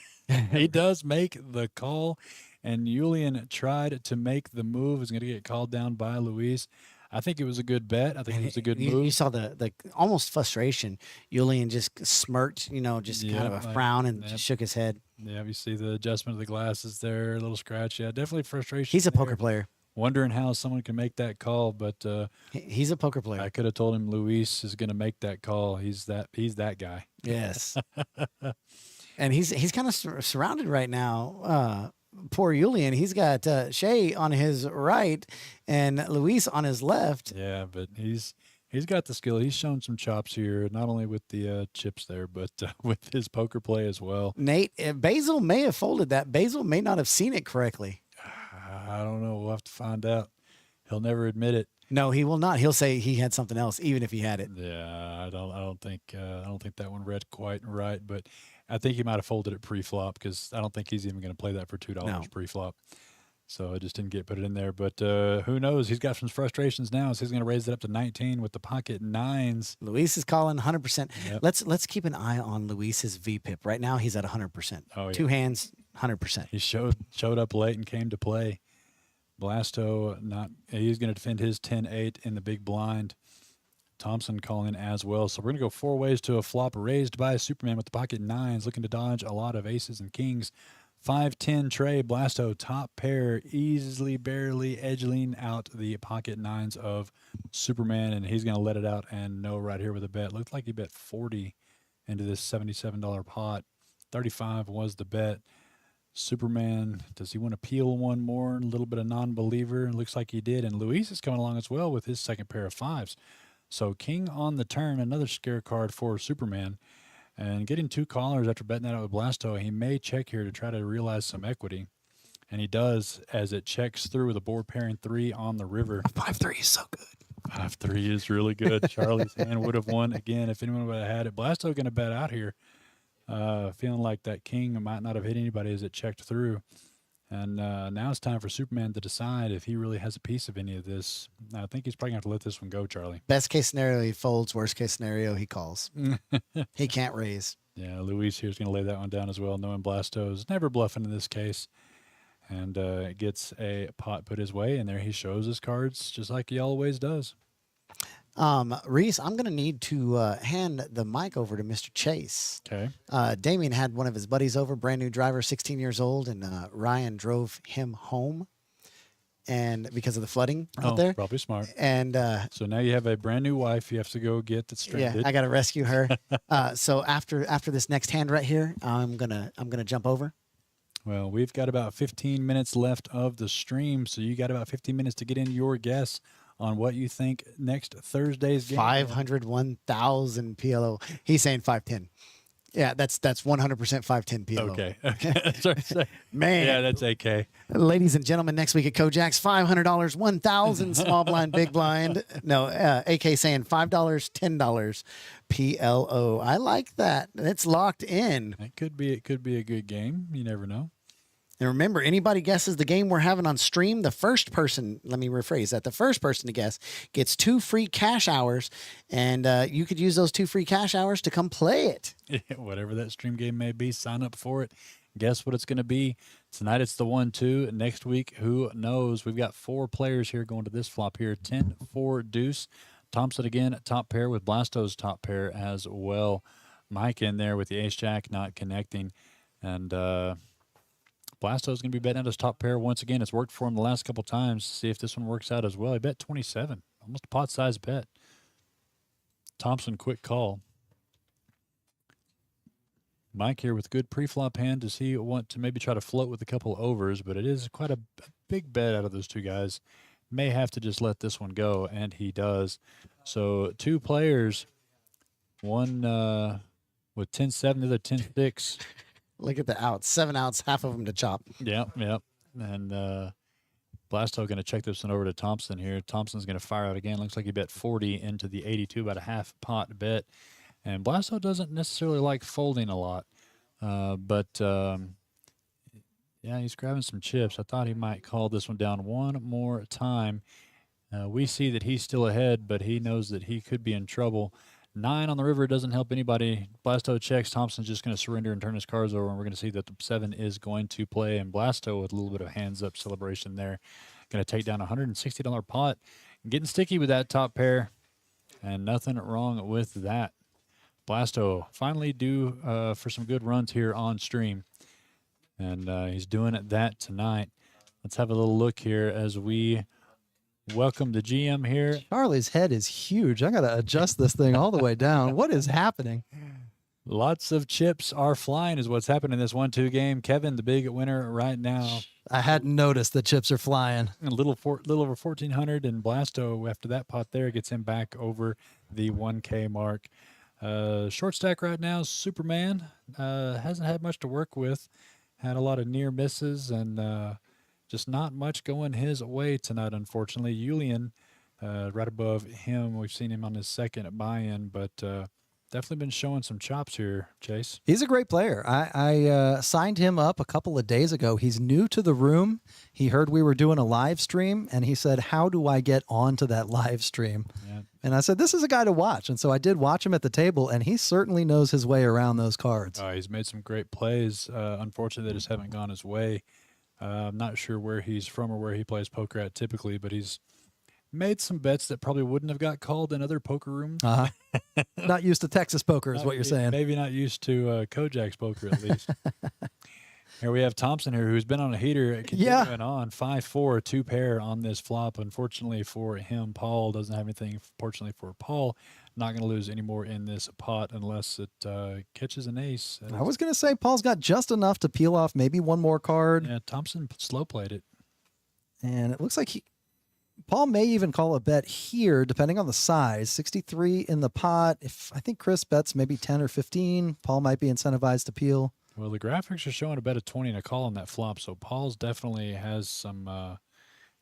He does make the call, and Julian tried to make the move. Is going to get called down by Luis. I think it was a good bet. I think it was a good move. You saw the almost frustration. Julian just smirked, just kind of a frown and just shook his head. Yeah, you see the adjustment of the glasses there, a little scratch. Yeah, definitely frustration. He's a there. poker player. Wondering how someone can make that call, but he's a poker player. I could have told him Luis is going to make that call. He's that guy. Yes. And he's kind of surrounded right now. Poor Julian. He's got Shay on his right and Luis on his left. Yeah, but he's got the skill. He's shown some chops here, not only with the chips there, but with his poker play as well. Nate, Basil may have folded that. Basil may not have seen it correctly. I don't know. We'll have to find out. He'll never admit it. No, he will not. He'll say he had something else, even if he had it. Yeah, I don't think that one read quite right, but I think he might have folded it pre-flop because I don't think he's even going to play that for $2 pre-flop. So it just didn't get put in there. But who knows? He's got some frustrations now, so he's going to raise it up to 19 with the pocket nines. Luis is calling 100%. Yep. Let's keep an eye on Luis's VPIP. Right now, he's at 100%. Oh, yeah. 2 hands, 100%. He showed up late and came to play. Blasto, he's going to defend his 10-8 in the big blind. Thompson calling as well. So we're going to go 4 ways to a flop raised by Superman with the pocket nines, looking to dodge a lot of aces and kings. 5-10 tray, Blasto, top pair, easily, barely edging out the pocket nines of Superman, and he's going to let it out and no right here with a bet. Looked like he bet 40 into this $77 pot. 35 was the bet. Superman, does he want to peel one more? A little bit of non-believer. Looks like he did. And Luis is coming along as well with his second pair of fives. So king on the turn, another scare card for Superman. And getting 2 callers after betting that out with Blasto, he may check here to try to realize some equity. And he does as it checks through with a board pairing 3 on the river. 5-3 is so good. 5-3 is really good. Charlie's hand would have won again if anyone would have had it. Blasto going to bet out here. Feeling like that king might not have hit anybody as it checked through. And now it's time for Superman to decide if he really has a piece of any of this. I think he's probably going to have to let this one go, Charlie. Best case scenario, he folds. Worst case scenario, he calls. He can't raise. Yeah, Luis here's going to lay that one down as well, knowing Blasto's never bluffing in this case. And gets a pot put his way, and there he shows his cards just like he always does. Reese, I'm going to need to hand the mic over to Mr. Chase. Okay. Damien had one of his buddies over, brand new driver, 16 years old, and Ryan drove him home, and because of the flooding out there. Probably smart. And so now you have a brand new wife you have to go get that's stranded. Yeah, I got to rescue her. So after this next hand right here, I'm gonna jump over. Well, we've got about 15 minutes left of the stream, so you got about 15 minutes to get in your guess on what you think next Thursday's game. 501,000 PLO. He's saying 510. Yeah, that's 100% 510 PLO. Okay. Sorry. Man. Yeah, that's AK. Ladies and gentlemen, next week at KoJack's, $500, 1,000 small blind, big blind. No, AK saying $5, $10 PLO. I like that. It's locked in. It could be a good game. You never know. And remember, anybody guesses the game we're having on stream, the first person, let me rephrase that, the first person to guess gets 2 free cash hours, and you could use those 2 free cash hours to come play it. Whatever that stream game may be, sign up for it. Guess what it's going to be. Tonight it's the 1-2. Next week, who knows? We've got 4 players here going to this flop here. 10-4 deuce. Thompson again, top pair with Blasto's top pair as well. Mike in there with the ace-jack not connecting. And Blasto's going to be betting out his top pair once again. It's worked for him the last couple times. See if this one works out as well. He bet 27. Almost a pot-sized bet. Thompson, quick call. Mike here with good pre-flop hand. Does he want to maybe try to float with a couple overs? But it is quite a big bet out of those two guys. May have to just let this one go, and he does. So 2 players, one with 10-7, the other 10-6. Look at the outs. 7 outs, half of them to chop. Yep. And Blasto going to check this one over to Thompson here. Thompson's going to fire out again. Looks like he bet 40 into the 82, about a half pot bet. And Blasto doesn't necessarily like folding a lot. But yeah, he's grabbing some chips. I thought he might call this one down one more time. We see that he's still ahead, but he knows that he could be in trouble. 9 on the river doesn't help anybody. Blasto checks. Thompson's just going to surrender and turn his cards over, and we're going to see that the 7 is going to play. And Blasto with a little bit of hands-up celebration there. Going to take down a $160 pot. Getting sticky with that top pair, and nothing wrong with that. Blasto finally due for some good runs here on stream. And he's doing that tonight. Let's have a little look here as we welcome the GM here. Charlie's head is huge. I got to adjust this thing all the way down. What is happening? Lots of chips are flying is what's happening in this 1-2 game. Kevin, the big winner right now. I hadn't noticed the chips are flying. A little over 1,400, and Blasto, after that pot there, gets him back over the 1K mark. Short stack right now, Superman hasn't had much to work with. Had a lot of near misses and just not much going his way tonight, unfortunately. Julian, right above him, we've seen him on his second buy-in, but definitely been showing some chops here, Chase. He's a great player. I signed him up a couple of days ago. He's new to the room. He heard we were doing a live stream, and he said, how do I get onto that live stream? Yeah. And I said, this is a guy to watch. And so I did watch him at the table, and he certainly knows his way around those cards. He's made some great plays. Unfortunately, they just haven't gone his way. I'm not sure where he's from or where he plays poker at typically, but he's made some bets that probably wouldn't have got called in other poker rooms. Not used to Texas poker is what you're saying. Maybe not used to KoJack's poker at least. Here we have Thompson here, who's been on a heater continuing on 5-4, 2 pair on this flop. Unfortunately for him, Paul doesn't have anything. Fortunately for Paul, not going to lose any more in this pot unless it catches an ace. I was going to say Paul's got just enough to peel off maybe one more card. Yeah, Thompson slow played it. And it looks like Paul may even call a bet here, depending on the size. 63 in the pot. If I think Chris bets maybe 10 or 15, Paul might be incentivized to peel. Well, the graphics are showing a bet of 20 and a call on that flop, so Paul's definitely has some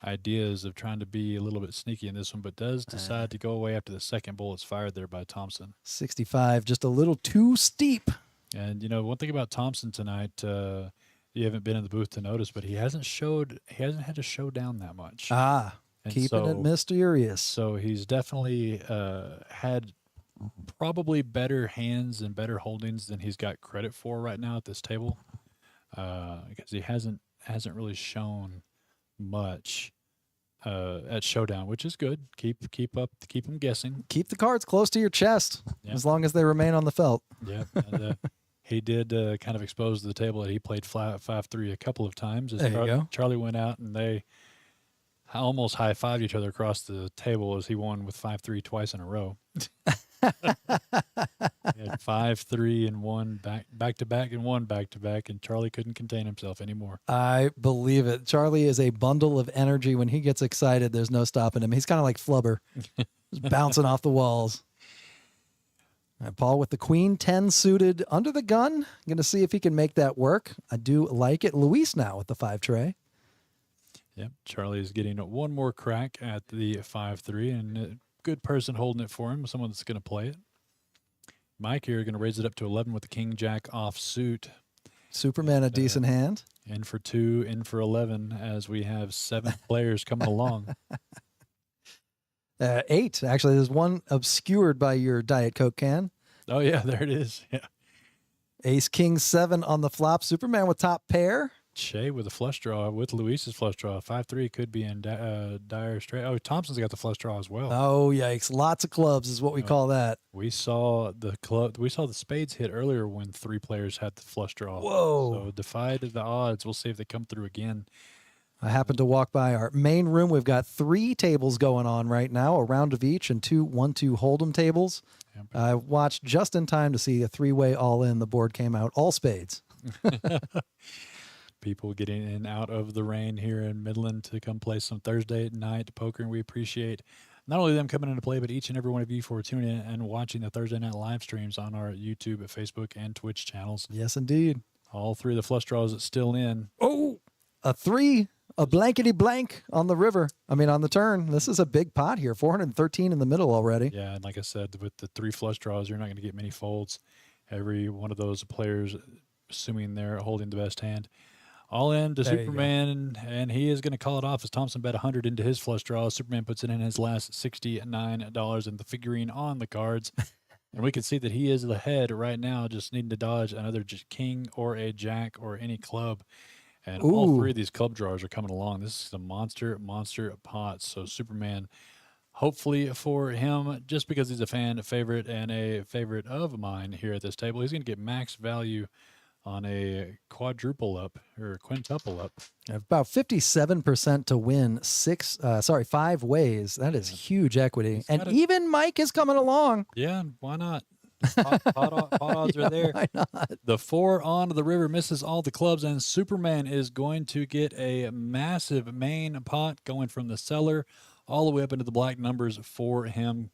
ideas of trying to be a little bit sneaky in this one, but does decide to go away after the second bullet's fired there by Thompson. 65, just a little too steep. And, you know, one thing about Thompson tonight, you haven't been in the booth to notice, but he hasn't had to show down that much. And keeping it mysterious. So he's definitely had probably better hands and better holdings than he's got credit for right now at this table, because he hasn't really shown much at showdown, which is good. Keep him guessing. Keep the cards close to your chest as long as they remain on the felt. Yeah. And, he did kind of expose the table that he played flat 5-3 a couple of times. There you go. Charlie went out and they almost high-fived each other across the table as he won with 5-3 twice in a row. He had 5-3 and one back-to-back and one back-to-back, and Charlie couldn't contain himself anymore. I believe it. Charlie is a bundle of energy. When he gets excited, there's no stopping him. He's kind of like Flubber, just bouncing off the walls. All right, Paul with the queen 10 suited under the gun. Going to see if he can make that work. I do like it. Luis now with the 5 tray. Yep, Charlie is getting one more crack at the 5-3, and a good person holding it for him, someone that's going to play it. Mike here going to raise it up to 11 with the king-jack offsuit. Superman, a decent hand. In for 2, in for 11, as we have 7 players coming along. 8. Actually, there's one obscured by your Diet Coke can. Oh, yeah, there it is. Yeah. Ace, king, 7 on the flop. Superman with top pair. Shea with a flush draw with Luis's flush draw. 5-3 could be in dire straight. Oh, Thompson's got the flush draw as well. Oh, yikes. Lots of clubs is what we call that. We saw the spades hit earlier when 3 players had the flush draw. Whoa. So defied the odds. We'll see if they come through again. I happened to walk by our main room. We've got 3 tables going on right now, a round of each, and 2 1-2 hold'em tables. Yep. I watched just in time to see a 3-way all in. The board came out all spades. People getting in and out of the rain here in Midland to come play some Thursday night poker, and we appreciate not only them coming into play, but each and every one of you for tuning in and watching the Thursday night live streams on our YouTube, Facebook, and Twitch channels. Yes, indeed. All 3 of the flush draws still in. Oh, a 3, a blankety blank on the river. I mean, on the turn. This is a big pot here. 413 in the middle already. Yeah, and like I said, with the 3 flush draws, you're not going to get many folds. Every one of those players, assuming they're holding the best hand. All in to There you Superman, and he is going to call it off as Thompson bet 100 into his flush draw. Superman puts it in his last $69 and the figurine on the cards. And we can see that he is the head right now, just needing to dodge another king or a jack or any club. And all Ooh. 3 of these club drawers are coming along. This is a monster pot. So Superman, hopefully for him, just because he's a fan favorite and a favorite of mine here at this table, he's going to get max value on a quadruple up or quintuple up. About 57% to win 5 ways. That is huge equity. And even Mike is coming along. Yeah, why not? Pot odds are there. Why not? The 4 on the river misses all the clubs, and Superman is going to get a massive main pot going from the cellar all the way up into the black numbers for him.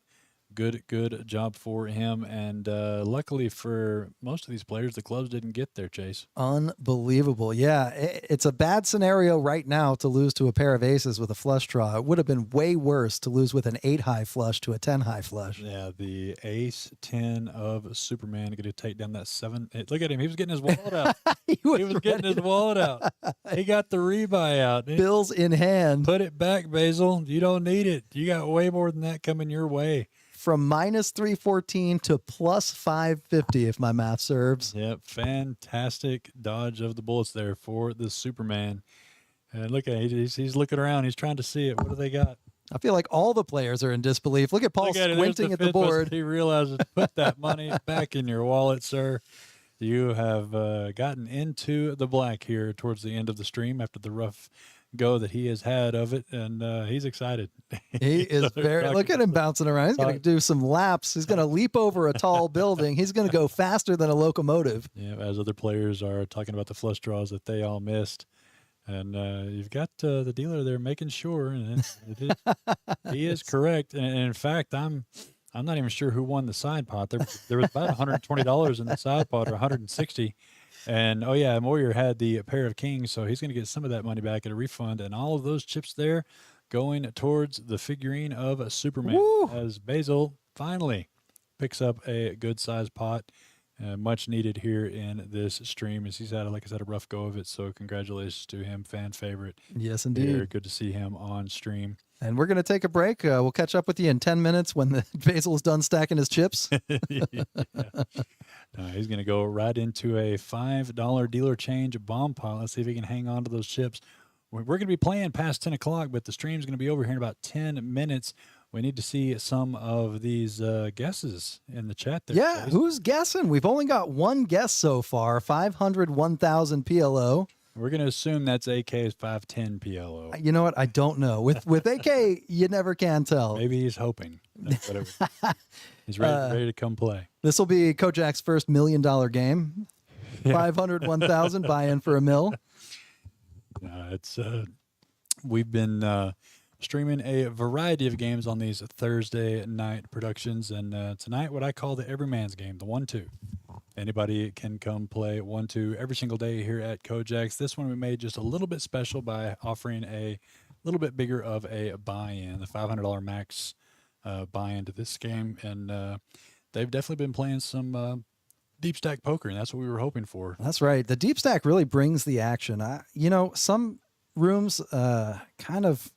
Good job for him. And luckily for most of these players, the clubs didn't get there, Chase. Unbelievable. Yeah, it's a bad scenario right now to lose to a pair of aces with a flush draw. It would have been way worse to lose with an 8-high flush to a 10-high flush. Yeah, the ace 10 of Superman going to take down that 7. Look at him. He was getting his wallet out. He was getting his wallet out. He got the rebuy out. Bills in hand. Put it back, Basil. You don't need it. You got way more than that coming your way. From minus 314 to plus 550, if my math serves. Yep, fantastic dodge of the bullets there for the Superman. And look at he's looking around. He's trying to see it. What do they got? I feel like all the players are in disbelief. Look at Paul squinting at the board. He realizes, put that money back in your wallet, sir. You have gotten into the black here towards the end of the stream after the rough go that he has had of it, and he's excited. He is very. Look at him bouncing around. He's going to do some laps. He's going to leap over a tall building. He's going to go faster than a locomotive. Yeah, as other players are talking about the flush draws that they all missed, and you've got the dealer there making sure, and he is correct. And in fact, I'm not even sure who won the side pot. There was about $120 in the side pot, or $160. And, oh, yeah, Moyer had the pair of kings, so he's going to get some of that money back at a refund. And all of those chips there going towards the figurine of Superman. Woo! As Basil finally picks up a good-sized pot, much needed here in this stream, as he's had, like I said, a rough go of it. So congratulations to him, fan favorite. Yes, indeed. Good to see him on stream. And we're going to take a break. We'll catch up with you in 10 minutes when the Basil is done stacking his chips. Yeah. He's going to go right into a $5 dealer change bomb pile. Let's see if he can hang on to those chips. We're going to be playing past 10 o'clock, but the stream's going to be over here in about 10 minutes. We need to see some of these guesses in the chat there. Yeah, who's guessing? We've only got one guess so far, 501,000 PLO. We're going to assume that's AK's 510 PLO. You know what? I don't know. With AK, you never can tell. Maybe he's hoping. That's what he's ready to come play. This will be KoJack's first $1 million game. 501,000 buy-in for $1 million. It's we've been streaming a variety of games on these Thursday night productions, and tonight what I call the everyman's game, the 1-2. Anybody can come play 1-2 every single day here at KoJack's. This one we made just a little bit special by offering a little bit bigger of a buy-in, the $500 max buy-in to this game, and they've definitely been playing some deep stack poker, and that's what we were hoping for. That's right. The deep stack really brings the action. Some rooms kind of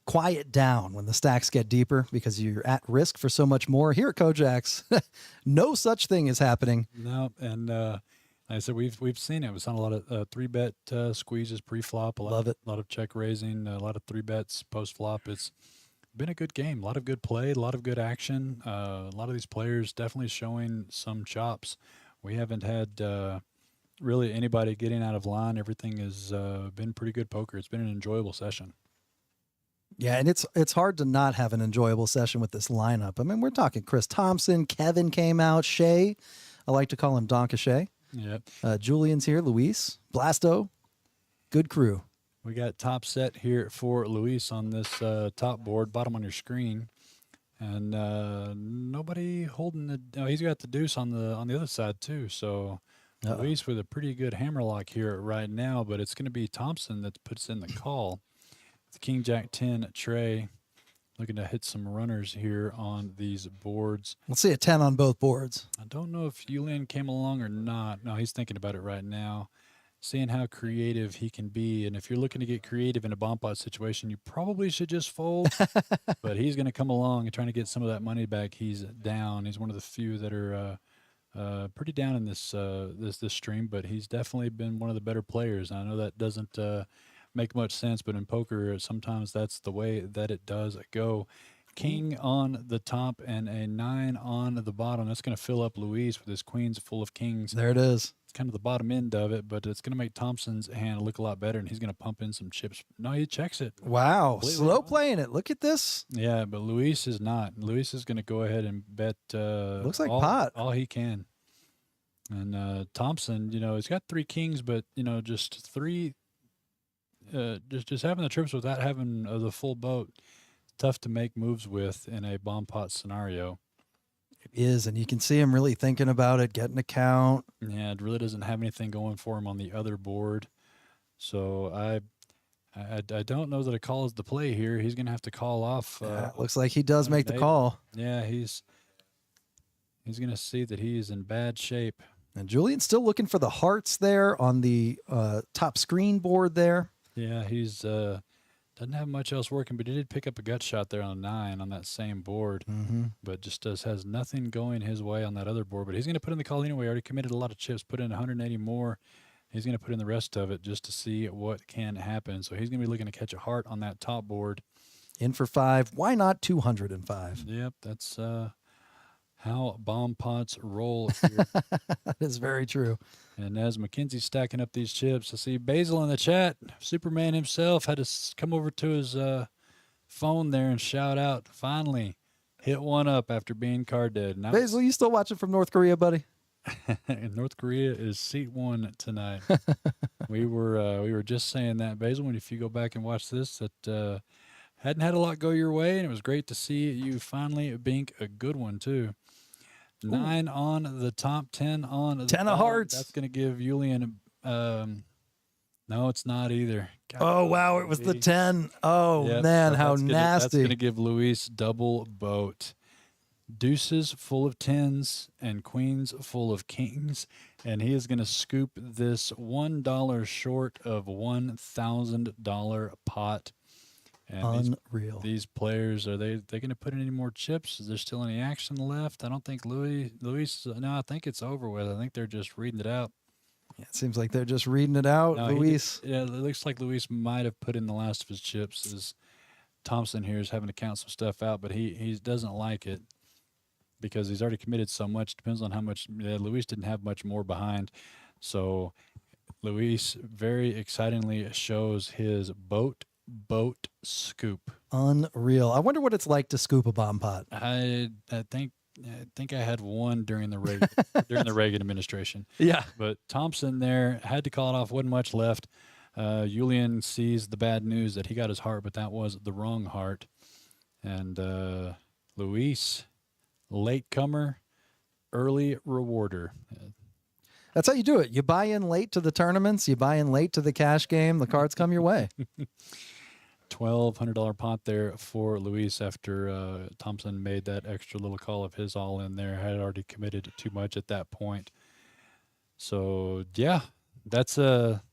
quiet down when the stacks get deeper because you're at risk for so much more. Here at KoJack's, no such thing is happening. No, and Like I said, we've seen it. We've seen a lot of 3-bet squeezes pre-flop. Love it. A lot of check raising. A lot of 3-bets post-flop. It's been a good game. A lot of good play. A lot of good action. A lot of these players definitely showing some chops. We haven't had really anybody getting out of line. Everything has been pretty good poker. It's been an enjoyable session. Yeah, and it's hard to not have an enjoyable session with this lineup. I mean, we're talking Chris Thompson, Kevin came out, Shay. I like to call him Donka Shay. Yep. Julian's here, Luis, Blasto. Good crew. We got top set here for Luis on this top board, bottom on your screen. And nobody holding the. Oh, he's got the deuce on the other side too. So Luis with a pretty good hammerlock here right now, but it's going to be Thompson that puts in the call. The King Jack 10 tray, looking to hit some runners here on these boards. Let's see a 10 on both boards. I don't know if Julian came along or not. No, he's thinking about it right now, seeing how creative he can be. And if you're looking to get creative in a bomb pot situation, you probably should just fold. But he's going to come along and trying to get some of that money back. He's down. He's one of the few that are pretty down in this this stream, but he's definitely been one of the better players. And I know that doesn't make much sense, but in poker, sometimes that's the way that it does go. King on the top and a 9 on the bottom. That's going to fill up Luis with his queens full of kings. There it is. It's kind of the bottom end of it, but it's going to make Thompson's hand look a lot better, and he's going to pump in some chips. No, he checks it. Wow. Slow playing it. Look at this. Yeah, but Luis is not. Luis is going to go ahead and bet looks like pot. All he can. And Thompson, he's got 3 kings, but, just 3 just having the trips without having the full boat, tough to make moves with in a bomb pot scenario. It is, and you can see him really thinking about it, getting a count. Yeah, it really doesn't have anything going for him on the other board. So I don't know that a call is the play here. He's going to have to call off. Looks like he does make the call. Yeah, he's going to see that he is in bad shape. And Julian's still looking for the hearts there on the top screen board there. Yeah, he's doesn't have much else working, but he did pick up a gut shot there on a 9 on that same board. But just has nothing going his way on that other board. But he's going to put in the call anyway. Already committed a lot of chips, put in 180 more. He's going to put in the rest of it just to see what can happen. So he's going to be looking to catch a heart on that top board. In for 5. Why not 205? Yep, that's how bomb pots roll here. That is very true. And as Mackenzie's stacking up these chips, I see Basil in the chat. Superman himself had to come over to his phone there and shout out, finally, hit one up after being card dead. Now, Basil, you still watching from North Korea, buddy? North Korea is seat 1 tonight. we were just saying that, Basil, when if you go back and watch this, that hadn't had a lot go your way, and it was great to see you finally bink a good one, too. 9 on the top, 10 on the 10 of hearts. That's going to give Julian no, it's not either. God, oh, wow, it was the 10. Oh, yep, man, so how that's nasty. Going to give Luis double boat. Deuces full of 10s and queens full of kings, and he is going to scoop this $1 short of $1,000 pot. And unreal. These players, are they going to put in any more chips? Is there still any action left? I don't think Luis. No, I think it's over with. I think they're just reading it out. Yeah, it seems like they're just reading it out, No, Luis. Yeah, it looks like Luis might have put in the last of his chips. As Thompson here is having to count some stuff out, but he doesn't like it because he's already committed so much. Depends on how much. Luis didn't have much more behind, so Luis very excitingly shows his boat scoop. Unreal. I wonder what it's like to scoop a bomb pot. I think I had one during the Reagan administration. Yeah. But Thompson there had to call it off. Wasn't much left. Julian sees the bad news that he got his heart, but that was the wrong heart. And Luis, late comer, early rewarder. That's how you do it. You buy in late to the tournaments. You buy in late to the cash game. The cards come your way. $1,200 pot there for Luis after Thompson made that extra little call of his all in there. Had already committed too much at that point. So yeah, that's a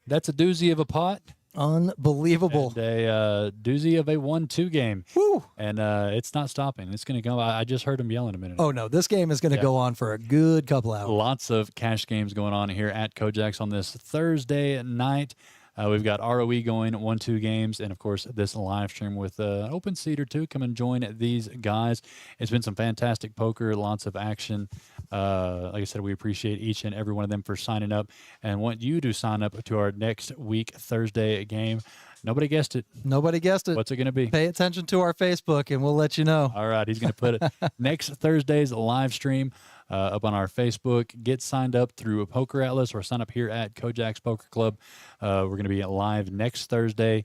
doozy of a pot. Unbelievable. And a doozy of a 1-2 game. Woo. And it's not stopping. It's going to go. I just heard him yelling a minute Oh, no. This game is going to go on for a good couple hours. Lots of cash games going on here at KoJack's on this Thursday night. We've got ROE going 1-2 games, and of course this live stream with an open seat or two. Come and join these guys. It's been some fantastic poker, lots of action. Like I said, we appreciate each and every one of them for signing up, and want you to sign up to our next week Thursday game. Nobody guessed it. Nobody guessed it. What's it going to be? Pay attention to our Facebook, and we'll let you know. All right, he's going to put it next Thursday's live stream up on our Facebook. Get signed up through a Poker Atlas or sign up here at KoJack's Poker Club. We're going to be live next Thursday,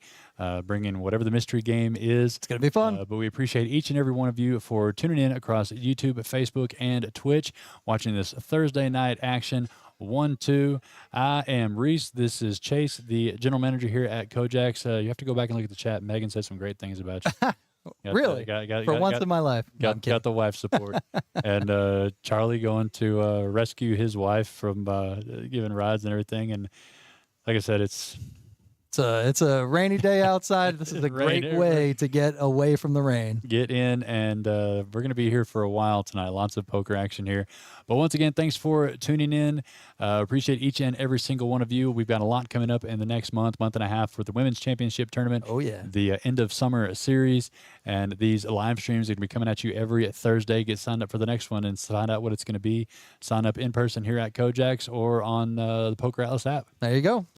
bringing whatever the mystery game is. It's going to be fun. But we appreciate each and every one of you for tuning in across YouTube, Facebook, and Twitch, watching this Thursday night action. 1-2. I am Reese. This is Chase, the general manager here at KoJack's. You have to go back and look at the chat. Megan said some great things about you. Really? For once in my life. No, I'm kidding. Got the wife support. And Charlie going to rescue his wife from giving rides and everything. And like I said, it's a rainy day outside. This is a great way to get away from the rain. Get in, and we're going to be here for a while tonight. Lots of poker action here. But once again, thanks for tuning in. Appreciate each and every single one of you. We've got a lot coming up in the next month and a half for the Women's Championship Tournament. Oh, yeah. The end of summer series. And these live streams are going to be coming at you every Thursday. Get signed up for the next one and find out what it's going to be. Sign up in person here at KoJack's or on the Poker Atlas app. There you go.